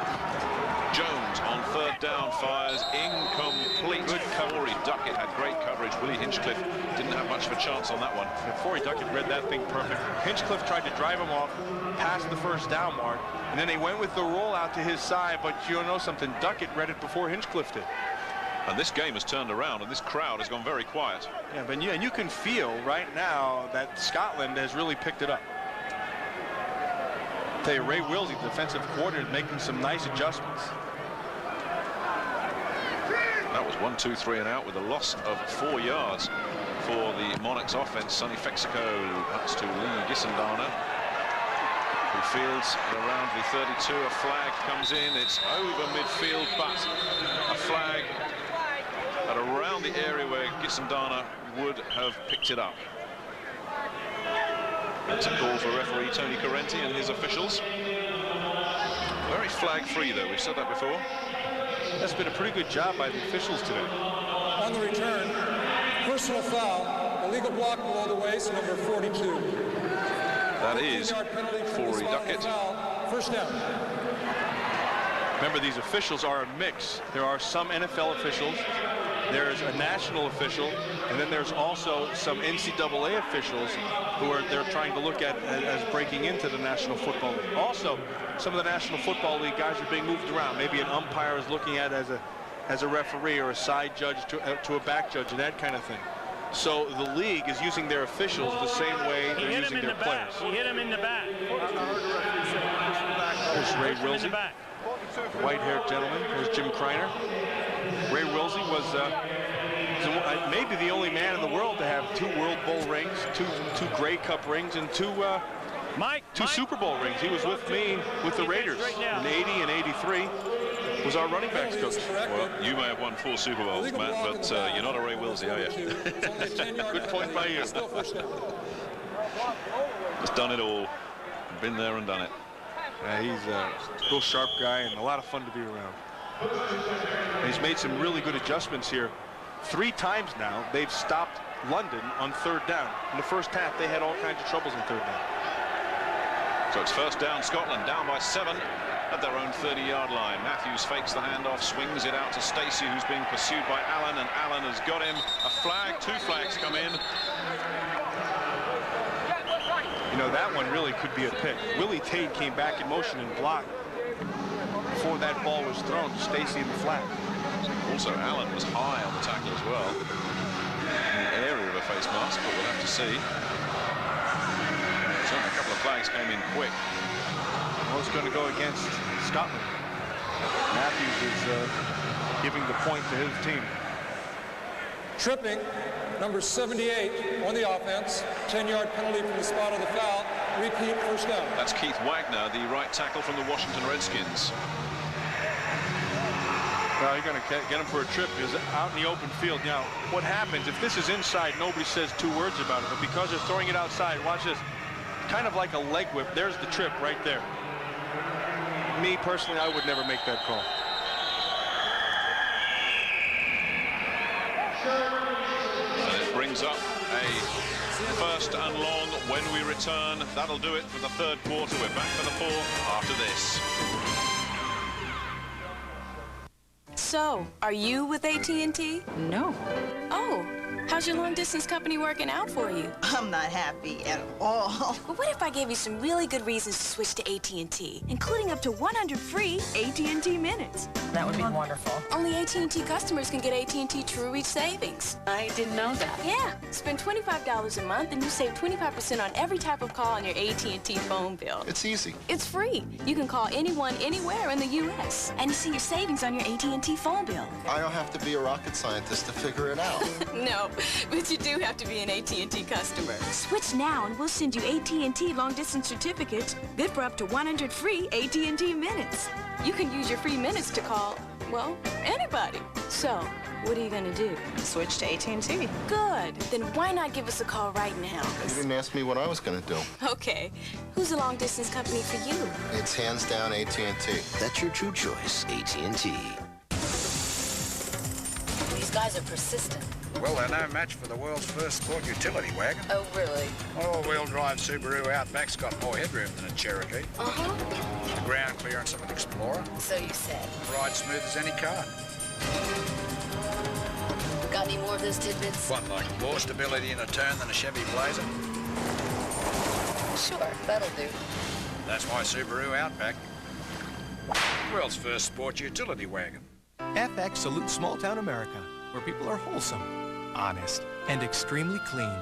Jones on 3rd down fires incomplete. Good coverage. Duckett had great coverage. Willie Hinchcliffe didn't have much of a chance on that one. Before Duckett read that thing perfect. Hinchcliffe tried to drive him off past the 1st down mark, and then they went with the rollout to his side, but you know something, Duckett read it before Hinchcliffe did. And this game has turned around, and this crowd has gone very quiet. Yeah, but and you can feel right now that Scotland has really picked it up. I'll tell you, Ray Wilsey, the defensive coordinator, making some nice adjustments. That was 1, 2, 3 and out with a loss of 4 yards for the Monarchs offense. Sonny Fexico pass to Lee Gisendana, who fields around the 32. A flag comes in. It's over midfield, but a flag at around the area where Gisendana would have picked it up. That's a call for referee Tony Correnti and his officials. Very flag-free, though. We've said that before. That's been a pretty good job by the officials today. On the return, personal foul, illegal block below the waist, number 42. That is for a ducket. First down. Remember, these officials are a mix. There are some NFL officials, there's a national official, and then there's also some NCAA officials who they're trying to look at as breaking into the National Football League. Also, some of the National Football League guys are being moved around. Maybe an umpire is looking at as a referee or a side judge to a back judge and that kind of thing. So the league is using their officials the same way they're using their players. He hit him in the back. There's Ray Wilsey, white-haired gentleman. There's Jim Kreiner. Ray Wilsey was maybe the only man in the world to have 2 World Bowl rings, two Grey Cup rings, and two Super Bowl rings. He was with me with the Raiders in '80 and '83. Was our running backs coach. Well, you may have won 4 Super Bowls, Matt, but you're not a Ray Wilsey, are you? Good point by you. Just done it all. Been there and done it. He's a real sharp guy and a lot of fun to be around. And he's made some really good adjustments here. 3 times now, they've stopped London on 3rd down. In the first half, they had all kinds of troubles in 3rd down. So it's first down, Scotland down by 7 at their own 30-yard line. Matthews fakes the handoff, swings it out to Stacey, who's being pursued by Allen, and Allen has got him. A flag, 2 flags come in. You know, that one really could be a pick. Willie Tate came back in motion and blocked before that ball was thrown to Stacey in the flat. Also, Allen was high on the tackle as well, in the area of a face mask, but we'll have to see. Certainly a couple of flags came in quick. Well, it's going to go against Scotland. Matthews is giving the point to his team. Tripping, number 78 on the offense. 10-yard penalty from the spot of the foul. Repeat, first down. That's Keith Wagner, the right tackle from the Washington Redskins. Well, you're going to get him for a trip because out in the open field. Now, what happens if this is inside, nobody says 2 words about it, but because they're throwing it outside, watch this. Kind of like a leg whip. There's the trip right there. Me, personally, I would never make that call. And it brings up a first and long when we return. That'll do it for the 3rd quarter. We're back for the 4th after this. So, are you with AT&T? No. Oh, how's your long-distance company working out for you? I'm not happy at all. But what if I gave you some really good reasons to switch to AT&T, including up to 100 free AT&T minutes? That would be wonderful. Only AT&T customers can get AT&T True Reach savings. I didn't know that. Yeah, spend $25 a month and you save 25% on every type of call on your AT&T phone bill. It's easy. It's free. You can call anyone, anywhere in the U.S. And you see your savings on your AT&T phone bill. I don't have to be a rocket scientist to figure it out. No, but you do have to be an AT&T customer. Switch now and we'll send you AT&T long-distance certificates, good for up to 100 free AT&T minutes. You can use your free minutes to call, well, anybody. So, what are you gonna do? Switch to AT&T. Good. Then why not give us a call right now? You didn't ask me what I was going to do. Okay. Who's the long-distance company for you? It's hands down AT&T. That's your true choice, AT&T. These guys are persistent. Well, they're no match for the world's first sport utility wagon. Oh, really? All-wheel drive Subaru Outback's got more headroom than a Cherokee. Uh-huh. The ground clearance of an Explorer. So you said. Ride smooth as any car. Got any more of those tidbits? What, like more stability in a turn than a Chevy Blazer? Sure, that'll do. That's my Subaru Outback. World's first sport utility wagon. FX salutes small-town America, where people are wholesome, honest, and extremely clean.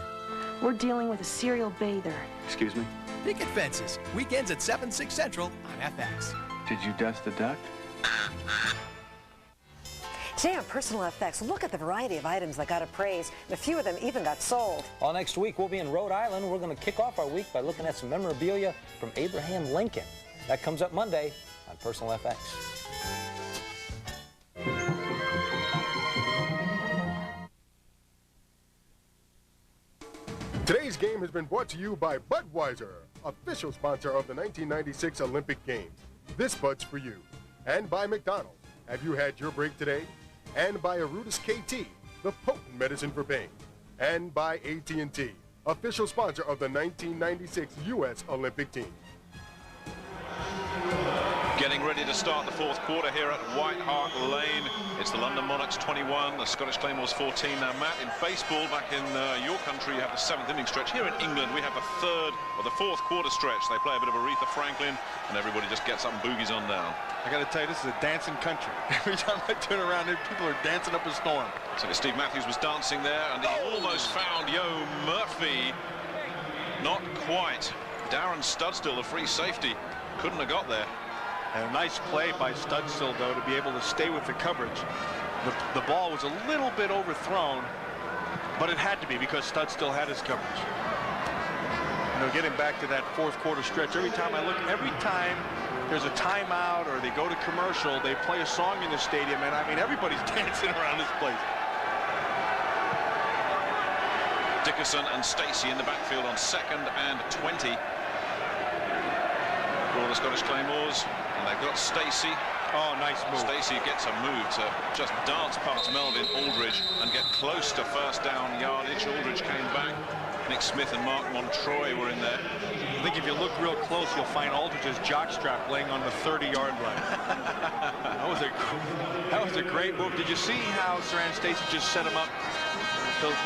We're dealing with a serial bather. Excuse me? Picket fences, weekends at 7, 6 Central on FX. Did you dust the duct? Today on Personal FX, look at the variety of items that got appraised, and a few of them even got sold. Well, next week we'll be in Rhode Island. We're going to kick off our week by looking at some memorabilia from Abraham Lincoln. That comes up Monday on Personal FX. Today's game has been brought to you by Budweiser, official sponsor of the 1996 Olympic Games. This Bud's for you. And by McDonald's. Have you had your break today? And by Arudis KT, the potent medicine for pain. And by AT&T, official sponsor of the 1996 U.S. Olympic team. Getting ready to start the fourth quarter here at White Hart Lane. It's the London Monarchs 21, the Scottish Claymores 14. Now, Matt, in baseball, back in your country, you have the 7th inning stretch. Here in England, we have the 3rd or the 4th quarter stretch. They play a bit of Aretha Franklin, and everybody just gets up and boogies on down. I got to tell you, this is a dancing country. Every time I turn around, people are dancing up a storm. So Steve Matthews was dancing there, and he almost found Yo Murphy. Not quite. Darren Studstill, the free safety, couldn't have got there. And a nice play by Studstill, though, to be able to stay with the coverage. The ball was a little bit overthrown, but it had to be because Studstill had his coverage. You know, getting back to that fourth quarter stretch, every time there's a timeout or they go to commercial, they play a song in the stadium, and I mean, everybody's dancing around this place. Dickerson and Stacey in the backfield on 2nd and 20. For the Scottish Claymores. And they've got Stacey. Oh, nice move. Stacey gets a move to just dance past Melvin Aldridge and get close to first down yardage. Aldridge came back. Nick Smith and Mark Montroy were in there. I think if you look real close, you'll find Aldridge's jockstrap laying on the 30-yard line. That was a great move. Did you see how Saran Stacey just set him up?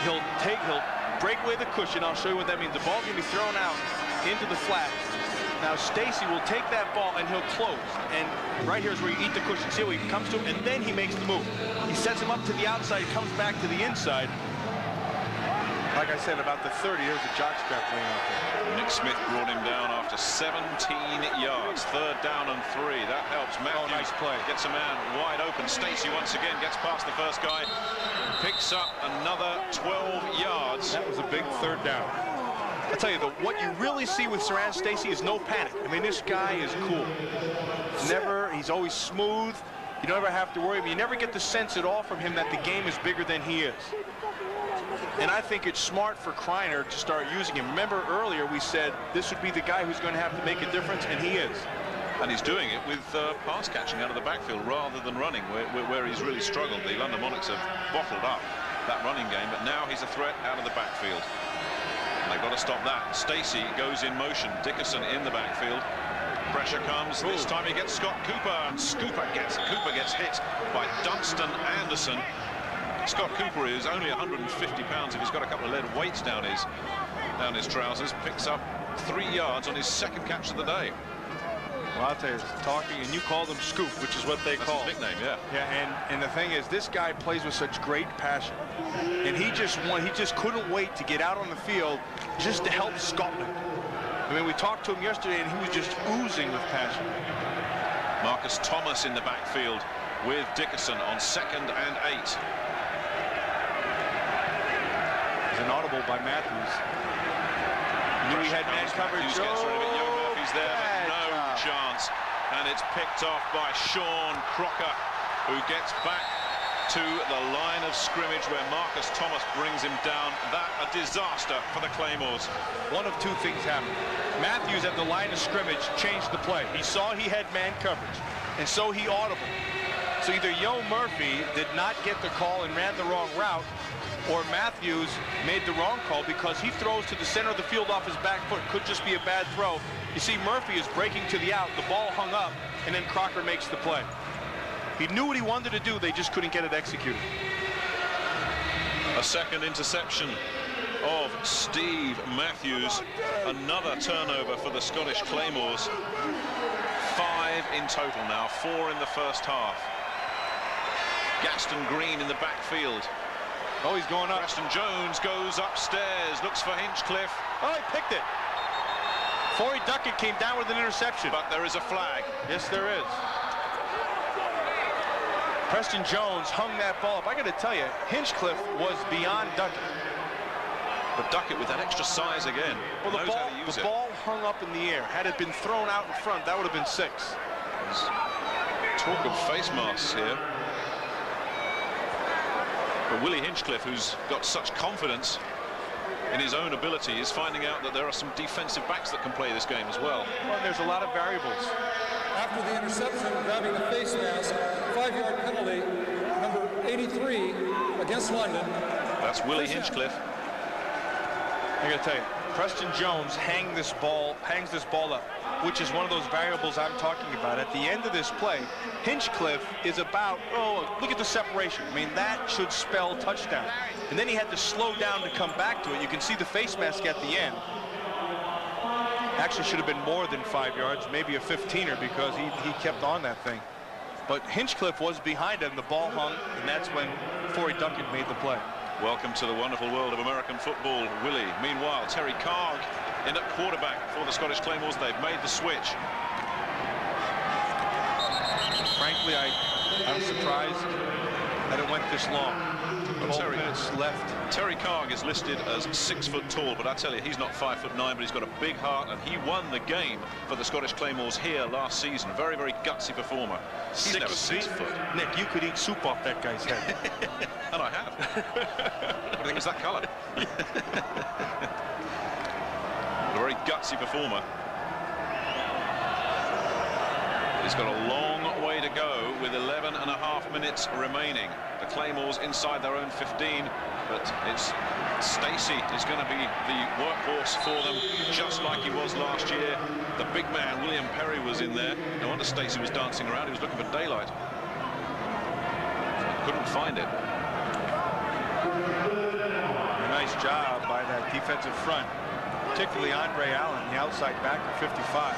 He'll break away the cushion. I'll show you what that means. The ball's going to be thrown out into the flat. Now Stacey will take that ball and he'll close, and right here is where you eat the cushion. See how he comes to him, and then he makes the move. He sets him up to the outside, comes back to the inside. Like I said, about the 30, here's a jockstrap laying out there. Nick Smith brought him down after 17 yards. 3rd down and 3. That helps. Matthews, nice play. Gets a man wide open. Stacey once again gets past the first guy. Picks up another 12 yards. That was a big 3rd down. I tell you, what you really see with Saran Stacey is no panic. I mean, this guy is cool. He's always smooth. You don't ever have to worry. You never get the sense at all from him that the game is bigger than he is. And I think it's smart for Kreiner to start using him. Remember earlier we said this would be the guy who's going to have to make a difference, and he is. And he's doing it with pass catching out of the backfield rather than running, where he's really struggled. The London Monarchs have bottled up that running game, but now he's a threat out of the backfield. And they've got to stop that. Stacey goes in motion. Dickerson in the backfield. Pressure comes. This time he gets Scott Cooper, and Cooper gets hit by Dunstan Anderson. Scott Cooper is only 150 pounds. If he's got a couple of lead weights down his trousers, picks up 3 yards on his 2nd catch of the day. Well, I'll tell you, talking, and you call them Scoop, which is what they call his nickname, yeah. Yeah, and the thing is, this guy plays with such great passion, and he just couldn't wait to get out on the field just to help Scotland. I mean, we talked to him yesterday, and he was just oozing with passion. Marcus Thomas in the backfield with Dickerson on 2nd and 8. There's an audible by Matthews. Knew he had man coverage. Matthews gets rid of it. Yo Murphy's there, but no chance. And it's picked off by Sean Crocker, who gets back to the line of scrimmage where Marcus Thomas brings him down. That a disaster for the Claymores. One of two things happened. Matthews at the line of scrimmage changed the play. He saw he had man coverage, and so he audible. So either Yo Murphy did not get the call and ran the wrong route, or Matthews made the wrong call because he throws to the center of the field off his back foot. Could just be a bad throw. You see, Murphy is breaking to the out. The ball hung up, and then Crocker makes the play. He knew what he wanted to do. They just couldn't get it executed. A 2nd interception of Steve Matthews. Another turnover for the Scottish Claymores. 5 in total now, 4 in the first half. Gaston Green in the backfield. Oh, he's going up. Preston Jones goes upstairs, looks for Hinchcliffe. Oh, he picked it. Forey Duckett came down with an interception. But there is a flag. Yes, there is. Preston Jones hung that ball up. I got to tell you, Hinchcliffe was beyond Duckett. But Duckett with that extra size again. Well, the ball hung up in the air. Had it been thrown out in front, that would have been 6. There's talk of face masks here. But Willie Hinchcliffe, who's got such confidence in his own ability, is finding out that there are some defensive backs that can play this game as well. Well, there's a lot of variables. After the interception, grabbing the face mask, 5-yard penalty, number 83 against London. That's Willie Hinchcliffe. I gotta tell you, Preston Jones hangs this ball up, which is one of those variables I'm talking about. At the end of this play, Hinchcliffe is about, look at the separation. I mean, that should spell touchdown. And then he had to slow down to come back to it. You can see the face mask at the end. Actually should have been more than 5 yards, maybe a 15er, because he kept on that thing. But Hinchcliffe was behind him, the ball hung, and that's when Forey Duncan made the play. Welcome to the wonderful world of American football, Willie. Meanwhile, Terry Carg in at quarterback for the Scottish Claymores. They've made the switch. Frankly, I'm surprised that it went this long. 12 minutes left. Terry Carg is listed as 6 foot tall, but I tell you, he's not 5'9", but he's got a big heart, and he won the game for the Scottish Claymores here last season. Very, very gutsy performer. He's never 6 foot. Nick, you could eat soup off that guy's head. And I have. What do you think is that colour? A very gutsy performer. He's got a long way to go with 11.5 minutes remaining. The Claymores inside their own 15, but it's Stacey is going to be the workhorse for them, just like he was last year. The big man, William Perry, was in there. No wonder Stacey was dancing around. He was looking for daylight. Couldn't find it. A nice job by that defensive front, particularly Andre Allen, the outside back at 55.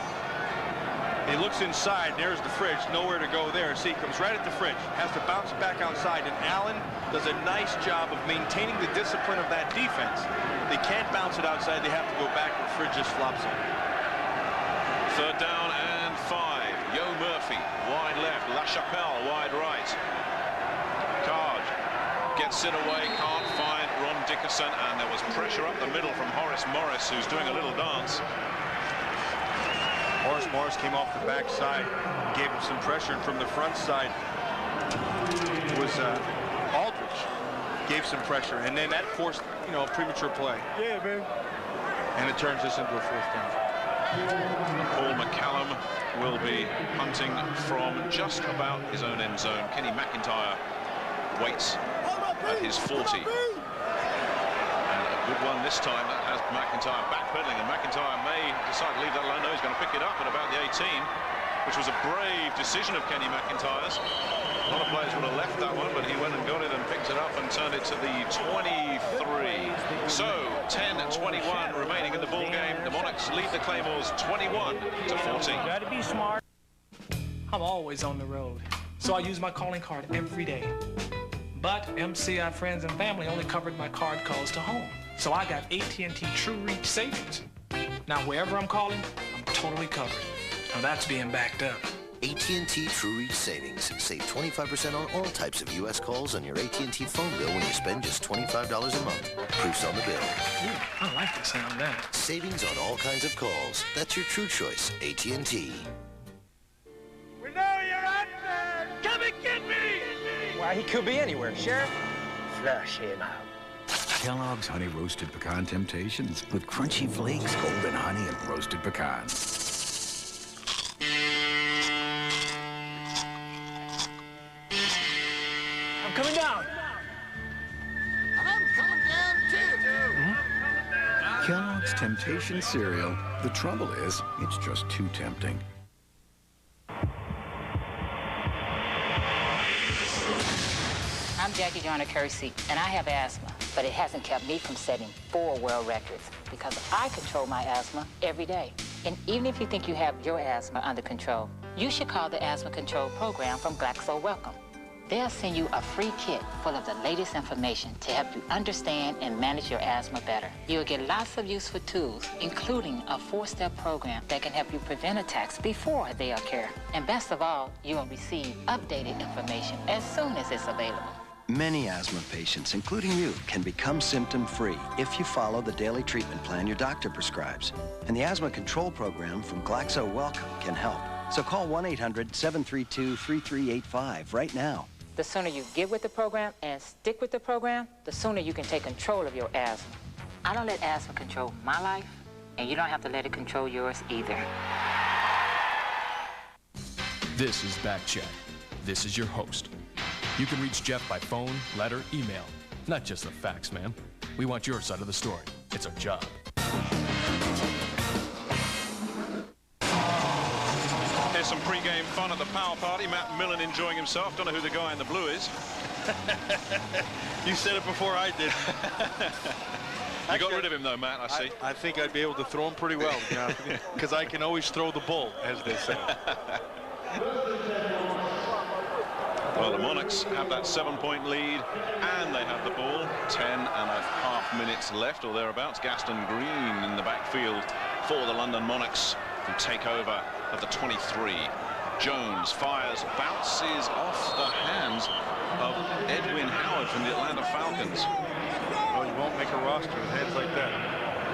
He looks inside, there's the fridge, nowhere to go there. See, he comes right at the fridge, has to bounce back outside, and Allen does a nice job of maintaining the discipline of that defense. They can't bounce it outside, they have to go back, and Fridge just flops it. 3rd down and 5. Yo Murphy, wide left, LaChapelle, wide right. Card gets it away, can't find Ron Dickerson, and there was pressure up the middle from Horace Morris, who's doing a little dance. Horace Morris came off the backside, gave him some pressure, and from the front side was Aldridge gave some pressure, and then that forced, a premature play. Yeah, man. And it turns this into a 4th down. Paul McCallum will be punting from just about his own end zone. Kenny McIntyre waits at his 40. Good one this time. That has McIntyre backpedaling, and McIntyre may decide to leave that alone. No, he's going to pick it up at about the 18, which was a brave decision of Kenny McIntyre's. A lot of players would have left that one, but he went and got it and picked it up and turned it to the 23. So 10-21 remaining in the ball game. The Monarchs lead the Claymores 21-14. Got to be smart. I'm always on the road, so I use my calling card every day. But MCI friends and family only covered my card calls to home. So I got AT&T True Reach Savings. Now wherever I'm calling, I'm totally covered. Now that's being backed up. AT&T True Reach Savings. Save 25% on all types of U.S. calls on your AT&T phone bill when you spend just $25 a month. Proofs on the bill. Ooh, I like the sound of that. Savings on all kinds of calls. That's your true choice, AT&T. We know you're out there! Come and get me! Why, he could be anywhere, Sheriff. Flush him out. Kellogg's Honey Roasted Pecan Temptations with crunchy flakes, golden honey, and roasted pecans. I'm coming down. I'm coming down too. Kellogg's Temptation Cereal. The trouble is, it's just too tempting. I'm Jackie Joyner Kersey, and I have asthma, but it hasn't kept me from setting 4 world records because I control my asthma every day. And even if you think you have your asthma under control, you should call the Asthma Control Program from Glaxo Wellcome. They'll send you a free kit full of the latest information to help you understand and manage your asthma better. You'll get lots of useful tools, including a 4-step program that can help you prevent attacks before they occur. And best of all, you'll receive updated information as soon as it's available. Many asthma patients, including you, can become symptom-free if you follow the daily treatment plan your doctor prescribes. And the Asthma Control Program from Glaxo Wellcome can help. So call 1-800-732-3385 right now. The sooner you get with the program and stick with the program, the sooner you can take control of your asthma. I don't let asthma control my life, and you don't have to let it control yours either. This is Back Check. This is your host. You can reach Jeff by phone, letter, email. Not just a fax, man. We want your side of the story. It's our job. Here's some pre-game fun at the power party. Matt Millen enjoying himself. Don't know who the guy in the blue is. You said it before I did. You got rid of him though, Matt, I see. I think I'd be able to throw him pretty well, because I can always throw the bull, as they say. Well, the Monarchs have that 7-point lead, and they have the ball. 10.5 minutes left, or thereabouts. Gaston Green in the backfield for the London Monarchs, who take over at the 23. Jones fires, bounces off the hands of Edwin Howard from the Atlanta Falcons. Well, you won't make a roster with heads like that.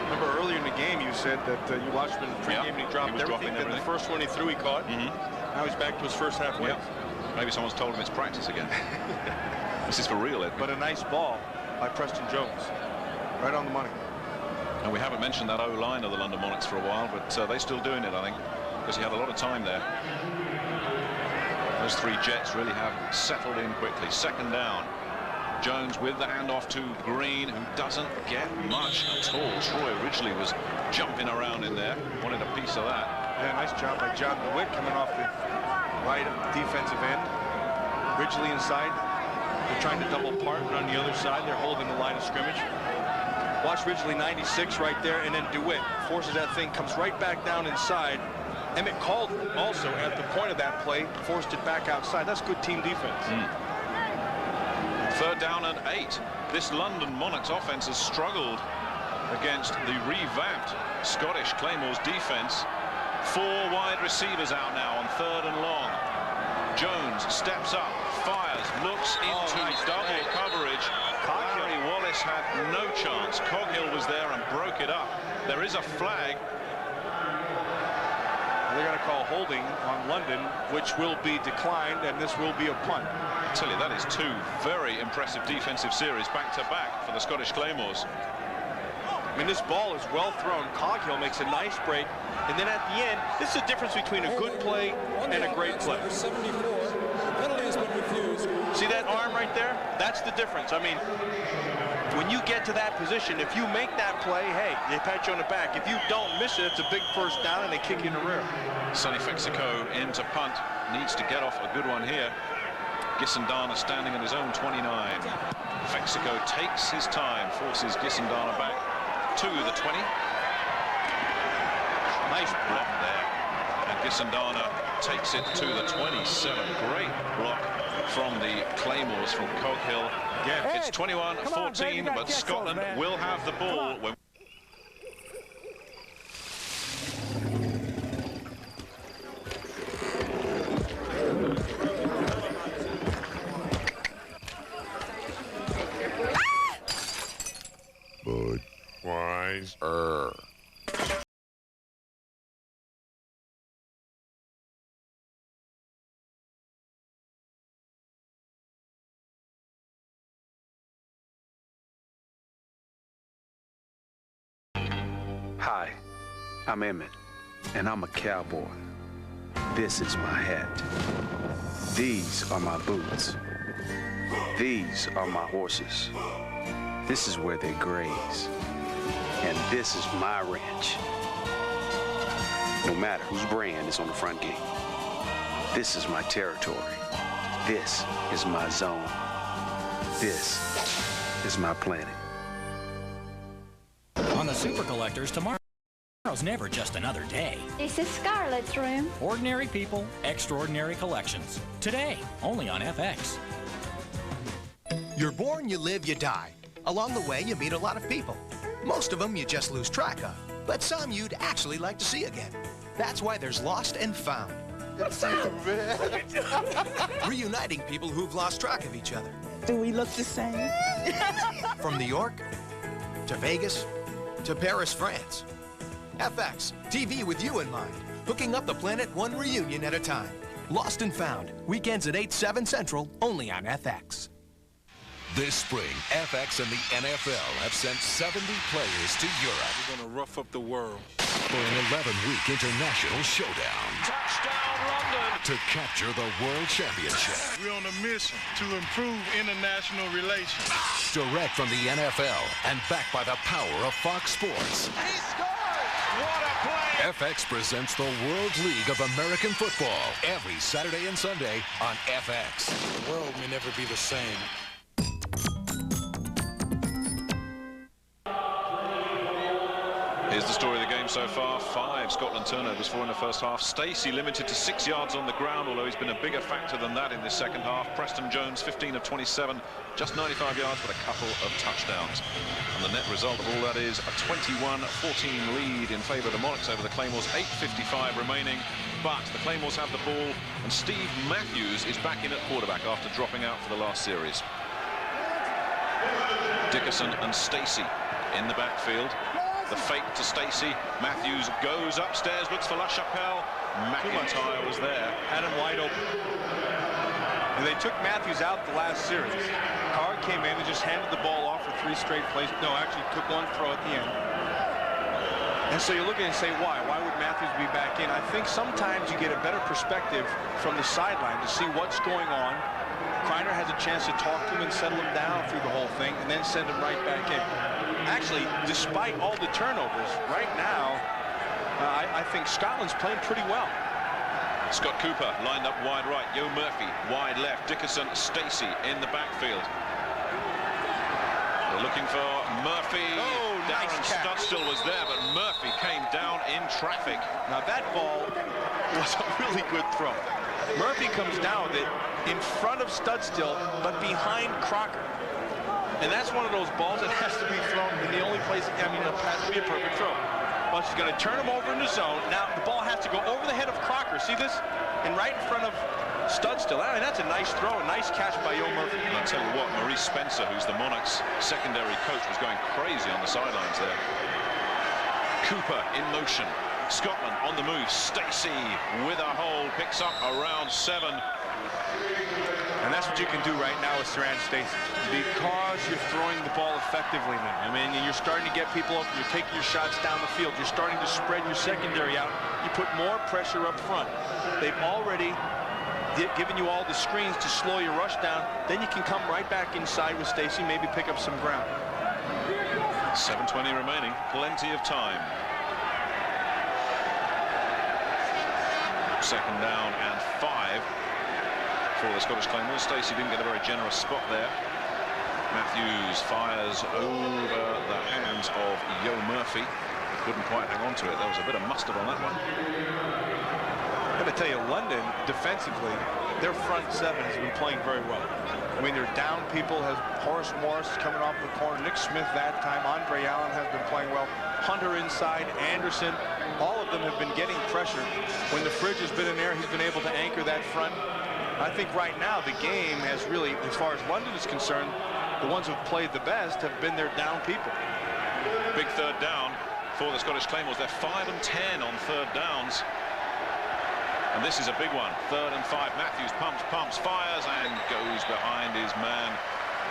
Remember earlier in the game you said that you watched him in the pregame and he dropped everything. Then the first one he threw he caught. Now he's back to his first half win. Maybe someone's told him it's practice again. This is for real, Edwin. But a nice ball by Preston Jones. Right on the money. And we haven't mentioned that O-line of the London Monarchs for a while, but they're still doing it, I think, because he had a lot of time there. Those three Jets really have settled in quickly. Second down. Jones with the handoff to Green, who doesn't get much at all. Troy originally was jumping around in there, wanted a piece of that. Yeah, nice job by John DeWitt coming off the right defensive end. Ridgely inside. They're trying to double partner on the other side. They're holding the line of scrimmage. Watch Ridgely 96 right there, and then DeWitt forces that thing, comes right back down inside. Emmett Caldwell also at the point of that play forced it back outside. That's good team defense. Third down and 8. This London Monarchs offense has struggled against the revamped Scottish Claymores defense. 4 wide receivers out now on 3rd and long. Jones steps up, fires, looks into double coverage. Larry Wallace had no chance. Coghill was there and broke it up. There is a flag. They're going to call holding on London, which will be declined, and this will be a punt. I tell you, that is 2 very impressive defensive series back-to-back for the Scottish Claymores. I mean, this ball is well thrown. Coghill makes a nice break, and then at the end, this is the difference between a good play and a great play. 74. The penalty has been refused. See that arm right there? That's the difference. I mean, when you get to that position, if you make that play, hey, they pat you on the back. If you don't miss it, it's a big first down, and they kick you in the rear. Sonny Fexico into punt. Needs to get off a good one here. Gisandana standing at his own 29. Fexico takes his time, forces Gisandana back to the 20. Nice block there. And Gisandana takes it to the 27. Great block from the Claymores from Coghill. Yeah, it's 21-14, but Scotland will have the ball when Budweiser. Hi, I'm Emmett, and I'm a cowboy. This is my hat. These are my boots. These are my horses. This is where they graze. And this is my ranch. No matter whose brand is on the front gate. This is my territory. This is my zone. This is my planet. On the Super Collectors, tomorrow's never just another day. This is Scarlett's room. Ordinary people, extraordinary collections. Today, only on FX. You're born, you live, you die. Along the way, you meet a lot of people. Most of them you just lose track of, but some you'd actually like to see again. That's why there's Lost and Found. What's up, man? Reuniting people who've lost track of each other. Do we look the same? From New York to Vegas to Paris, France. FX, TV with you in mind. Hooking up the planet one reunion at a time. Lost and Found, weekends at 8, 7 Central, only on FX. This spring, FX and the NFL have sent 70 players to Europe. We're going to rough up the world for an 11-week international showdown. Touchdown, London. to capture the World Championship. We're on a mission to improve international relations. Direct from the NFL and backed by the power of Fox Sports. He scored! What a play! FX presents the World League of American Football every Saturday and Sunday on FX. The world may never be the same. Here's the story of the game so far. 5 Scotland turnovers, 4 in the first half. Stacey limited to 6 yards on the ground, although he's been a bigger factor than that in this second half. Preston Jones, 15 of 27, just 95 yards, but a couple of touchdowns. And the net result of all that is a 21-14 lead in favour of the Monarchs over the Claymores. 8:55 remaining, but the Claymores have the ball, and Steve Matthews is back in at quarterback after dropping out for the last series. Dickerson and Stacey in the backfield. The fake to Stacey. Matthews goes upstairs, looks for LaChapelle. McIntyre was there. Had him wide open. And they took Matthews out the last series. Carr came in and just handed the ball off for 3 straight plays. No, actually took 1 throw at the end. And so you're looking and say, why? Why would Matthews be back in? I think sometimes you get a better perspective from the sideline to see what's going on. Kreiner has a chance to talk to him and settle him down through the whole thing and then send him right back in. Actually, despite all the turnovers, right now, I think Scotland's playing pretty well. Scott Cooper lined up wide right. Yo Murphy wide left. Dickerson, Stacey in the backfield. They're looking for Murphy. Oh, nice Darren Studstill was there, but Murphy came down in traffic. Now that ball was a really good throw. Murphy comes down with it in front of Studstill, but behind Crocker. And that's one of those balls that has to be thrown in the only place, I mean, it has to be a perfect throw. Well, she's going to turn him over in the zone. Now the ball has to go over the head of Crocker. See this? And right in front of Studstill. I mean, that's a nice throw, a nice catch by Yo Murphy. And I'll tell you what, Maurice Spencer, who's the Monarchs' secondary coach, was going crazy on the sidelines there. Cooper in motion. Scotland on the move. Stacey with a hold, picks up around 7. And that's what you can do right now with Saran Stacey, because you're throwing the ball effectively now. I mean, you're starting to get people open. You're taking your shots down the field. You're starting to spread your secondary out. You put more pressure up front. They've already given you all the screens to slow your rush down. Then you can come right back inside with Stacey, maybe pick up some ground. 7:20 remaining, plenty of time. Second down and 5 for the Scottish Claymores. Stacey didn't get a very generous spot there. Matthews fires over the hands of Yo Murphy. Couldn't quite hang on to it. There was a bit of mustard on that one. I'm going to tell you, London, defensively, their front 7 has been playing very well. I mean, they're down people. Has Horace Morris coming off the corner. Nick Smith that time. Andre Allen has been playing well. Hunter inside. Anderson. All of them have been getting pressure. When the Fridge has been in there, he's been able to anchor that front. I think right now the game has really, as far as London is concerned, the ones who've played the best have been their down people. Big third down for the Scottish Claymores. They're 5 and 10 on third downs. And this is a big one. 3rd and 5. Matthews pumps, fires, and goes behind his man.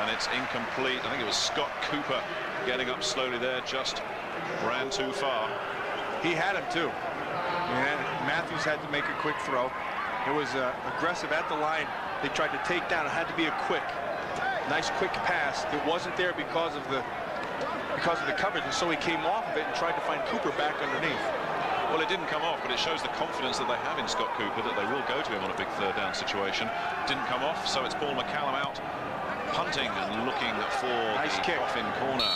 And it's incomplete. I think it was Scott Cooper getting up slowly there, just ran too far. He had him too. And Matthews had to make a quick throw. It was aggressive at the line. They tried to take down. It had to be a nice quick pass. It wasn't there because of the coverage, and so he came off of it and tried to find Cooper back underneath. Well, it didn't come off, but it shows the confidence that they have in Scott Cooper that they will go to him on a big third down situation. Didn't come off, so it's Paul McCallum out, punting and looking for nice the coffin corner.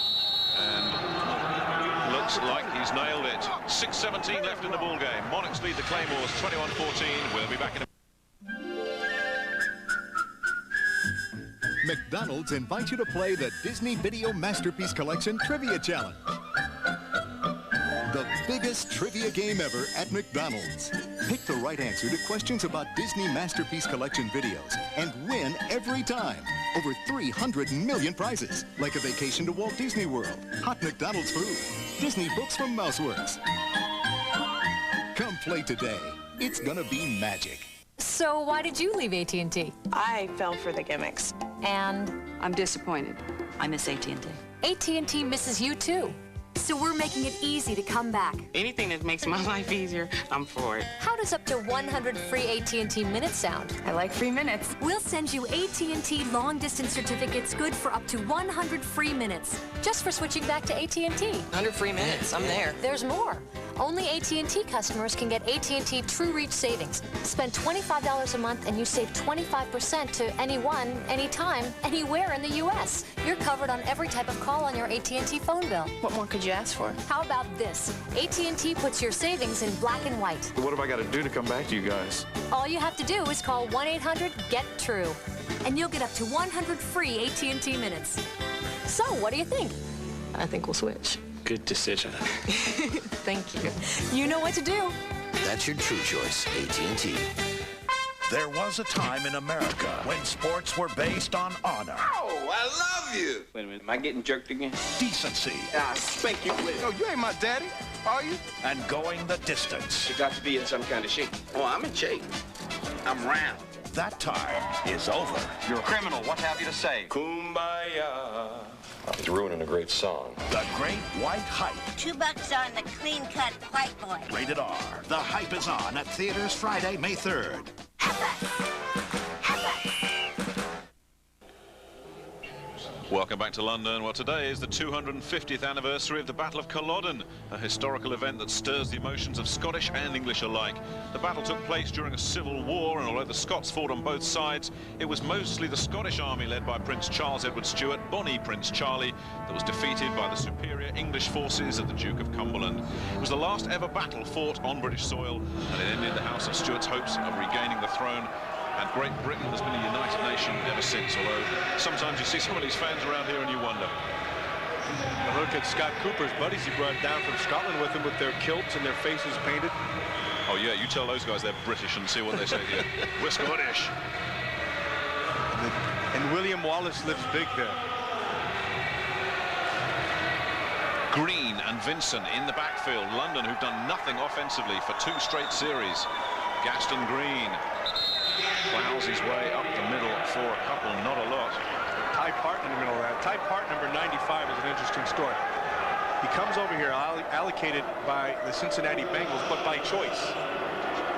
And looks like he's nailed it. 6:17 left in the ball game. Monarchs lead the Claymores 21-14. We'll be back in a McDonald's invite you to play the Disney Video Masterpiece Collection Trivia Challenge. The biggest trivia game ever at McDonald's. Pick the right answer to questions about Disney Masterpiece Collection videos and win every time. Over 300 million prizes, like a vacation to Walt Disney World, hot McDonald's food, Disney books from Mouseworks. Come play today. It's gonna be magic. So why did you leave AT&T? I fell for the gimmicks. And? I'm disappointed. I miss AT&T. AT&T misses you too. So we're making it easy to come back. Anything that makes my life easier, I'm for it. How does up to 100 free AT&T minutes sound? I like free minutes. We'll send you AT&T long-distance certificates good for up to 100 free minutes, just for switching back to AT&T. 100 free minutes, I'm there. There's more. Only AT&T customers can get AT&T True Reach savings. Spend $25 a month and you save 25% to anyone, anytime, anywhere in the U.S. You're covered on every type of call on your AT&T phone bill. What more could you ask for? How about this? AT&T puts your savings in black and white. What have I got to do to come back to you guys? All you have to do is call 1-800-GET-TRUE, and you'll get up to 100 free AT&T minutes. So, what do you think? I think we'll switch. Good decision. Thank you. You know what to do. That's your true choice, AT&T. There was a time in America when sports were based on honor. Oh, I love you. Wait a minute, am I getting jerked again? Decency. Ah, spank you with. No, you ain't my daddy, are you? And going the distance. You got to be in some kind of shape. Oh, I'm in shape. I'm round. That time is over. You're a criminal. What have you to say? Kumbaya. He's ruining a great song. The Great White Hype. $2 on the clean-cut white boy. Rated R. The Hype is on at theaters Friday, May 3rd. Welcome back to London. Well, today is the 250th anniversary of the Battle of Culloden, a historical event that stirs the emotions of Scottish and English alike. The battle took place during a civil war, and although the Scots fought on both sides, it was mostly the Scottish army led by Prince Charles Edward Stuart, Bonnie Prince Charlie, that was defeated by the superior English forces of the Duke of Cumberland. It was the last ever battle fought on British soil, and it ended the House of Stuart's hopes of regaining the throne. And Great Britain has been a united nation ever since, although sometimes you see some of these fans around here and you wonder. And look at Scott Cooper's buddies he brought down from Scotland with him with their kilts and their faces painted. Oh yeah, you tell those guys they're British and see what they say to you. We're Scottish. And William Wallace lives big there. Green and Vincent in the backfield. London, who've done nothing offensively for 2 straight series. Gaston Green plows his way up the middle for a couple, not a lot. Ty Parton in the middle of that. Ty Parton, number 95, is an interesting story. He comes over here allocated by the Cincinnati Bengals, but by choice.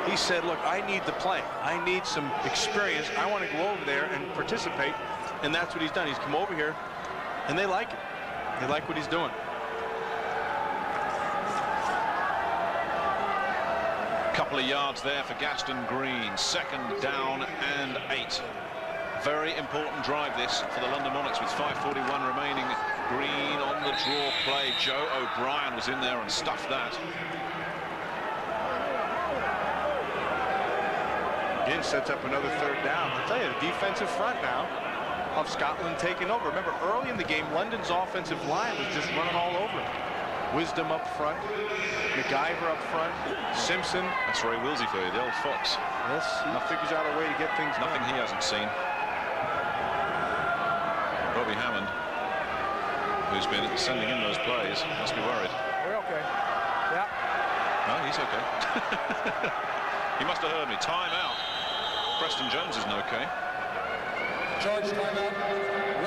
He said, look, I need to play. I need some experience. I want to go over there and participate. And that's what he's done. He's come over here, and they like it. They like what he's doing. Couple of yards there for Gaston Green. 2nd down and 8. Very important drive this for the London Monarchs with 5:41 remaining. Green on the draw play. Joe O'Brien was in there and stuffed that. Again, sets up another 3rd down. I'll tell you, the defensive front now of Scotland taking over. Remember, early in the game, London's offensive line was just running all over him. Wisdom up front, MacGyver up front, Simpson. That's Ray Wilsey for you, the old fox. Yes, he figures out a way to get things Nothing going. he hasn't seen. Bobby Hammond, who's been sending in those plays, must be worried. We're okay. Yeah. No, he's okay. He must have heard me. Time out. Preston Jones isn't okay. Charge timeout.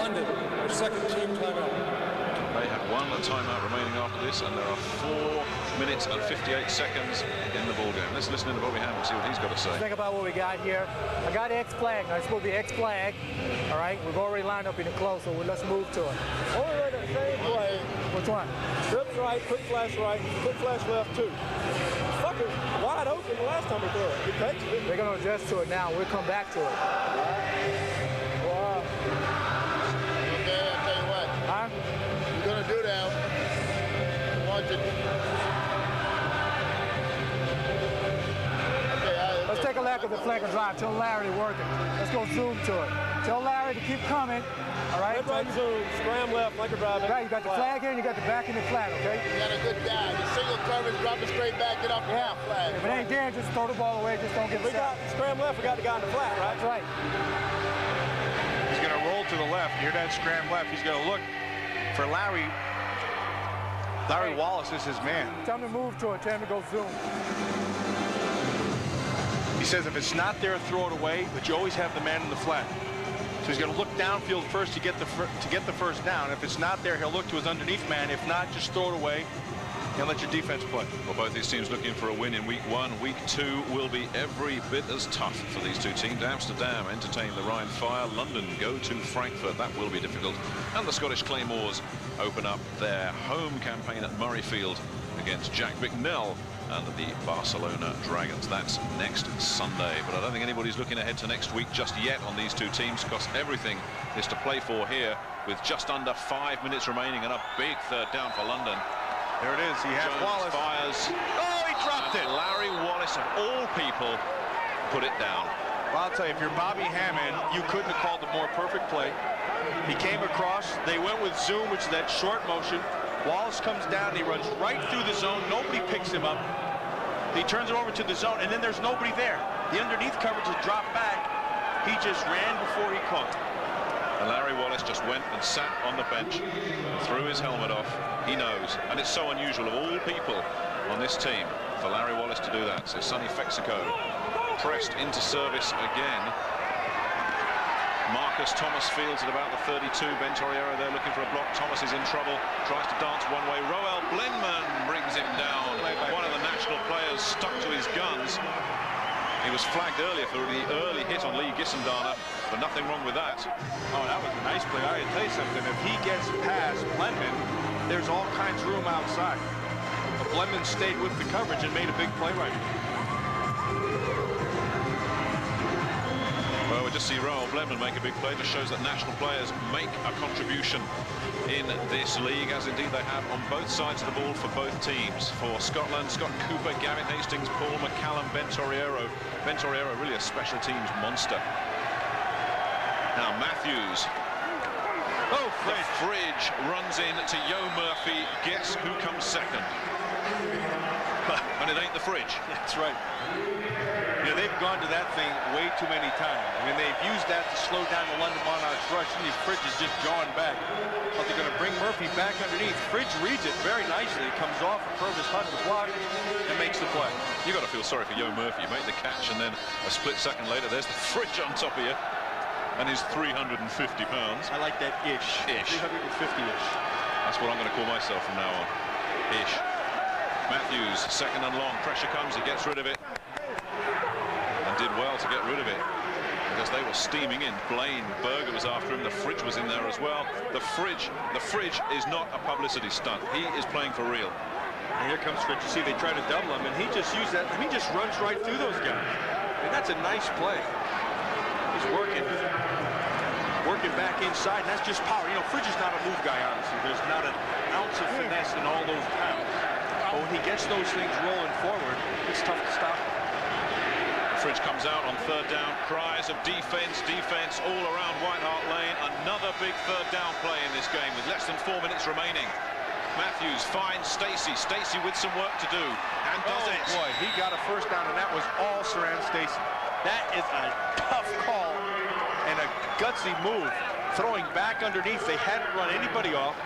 London, our 2nd team timeout. They have 1 timeout remaining after this, and there are 4 minutes and 58 seconds in the ballgame. Let's listen to Bobby Hammond, see what he's got to say. Think about what we got here. I got X flag. Now it's supposed to be X flag. All right, we've already lined up in the close, so let's move to it. Only run the same play. Which one? Trips right, quick flash right, quick flash left too. Fucking wide open the last time we threw it. It takes it. They're going to adjust to it now. We'll come back to it. Wow. Okay, I'll tell you what. Huh? You're going to do that. Watch it. Let's take a look at the flanker drive. Tell Larry to work it. Let's go zoom to it. Tell Larry to keep coming. All right? Left right zoom, scram left, flanker drive. Right, you got the flag here and you got the back in the flat, okay? You got a good guy. You single coverage, drop it straight back, get off the flag. If it ain't there, just throw the ball away. Just don't get we got scram left, we got the guy in the flat, right? That's right. He's going to roll to the left. You hear that scram left. He's going to look for Larry. Larry Wallace is his man. Tell him to move to it. Tell him to go zoom. He says if it's not there, throw it away, but you always have the man in the flat. So he's going to look downfield first to get the first down. If it's not there, he'll look to his underneath man. If not, just throw it away and let your defense play. Well, both these teams looking for a win in week 1. Week 2 will be every bit as tough for these two teams. Amsterdam entertain the Rhine Fire. London go to Frankfurt. That will be difficult. And the Scottish Claymores open up their home campaign at Murrayfield against Jack Bicknell and the Barcelona Dragons. That's next Sunday. But I don't think anybody's looking ahead to next week just yet on these two teams, because everything is to play for here with just under 5 minutes remaining and a big third down for London. There it is. He has Jones Wallace. Fires. Oh, he dropped it. Larry Wallace, of all people, put it down. Well, I'll tell you, if you're Bobby Hammond, you couldn't have called a more perfect play. He came across. They went with zoom, which is that short motion. Wallace comes down. He runs right through the zone. Nobody picks him up. He turns it over to the zone, and then there's nobody there. The underneath coverage has dropped back. He just ran before he caught. And Larry Wallace just went and sat on the bench, threw his helmet off. He knows, and it's so unusual of all people on this team for Larry Wallace to do that. So Sonny Fexico pressed into service again. Marcus Thomas fields at about the 32. Ben Torriero there looking for a block. Thomas is in trouble, tries to dance one way. Roel Blenman brings him down. One of the national players stuck to his guns. He was flagged earlier for the early hit on Lee Gisendana, but nothing wrong with that. Oh, that was a nice play. I can tell you something. If he gets past Blenman, there's all kinds of room outside. But Blenman stayed with the coverage and made a big play right here. Well, we just see Roel Blenman make a big play. Just shows that national players make a contribution in this league, as indeed they have on both sides of the ball for both teams. For Scotland, Scott Cooper, Gavin Hastings, Paul McCallum, Ben Torriero. Ben Torriero really a special teams monster. Now Matthews. Oh, the fridge runs in to Yo Murphy. Guess who comes second? And it ain't the fridge. That's right. You know, they've gone to that thing way too many times. I mean, they've used that to slow down the London Monarchs rush, and these fridges just jawing back. But they're going to bring Murphy back underneath. Fridge reads it very nicely. It comes off of Purvis Hunt the block and makes the play. You got to feel sorry for Yo Murphy. You make the catch, and then a split second later, there's the fridge on top of you, and he's 350 pounds. I like that ish. 350-ish. That's what I'm going to call myself from now on. Ish. Matthews, second and long. Pressure comes. He gets rid of it. And did well to get rid of it, because they were steaming in. Blaine Berger was after him. The fridge was in there as well. The fridge is not a publicity stunt. He is playing for real. And here comes Fridge. You see, they try to double him, and he just used that. He just runs right through those guys. I mean, that's a nice play. He's working back inside, and that's just power. You know, Fridge is not a move guy, honestly. There's not an ounce of finesse in all those pounds. But when he gets those things rolling forward, it's tough to stop him. Fridge comes out on third down. Cries of defense all around White Hart Lane. Another big third down play in this game with less than 4 minutes remaining. Matthews finds Stacy. Stacy with some work to do, and does it. Boy, he got a first down, and that was all Saran Stacy. That is a tough call and a gutsy move. Throwing back underneath. They hadn't run anybody off.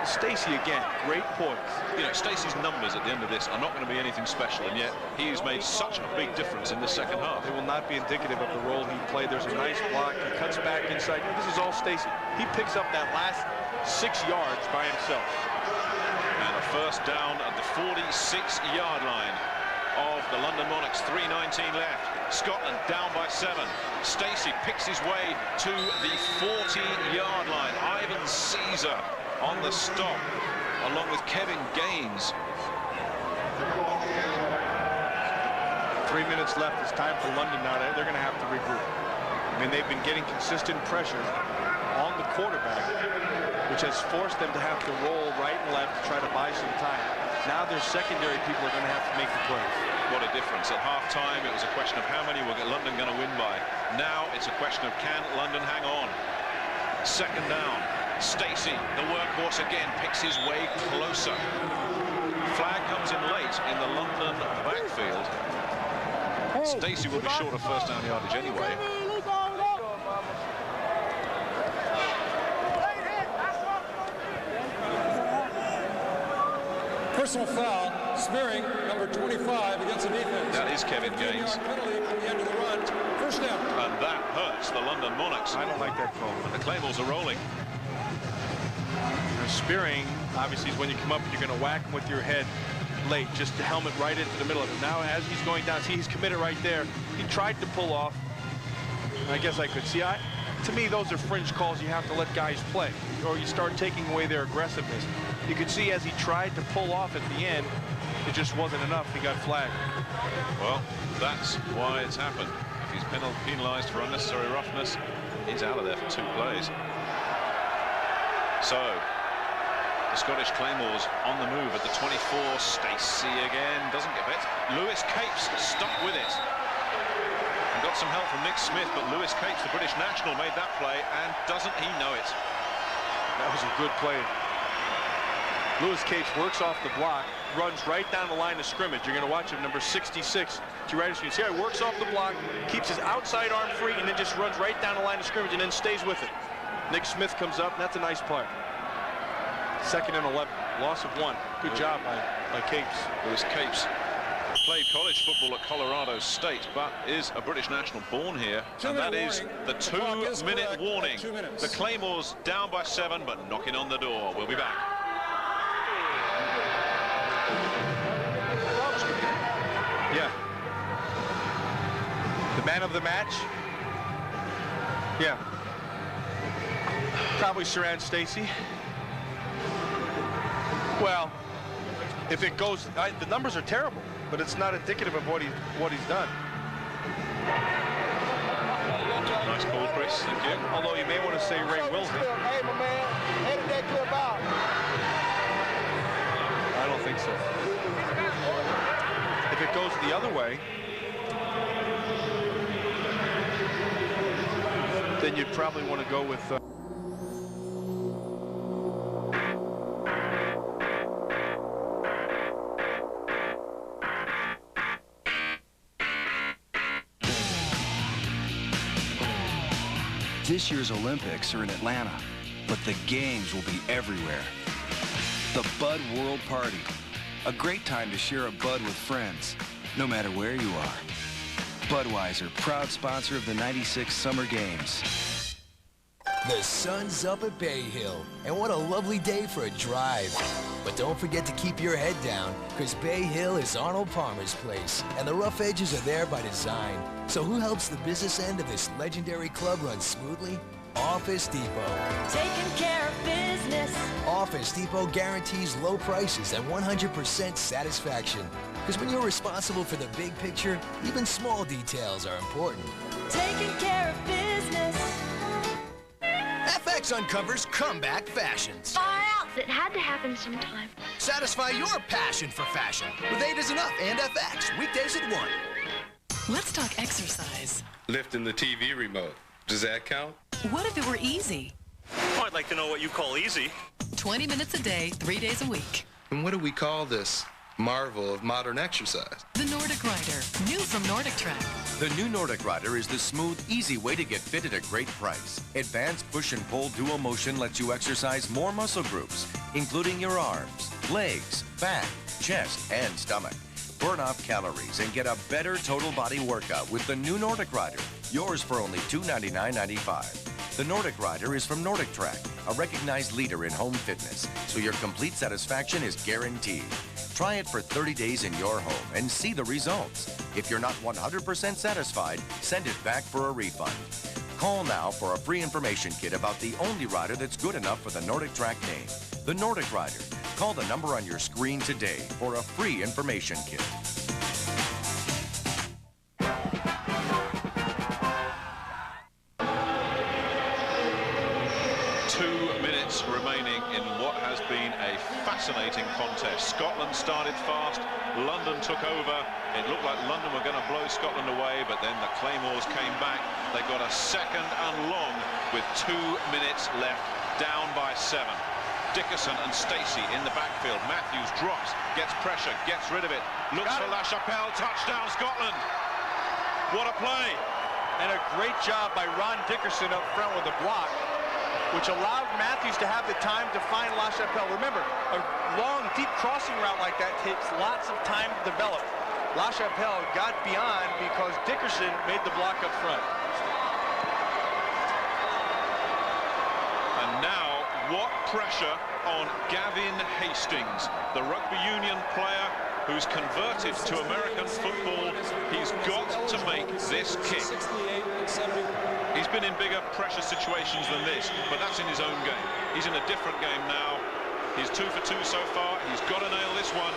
Stacy again, great poise. You know, Stacy's numbers at the end of this are not going to be anything special, and yet he's made such a big difference in the second half. It will not be indicative of the role he played. There's a nice block. He cuts back inside. This is all Stacy. He picks up that last 6 yards by himself. And a first down at the 46-yard line of the London Monarchs. 3:19 left. Scotland down by 7. Stacy picks his way to the 40-yard line. Ivan Caesar on the stop, along with Kevin Gaines. 3 minutes left. It's time for London now. They're going to have to regroup. I mean, they've been getting consistent pressure on the quarterback, which has forced them to have to roll right and left to try to buy some time. Now their secondary people are going to have to make the plays. What a difference. At halftime, it was a question of how many were London going to win by. Now it's a question of can London hang on. Second down. Stacy, the workhorse again, picks his way closer. Flag comes in late in the London backfield. Stacy will be short of first down yardage anyway. Personal foul, smearing, number 25 against the defense. That is Kevin Gaines. Penalty from the end of the run. First down. And that hurts the London Monarchs. I don't like that call. And the Claymores are rolling. Spearing, obviously, is when you come up and you're going to whack him with your head late, just the helmet right into the middle of it. Now, as he's going down, see, he's committed right there. He tried to pull off. I guess I could see. To me, those are fringe calls you have to let guys play, or you start taking away their aggressiveness. You could see as he tried to pull off at the end, it just wasn't enough. He got flagged. Well, that's why it's happened. If he's penalized for unnecessary roughness, he's out of there for 2 plays. So, the Scottish Claymores on the move at the 24. Stacey again, doesn't get it. Lewis Capes stuck with it. And got some help from Nick Smith, but Lewis Capes, the British national, made that play, and doesn't he know it? That was a good play. Lewis Capes works off the block, runs right down the line of scrimmage. You're going to watch it, number 66. To your right, you see how he works off the block, keeps his outside arm free, and then just runs right down the line of scrimmage and then stays with it. Nick Smith comes up, and that's a nice play. 2nd and 11, loss of 1. Good job by Capes. Lewis Capes played college football at Colorado State, but is a British national born here, and that is the 2-minute warning. The Claymores down by 7, but knocking on the door. We'll be back. Yeah. The man of the match? Yeah. Probably Saran Stacey. Well, if it goes, the numbers are terrible, but it's not indicative of what he's done. Nice call, Chris. Thank you. Although you may want to say Ray Wilson. Hey, my man, edit that clip out. I don't think so. If it goes the other way, then you'd probably want to go with... This year's Olympics are in Atlanta, but the games will be everywhere. The Bud World Party, a great time to share a Bud with friends, no matter where you are. Budweiser, proud sponsor of the '96 Summer Games. The sun's up at Bay Hill, and what a lovely day for a drive. But don't forget to keep your head down, because Bay Hill is Arnold Palmer's place, and the rough edges are there by design. So who helps the business end of this legendary club run smoothly? Office Depot. Taking care of business. Office Depot guarantees low prices and 100% satisfaction. Because when you're responsible for the big picture, even small details are important. Taking care of business. FX uncovers comeback fashions. Far out. It had to happen sometime. Satisfy your passion for fashion with 8 is Enough and FX, weekdays at 1. Let's talk exercise. Lifting the TV remote. Does that count? What if it were easy? Oh, I'd like to know what you call easy. 20 minutes a day, 3 days a week. And what do we call this marvel of modern exercise? The Nordic Rider, new from Nordic Track. The new Nordic Rider is the smooth, easy way to get fit at a great price. Advanced push and pull dual motion lets you exercise more muscle groups, including your arms, legs, back, chest, and stomach. Burn off calories and get a better total body workout with the new Nordic Rider. Yours for only $299.95. The Nordic Rider is from Nordic Track, a recognized leader in home fitness, so your complete satisfaction is guaranteed. Try it for 30 days in your home and see the results. If you're not 100% satisfied, send it back for a refund. Call now for a free information kit about the only rider that's good enough for the Nordic Track name. The Nordic Rider. Call the number on your screen today for a free information kit. Remaining in what has been a fascinating contest. Scotland started fast, London took over. It looked like London were going to blow Scotland away, but then the Claymores came back. They got a second and long with 2 minutes left, down by 7. Dickerson and Stacey in the backfield. Matthews drops, gets pressure, gets rid of it, looks for LaChapelle, touchdown Scotland. What a play! And a great job by Ron Dickerson up front with the block, which allowed Matthews to have the time to find LaChapelle. Remember, a long, deep crossing route like that takes lots of time to develop. LaChapelle got beyond because Dickerson made the block up front. And now, what pressure on Gavin Hastings, the rugby union player who's converted to American football. He's got to make this kick. He's been in bigger pressure situations than this, but that's in his own game. He's in a different game now. He's 2 for 2 so far. He's got to nail this one.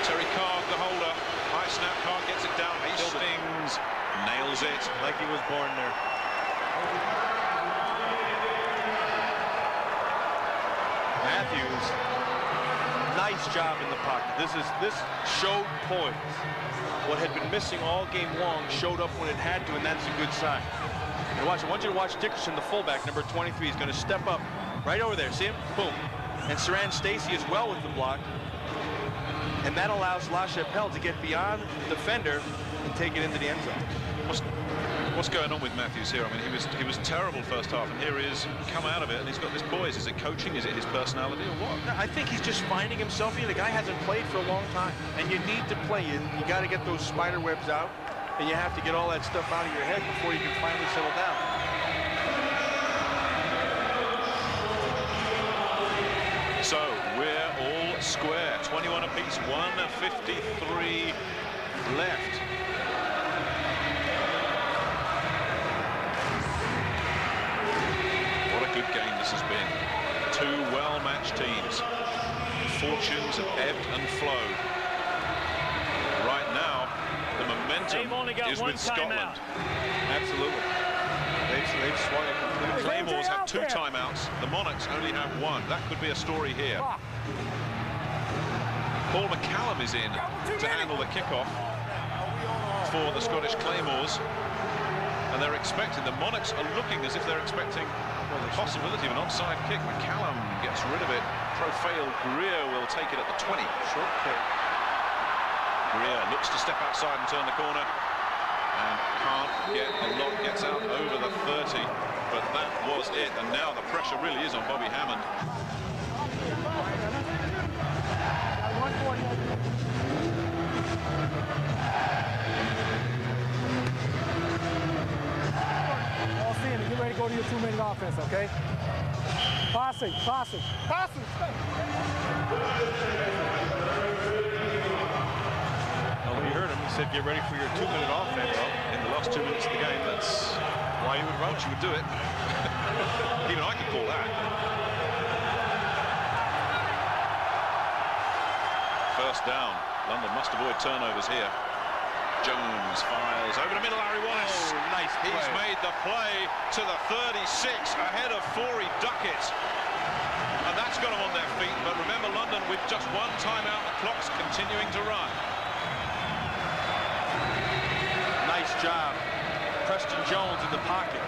Terry Card, the holder. High snap, Card gets it down. Hastings nails it. Like he was born there. Matthews, nice job in the pocket. This showed poise. What had been missing all game long showed up when it had to, and that's a good sign. And watch, I want you to watch Dickerson, the fullback, number 23. He's going to step up right over there. See him? Boom. And Saran Stacey as well with the block. And that allows LaChapelle to get beyond the defender and take it into the end zone. What's going on with Matthews here? I mean, he was terrible first half, and here he is, come out of it, and he's got this poise. Is it coaching? Is it his personality, or what? I think he's just finding himself here. The guy hasn't played for a long time, and you need to play. You got to get those spider webs out, and you have to get all that stuff out of your head before you can finally settle down. So we're all square, 21 apiece, 1:53 left. Good game this has been. Two well-matched teams. Fortunes have ebbed and flowed. Right now, the momentum is with Scotland. Absolutely. They've swung it completely. Claymores have 2 timeouts. The Monarchs only have 1. That could be a story here. Paul McCallum is in to handle the kickoff for the Scottish Claymores. And they're expecting, the Monarchs are looking as if they're expecting the possibility of an onside kick. McCallum gets rid of it. Profile Greer will take it at the 20. Short kick. Greer looks to step outside and turn the corner. And can't get a lot, gets out over the 30. But that was it. And now the pressure really is on Bobby Hammond. Get ready to go to your 2-minute offense, okay? Passing. Well, you heard him. He said, get ready for your 2-minute offense. Well, in the last 2 minutes of the game, that's why you would run. You would do it. Even I could call that. First down. London must avoid turnovers here. Jones files over the middle. Larry Wallace. Oh, nice play. He's made the play to the 36 ahead of Forey Duckett. And that's got them on their feet. But remember, London with just 1 timeout, the clock's continuing to run. Nice job. Preston Jones in the pocket.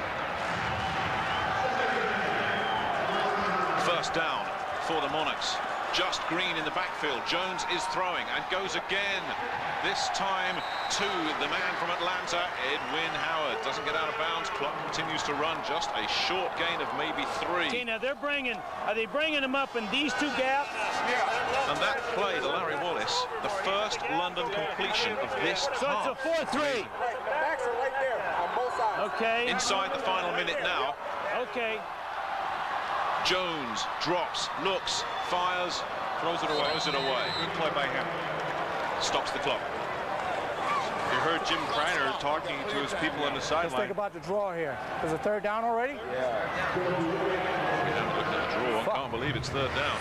First down for the Monarchs. Just Green in the backfield. Jones is throwing and goes again. This time to the man from Atlanta, Edwin Howard. Doesn't get out of bounds. Clock continues to run. Just a short gain of maybe 3. Okay, now are they bringing him up in these 2 gaps? Yeah. And that play to Larry Wallace, the first London completion of this half. So it's a 4-3. Backs are right there on both sides. Okay. Inside the final minute now. Okay. Jones drops, looks, fires, throws it away. Good play by him. Stops the clock. You heard Jim Kreiner talking to his people on the sideline. Let's think about the draw here. Is it 3rd down already? Yeah. Look at the draw. I can't believe it's 3rd down.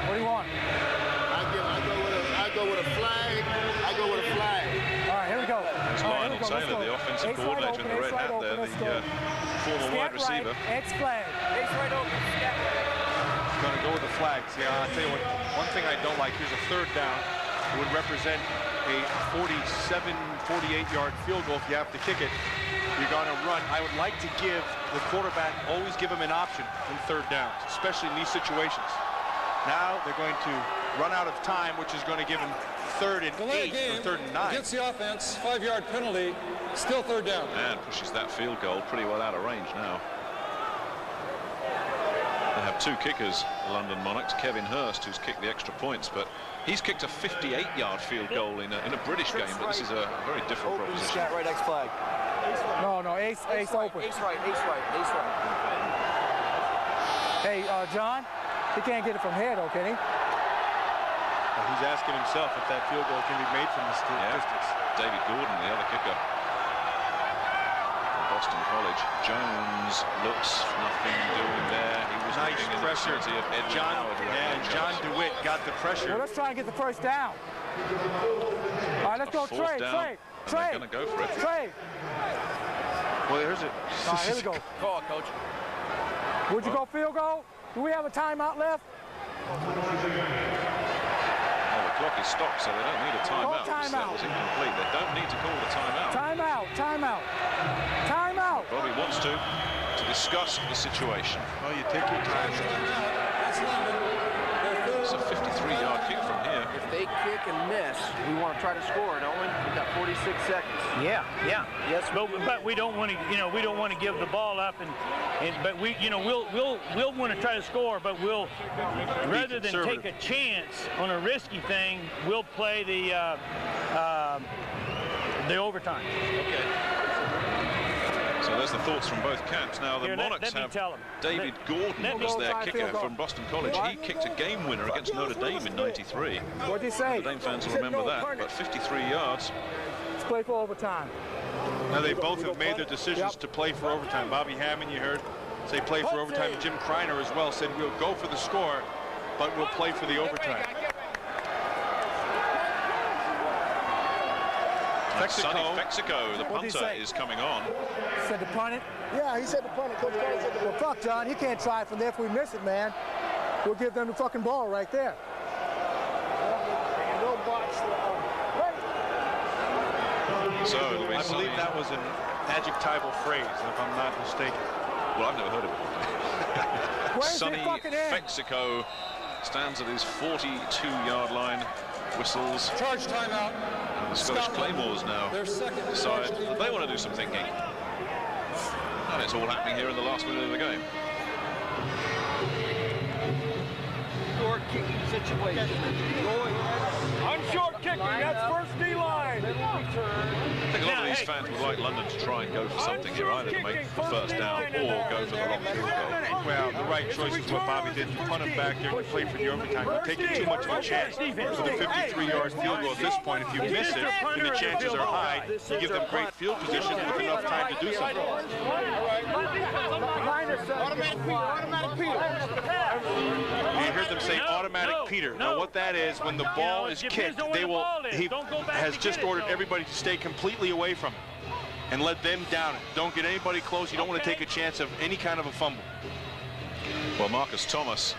What do you want? I go with a flag. I go with a flag. All right, here we go. There's Lionel Taylor, the offensive coordinator in the red hat there, the former wide receiver. X flag. X right open. Going to go with the flag. See, I'll tell you what, one thing I don't like, here's a 3rd down. It would represent a 47, 48-yard field goal if you have to kick it. You're going to run. I would like to give the quarterback, always give him an option in 3rd downs, especially in these situations. Now they're going to run out of time, which is going to give him 3rd and 8 or 3rd and 9. Against the offense, 5-yard penalty, still 3rd down. And pushes that field goal pretty well out of range now. They have two kickers, the London Monarchs. Kevin Hurst, who's kicked the extra points, but he's kicked a 58-yard field goal in a British game, but this is a very different proposition. Scat right, X flag. No, ace open. Ace right. Hey, John, he can't get it from here, though, can he? Well, he's asking himself if that field goal can be made from this distance. David Gordon, the other kicker from Boston College. Jones looks nothing doing there. He was nice pressure. Of John DeWitt got the pressure. Well, let's try and get the first down. All right, let's go Trey. They're going to go for it. Trey. Well, there's it. All right, here we go. Call, coach. Would you go field goal? Do we have a timeout left? Well, the clock is stopped, so they don't need a timeout. That was incomplete. They don't need to call the timeout. Timeout. Bobby wants to discuss the situation. Well, you take your time. It's a 53-yard kick from here. If they kick and miss, we want to try to score, don't we? We've got 46 seconds. Yeah. Yes, but we don't want to, we don't want to give the ball up, but we, we'll want to try to score, but we'll, rather than take a chance on a risky thing, we'll play the overtime. Okay. So there's the thoughts from both camps. Now the Monarchs have David Gordon was their kicker from Boston College. He kicked a game winner against Notre Dame in '93. What'd he say? Notre Dame fans will remember that. But 53 yards. Let's play for overtime. Now they both have made their decisions to play for overtime. Bobby Hammond, you heard, say play for overtime. Jim Kreiner as well said we'll go for the score, but we'll play for the overtime. Fexico, the punter, is coming on. Said to punt it? Yeah, he said to punt it. Coach Carter said to well, fuck, John. He can't try it from there. If we miss it, man, we'll give them the fucking ball right there. So it'll be I believe that was an adjectival phrase, if I'm not mistaken. Well, I've never heard of it. Sonny Fexico stands at his 42-yard line, whistles. Charge timeout. The Scottish Claymores now decide that they want to do some thinking. And it's all happening here in the last minute of the game. Short kicking situation. I'm short kicking. That's first D line. I think a lot of these fans would like London to try and go for something here, either to make the first down or go for the long field goal. Well, the right choice is what Bobby did. You punt him back there and play for the overtime. You're taking too much of a chance for the 53-yard field goal. At this point, if you miss it, and the chances are high, you give them great field position with enough time to do something. Automatic Peter. You heard them say automatic Peter. Now what that is, when the ball is kicked, he has just ordered everybody to stay completely away from it and let them down it. Don't get anybody close. You don't want to take a chance of any kind of a fumble. Well, Marcus Thomas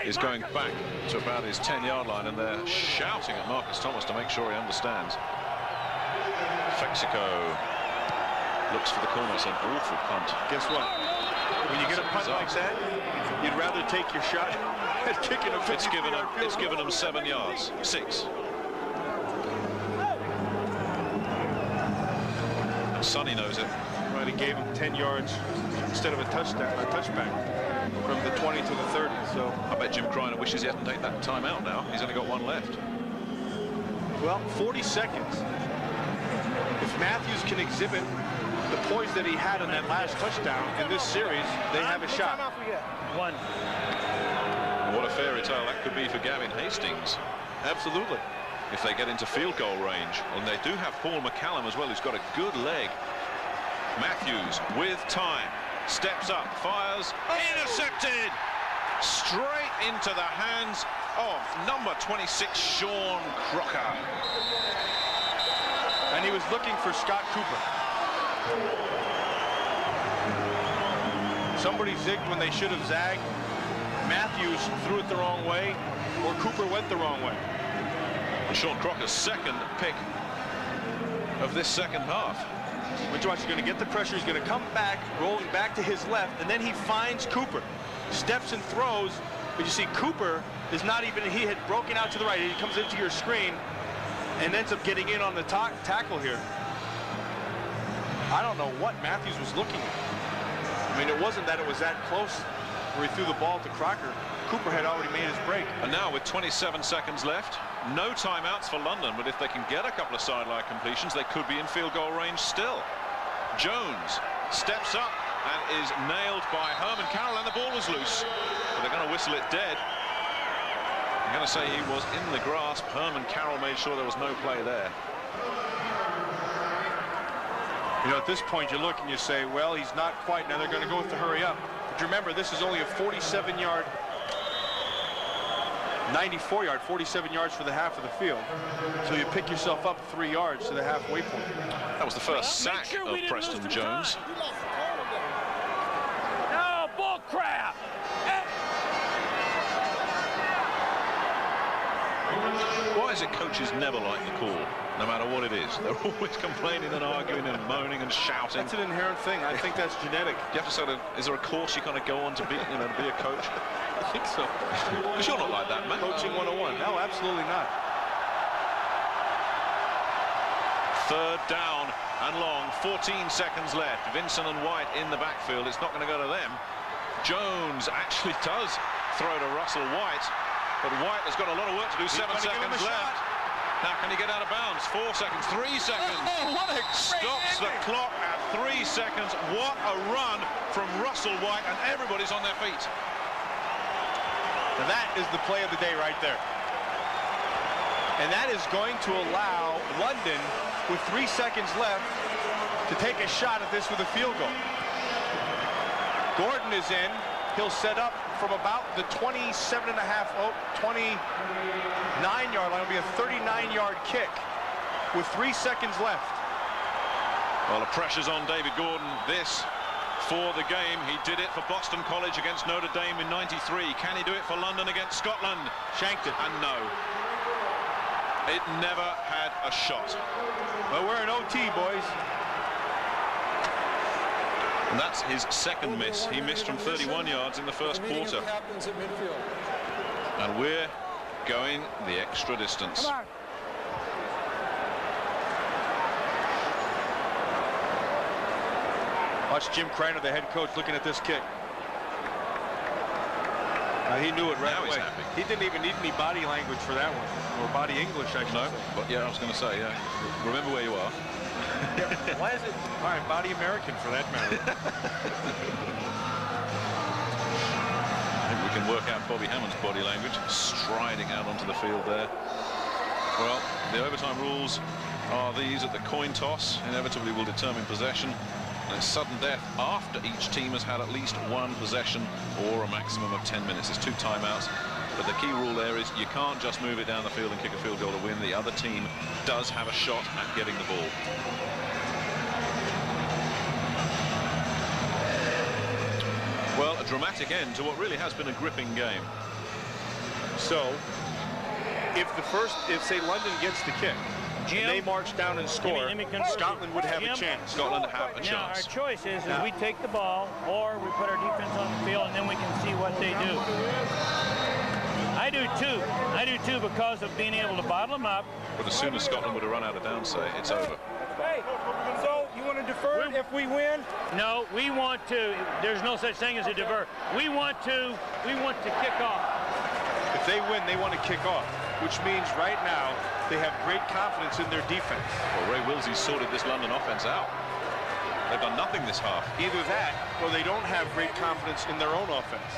is going back to about his 10-yard line, and they're shouting at Marcus Thomas to make sure he understands. Fexico looks for the corner. It's an awful punt. Guess what? When you get a punt like that, you'd rather take your shot at kicking a 50-yard field goal. It's given them 7 yards. 6. Sonny knows it. Right, he gave him 10 yards instead of a touchback from the 20 to the 30. So I bet Jim Kreiner wishes he hadn't taken that timeout now. He's only got one left. Well, 40 seconds. If Matthews can exhibit the poise that he had in that last touchdown in this series, they have a shot. One. What a fairy tale that could be for Gavin Hastings. Absolutely. If they get into field goal range. And they do have Paul McCallum as well, who's got a good leg. Matthews with time. Steps up, fires, intercepted! Straight into the hands of number 26, Sean Crocker. And he was looking for Scott Cooper. Somebody zigged when they should have zagged. Matthews threw it the wrong way, or Cooper went the wrong way. And Sean Crocker's second pick of this second half. Which watch, he's going to get the pressure, he's going to come back, rolling back to his left, and then he finds Cooper. Steps and throws, but you see Cooper is not even, he had broken out to the right. He comes into your screen and ends up getting in on the tackle here. I don't know what Matthews was looking at. I mean, it wasn't that it was that close. where he threw the ball to Crocker, Cooper had already made his break. And now with 27 seconds left, no timeouts for London, but if they can get a couple of sideline completions, they could be in field goal range still. Jones steps up and is nailed by Herman Carroll, and the ball was loose. But they're going to whistle it dead. I'm going to say he was in the grasp. Herman Carroll made sure there was no play there. You know, at this point, you look and you say, well, he's not quite. Now they're going to go with the hurry up. But remember, this is only a 47-yard, 94 yard, 47 yards for the half of the field. So you pick yourself up 3 yards to the halfway point. That was the first sack of Preston Jones. No, bull crap! Why is it coaches never like the call, no matter what it is? They're always complaining and arguing and moaning and shouting. That's an inherent thing. I think that's genetic. You have to sort of, is there a course you kind of go on to be, you know, to be a coach? I think so. Because you're not like that, man. Coaching 101. No, absolutely not. Third down and long, 14 seconds left. Vincent and White in the backfield. It's not going to go to them. Jones actually does throw to Russell White, but White has got a lot of work to do. 7 seconds left. Now can he get out of bounds? 4 seconds, 3 seconds. What a Stops the clock at 3 seconds. What a run from Russell White, and everybody's on their feet. Now that is the play of the day right there. And that is going to allow London, with 3 seconds left, to take a shot at this with a field goal. Gordon is in. He'll set up from about the 29-yard line. It'll be a 39-yard kick with 3 seconds left. Well, the pressure's on David Gordon. This for the game. He did it for Boston College against Notre Dame in '93. Can he do it for London against Scotland? Shanked it. And no. It never had a shot. Well, we're in OT, boys. And that's his second miss. He missed from 31 yards in the first quarter. And we're going the extra distance. Come on. Watch Jim Kreiner, the head coach, looking at this kick. He knew it right now away. He's happy. He didn't even need any body language for that one, or body English, I should say. But yeah, I was going to say, yeah. Remember where you are. Yeah. Why is it? All right, body American for that matter. I think we can work out Bobby Hammond's body language, striding out onto the field there. Well, the overtime rules are these: at the coin toss, inevitably will determine possession. And it's sudden death after each team has had at least one possession or a maximum of 10 minutes. There's 2 timeouts. But the key rule there is you can't just move it down the field and kick a field goal to win. The other team does have a shot at getting the ball. Well, a dramatic end to what really has been a gripping game. So, if say London gets the kick, Jim, and they march down and score, let me Scotland would have Jim, a chance. Scotland have a now, chance. our choice is we take the ball or we put our defense on the field and then we can see what they do. I do too. I do too, because of being able to bottle them up. But as soon as Scotland would have run out of downs, it's over. Hey, so you want to defer if we win? No, we want to. There's no such thing as a divert. We want to kick off. If they win, they want to kick off, which means right now they have great confidence in their defense. Well, Ray Willsey's sorted this London offense out. They've done nothing this half. Either that, or they don't have great confidence in their own offense.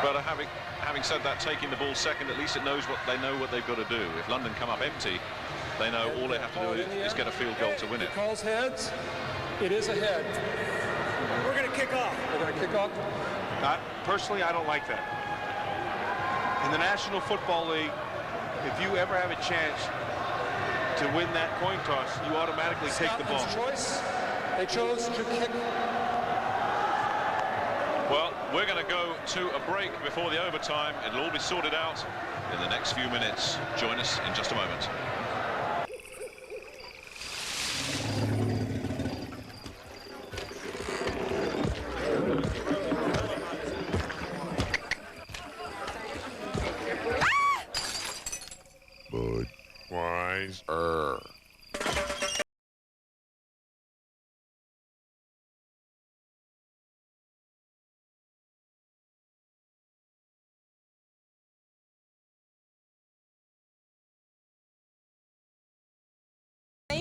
But having said that, taking the ball second, at least they know what they've got to do. If London come up empty, they know all they have to do is get a field goal to win it. It calls heads. It is a head. We're going to kick off. We're going to kick off. Personally, I don't like that. In the National Football League, if you ever have a chance to win that coin toss, you automatically take the ball. Choice. They chose to kick. Well, we're going to go to a break before the overtime. It'll all be sorted out in the next few minutes. Join us in just a moment. Budweiser.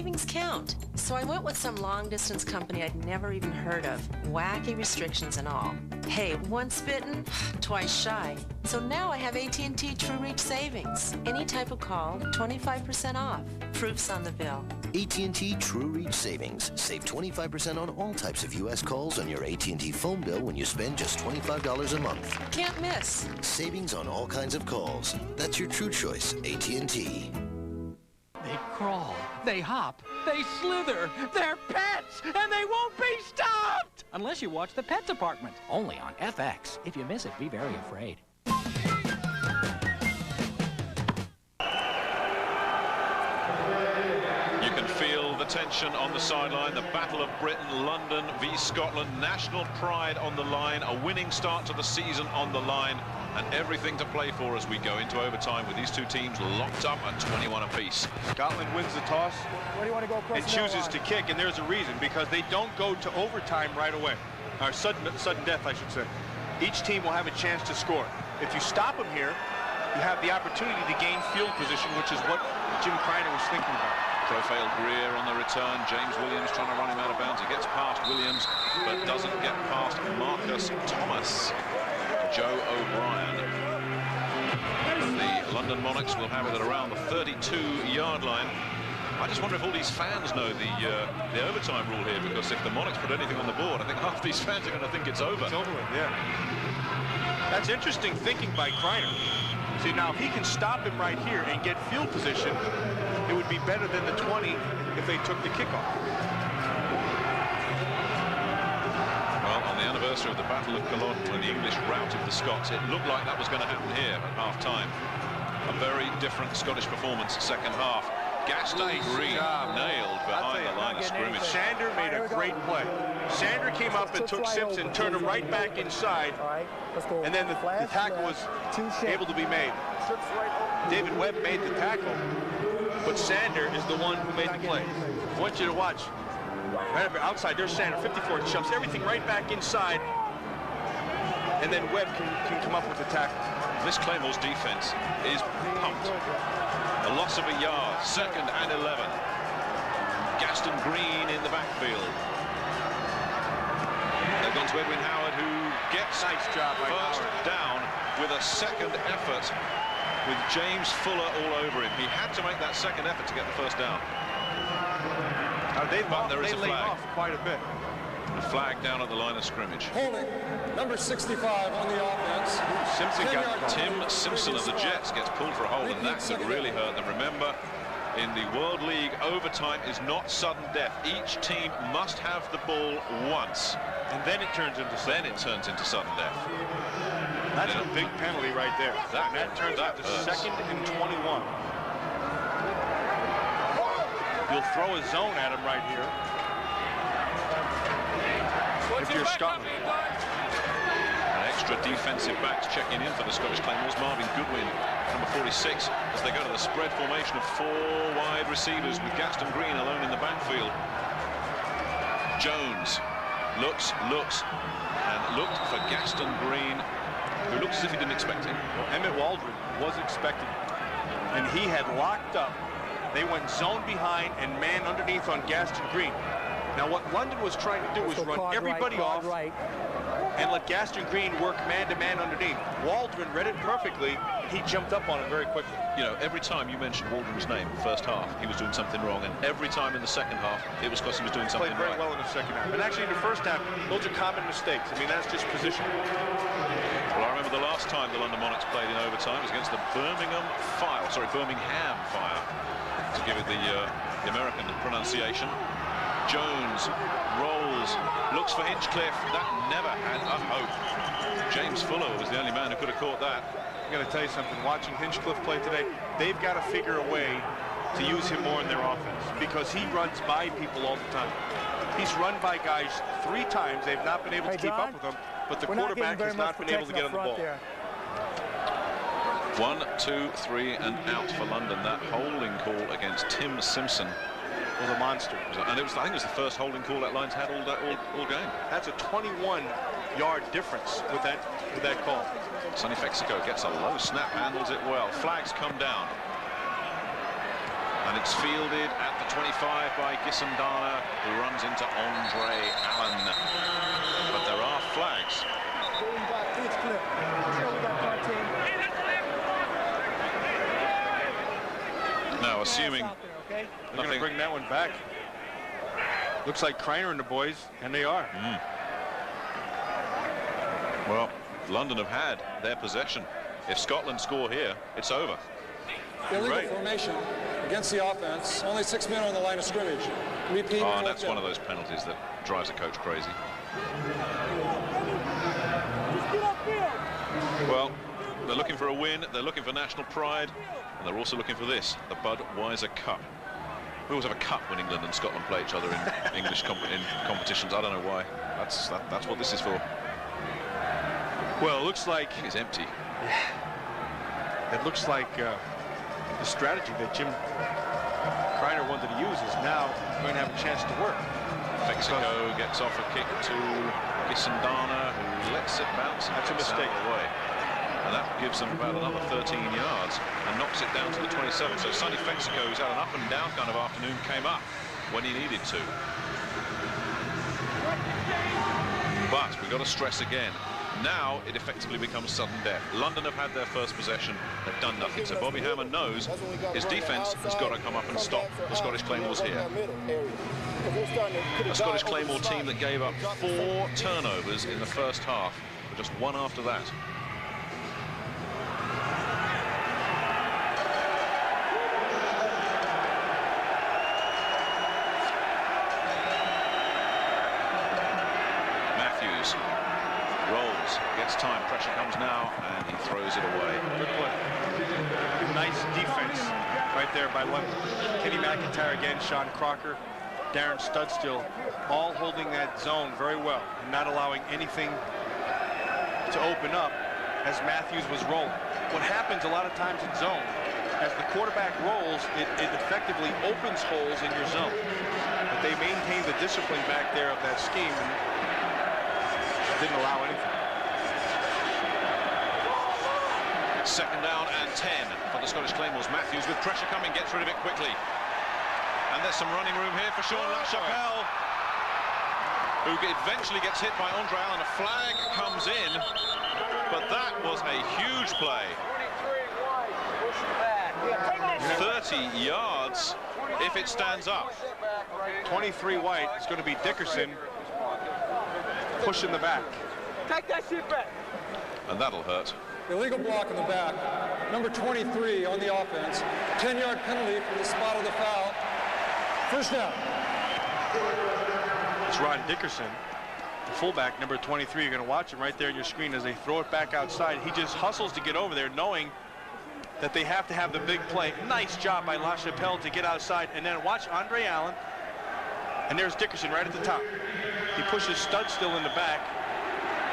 savings count. So I went with some long-distance company I'd never even heard of. Wacky restrictions and all. Hey, once bitten, twice shy. So now I have AT&T True Reach Savings. Any type of call, 25% off. Proof's on the bill. AT&T True Reach Savings. Save 25% on all types of U.S. calls on your AT&T phone bill when you spend just $25 a month. Can't miss. Savings on all kinds of calls. That's your true choice, AT&T. They crawl, they hop, they slither. They're pets, and they won't be stopped! Unless you watch The Pet Department, only on FX. If you miss it, be very afraid. You can feel the tension on the sideline. The Battle of Britain, London v Scotland. National pride on the line. A winning start to the season on the line. And everything to play for as we go into overtime with these two teams locked up at 21 apiece. Scotland wins the toss and chooses to kick, and there's a reason, because they don't go to overtime right away. Or sudden death, I should say. Each team will have a chance to score. If you stop them here, you have the opportunity to gain field position, which is what Jim Kreiner was thinking about. Profile Greer on the return. James Williams trying to run him out of bounds. He gets past Williams, but doesn't get past Marcus Thomas. Joe O'Brien. The London Monarchs will have it at around the 32-yard line. I just wonder if all these fans know the overtime rule here, because if the Monarchs put anything on the board, I think half these fans are going to think it's over. It's over, yeah. That's interesting thinking by Kreiner. See, now if he can stop him right here and get field position, it would be better than the 20 if they took the kickoff. Well, on the anniversary of the Battle of Culloden, when the English routed the Scots, it looked like that was going to happen here at half-time. A very different Scottish performance second half. Gaston Green nailed behind the line of scrimmage. Sander made a great play. Sander came up and took Simpson, turned him right back inside, and then the tackle was able to be made. David Webb made the tackle, but Sander is the one who made the play. I want you to watch. Right up outside, there's Sander, 54, shoves everything right back inside, and then Webb can come up with the tackle. This Claymores defense is pumped. A loss of a yard, 2nd and 11. Gaston Green in the backfield. They've gone to Edwin Howard, who gets nice job first down with a second effort with James Fuller all over him. He had to make that second effort to get the first down. They is a laid flag. off quite a bit. A flag down at the line of scrimmage. Holding, number 65 on the offense. Simpson Tim Simpson of the Jets gets pulled for a hold, and that could really hurt them. Remember, in the World League, overtime is not sudden death. Each team must have the ball once, and then it turns into sudden death. That's a big penalty right there. That turns out to 2nd and 21. You'll throw a zone at him right here. If you're Scotland. An extra defensive backs checking in for the Scottish Claymores. Marvin Goodwin, number 46, as they go to the spread formation of 4 wide receivers with Gaston Green alone in the backfield. Jones looks, and looked for Gaston Green, who looks as if he didn't expect him. Well, Emmett Waldron was expecting, and he had locked up. They went zone behind and man underneath on Gaston Green. Now what London was trying to do was run everybody off and let Gaston Green work man-to-man underneath. Waldron read it perfectly. He jumped up on it very quickly. You know, every time you mentioned Waldron's name first half, he was doing something wrong, and every time in the second half, it was because he was doing something right. Played very well in the second half. And actually in the first half, those are common mistakes. I mean, that's just position. Well, I remember the last time the London Monarchs played in overtime was against the Birmingham Fire, to give it the American pronunciation. Jones rolls, looks for Hinchcliffe. That never had a hope. James Fuller was the only man who could have caught that. I'm going to tell you something. Watching Hinchcliffe play today, they've got to figure a way to use him more in their offense, because he runs by people all the time. He's run by guys 3 times. They've not been able to keep up with him, but the quarterback has not been able to get on the ball. 1, 2, 3, and out for London. That holding call against Tim Simpson was a monster. And I think it was the first holding call that line's had all game. That's a 21-yard difference with that call. Sonny Fexico gets a low snap, handles it well. Flags come down. And it's fielded at the 25 by Gisandana, who runs into Andre Allen. But there are flags. Now, assuming they're going to bring that one back. Looks like Kreiner and the boys, and they are. Well, London have had their possession. If Scotland score here, it's over. Illegal formation against the offense. Only 6 men on the line of scrimmage. Repeat. Oh, and that's one of those penalties that drives a coach crazy. Well, they're looking for a win. They're looking for national pride. And they're also looking for this, the Budweiser Cup. We always have a cup when England and Scotland play each other in English competitions. I don't know why. That's what this is for. Well, it looks like it's empty. It looks like the strategy that Jim Kreiner wanted to use is now going to have a chance to work. Mexico gets off a kick to Gisandana, who lets it bounce. That's a mistake. Away. And that gives them about another 13 yards and knocks it down to the 27. So Sonny Fexico's had an up and down kind of afternoon, came up when he needed to. But we've got to stress again, now it effectively becomes sudden death. London have had their first possession, they've done nothing. So Bobby Hammond knows his defense has got to come up and stop the Scottish Claymores here. A Scottish Claymore team that gave up 4 turnovers in the first half, but just one after that. Rolls, gets time, pressure comes now, and he throws it away. Good play. Nice defense right there by London. Kenny McIntyre again, Sean Crocker, Darren Studstill, all holding that zone very well and not allowing anything to open up as Matthews was rolling. What happens a lot of times in zone, as the quarterback rolls, it effectively opens holes in your zone. But they maintain the discipline back there of that scheme and didn't allow anything. Second down and 10 for the Scottish Claymores. Matthews with pressure coming, gets rid of it quickly. And there's some running room here for Sean LaChapelle, who eventually gets hit by Andre Allen. A flag comes in, but that was a huge play. 30 yards if it stands up. 23 white. It's going to be Dickerson pushing the back. Take that shit back. And that'll hurt. Illegal block in the back. Number 23 on the offense. 10-yard penalty for the spot of the foul. First down. It's Ron Dickerson, the fullback, number 23. You're going to watch him right there on your screen as they throw it back outside. He just hustles to get over there, knowing that they have to have the big play. Nice job by LaChapelle to get outside. And then watch Andre Allen. And there's Dickerson right at the top. He pushes Studstill in the back,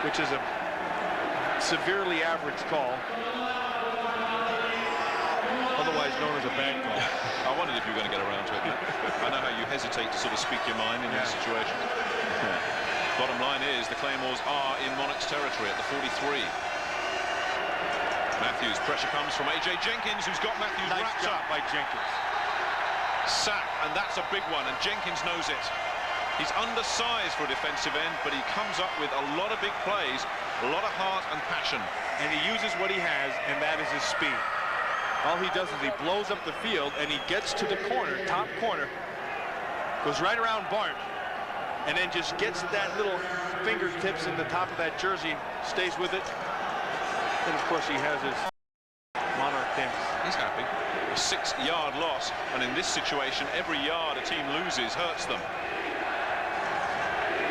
which is a severely average call, otherwise known as a bad call. I wondered if you were going to get around to it. I know how you hesitate to sort of speak your mind in these situations. Bottom line is the Claymores are in Monarchs territory at the 43. Matthews, pressure comes from A.J. Jenkins, who's got Matthews wrapped up. By Jenkins. Sack, and that's a big one, and Jenkins knows it. He's undersized for a defensive end, but he comes up with a lot of big plays, a lot of heart and passion. And he uses what he has, and that is his speed. All he does is he blows up the field, and he gets to the corner, top corner, goes right around Bart, and then just gets that little fingertips in the top of that jersey, stays with it. And of course he has his Monarch dance. He's happy. A 6-yard loss, and in this situation, every yard a team loses hurts them.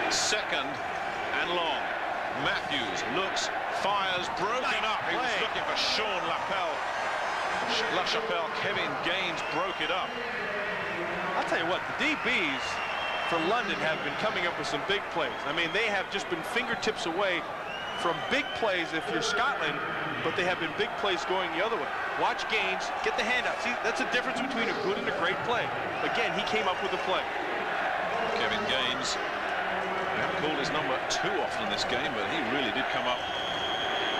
Second and long. Matthews looks, fires, broken up. He was looking for Sean LaChapelle. Kevin Gaines broke it up. I'll tell you what, the DBs for London have been coming up with some big plays. I mean, they have just been fingertips away from big plays if you're Scotland, but they have been big plays going the other way. Watch Gaines, get the handout. See, that's the difference between a good and a great play. Again, he came up with a play. Kevin Gaines called his number too often in this game, but he really did come up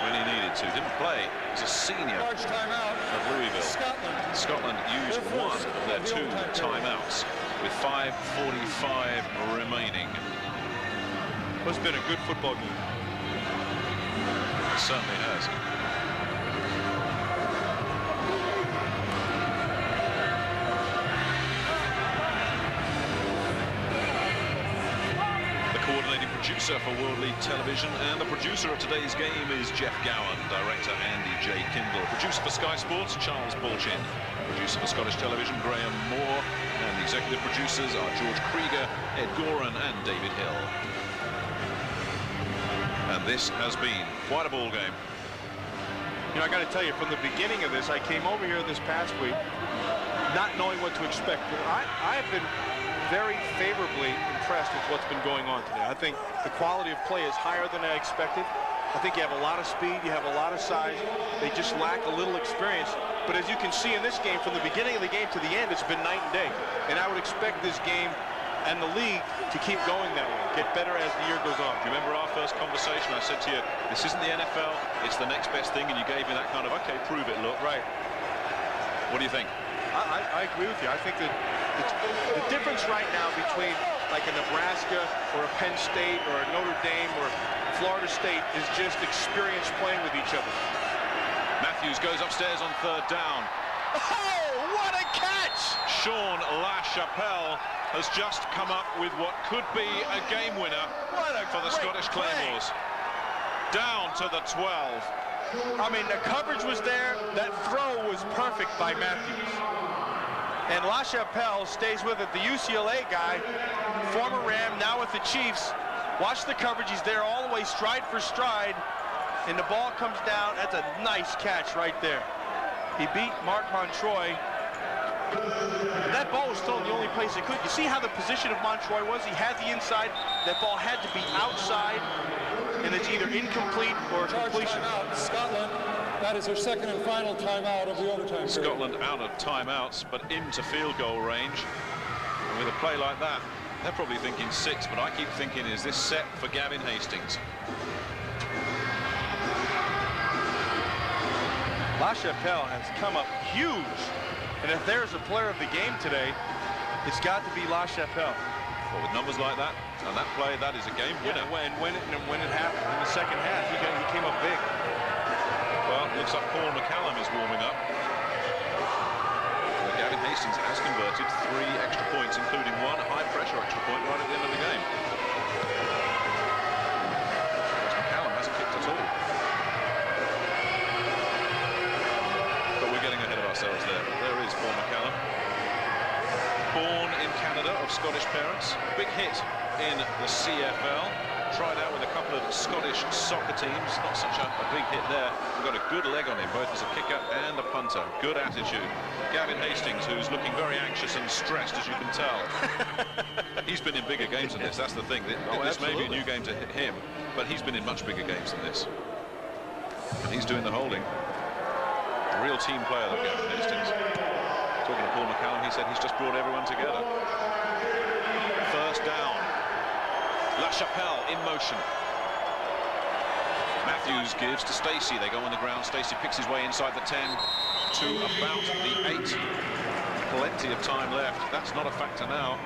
when he needed to. Didn't play as a senior Large timeout. of Louisville. Scotland. Scotland used one of their 2 timeouts with 5:45 remaining. It's been a good football game. It certainly has. Coordinating producer for World League Television, and the producer of today's game is Jeff Gowan, director Andy J. Kindle, producer for Sky Sports Charles Bulchin, producer for Scottish Television Graham Moore, and the executive producers are George Krieger, Ed Goran and David Hill. And this has been quite a ball game. You know, I got to tell you, from the beginning of this, I came over here this past week not knowing what to expect. I have been very favorably impressed with what's been going on today. I think the quality of play is higher than I expected. I think you have a lot of speed, you have a lot of size. They just lack a little experience. But as you can see in this game, from the beginning of the game to the end, it's been night and day. And I would expect this game and the league to keep going that way, get better as the year goes on. Do you remember our first conversation? I said to you, this isn't the NFL, it's the next best thing, and you gave me that kind of, okay, prove it look. Right. What do you think? I agree with you. I think that the difference right now between like a Nebraska or a Penn State or a Notre Dame or Florida State is just experience playing with each other. Matthews goes upstairs on 3rd down. Oh, what a catch! Sean LaChapelle has just come up with what could be a game winner for the Scottish Claymores. Down to the 12. I mean, the coverage was there. That throw was perfect by Matthews. And LaChapelle stays with it. The UCLA guy, former Ram, now with the Chiefs. Watch the coverage. He's there all the way, stride for stride. And the ball comes down. That's a nice catch right there. He beat Mark Montroy. And that ball was still in the only place he could. You see how the position of Montroy was? He had the inside. That ball had to be outside. And it's either incomplete or a completion. Scotland, that is their second and final timeout of the overtime period. Scotland out of timeouts, but into field goal range. And with a play like that, they're probably thinking 6, but I keep thinking, is this set for Gavin Hastings? LaChapelle has come up huge. And if there's a player of the game today, it's got to be LaChapelle. Well, with numbers like that, and that play, that is a game winner. Yeah, when it happened in the second half, he came up big. Well, it looks like Paul McCallum is warming up. Well, Gavin Hastings has converted 3 extra points, including 1 high-pressure extra point right at the end of the game. McCallum hasn't kicked at all. But we're getting ahead of ourselves there. There is Paul McCallum. Born in Canada of Scottish parents. Big hit in the CFL. Tried out with a couple of Scottish soccer teams. Not such a big hit there. We've got a good leg on him, both as a kicker and a punter. Good attitude. Gavin Hastings, who's looking very anxious and stressed, as you can tell. He's been in bigger games than this. That's the thing. This may be a new game to him, but he's been in much bigger games than this. And he's doing the holding. A real team player, that Gavin Hastings. Talking to Paul McCallum, he said he's just brought everyone together. 1st down. LaChapelle in motion. Matthews gives to Stacey. They go on the ground. Stacey picks his way inside the 10 to about the 8. Plenty of time left. That's not a factor now.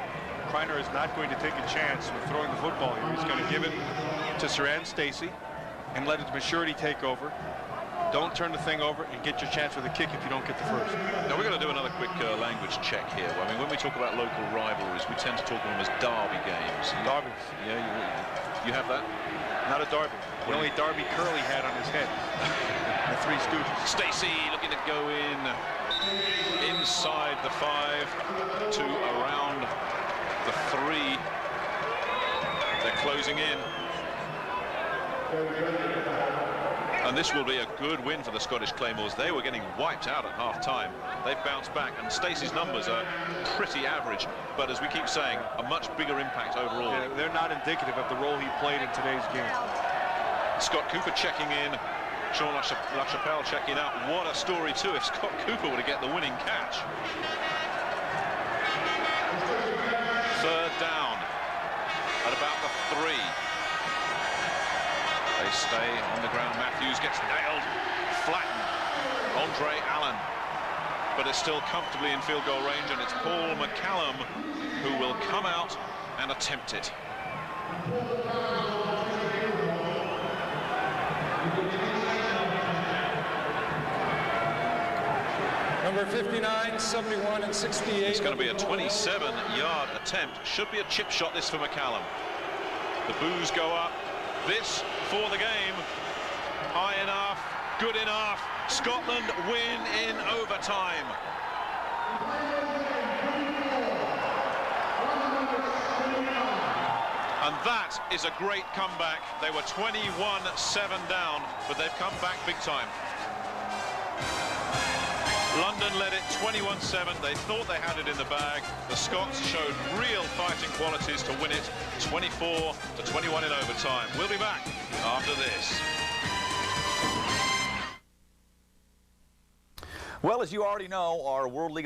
Kreiner is not going to take a chance with throwing the football here. He's going to give it to Saran Stacey and let his maturity take over. Don't turn the thing over and get your chance with a kick if you don't get the first. Now we're going to do another quick language check here. I mean, when we talk about local rivalries, we tend to talk of them as derby games. Derbies. Yeah, you have that? Not a derby. The only derby Curly had on his head. The Three Stooges. Stacey looking to go inside the 5 to around the 3. They're closing in. And this will be a good win for the Scottish Claymores. They were getting wiped out at half-time. They've bounced back, and Stacey's numbers are pretty average, but as we keep saying, a much bigger impact overall. Yeah, they're not indicative of the role he played in today's game. Scott Cooper checking in, Sean LaChapelle checking out. What a story, too, if Scott Cooper were to get the winning catch. 3rd down at about the 3. They stay on the ground. Matthews gets nailed, flattened. Andre Allen. but it's still comfortably in field goal range, and it's Paul McCallum who will come out and attempt it. Number 59, 71, and 68. It's going to be a 27-yard attempt. Should be a chip shot, this, for McCallum. The boos go up. This for the game. High enough, good enough. Scotland win in overtime. And that is a great comeback. They were 21-7 down, but they've come back big time. London led it 21-7. They thought they had it in the bag. The Scots showed real fighting qualities to win it 24-21 in overtime. We'll be back after this. Well, as you already know, our World League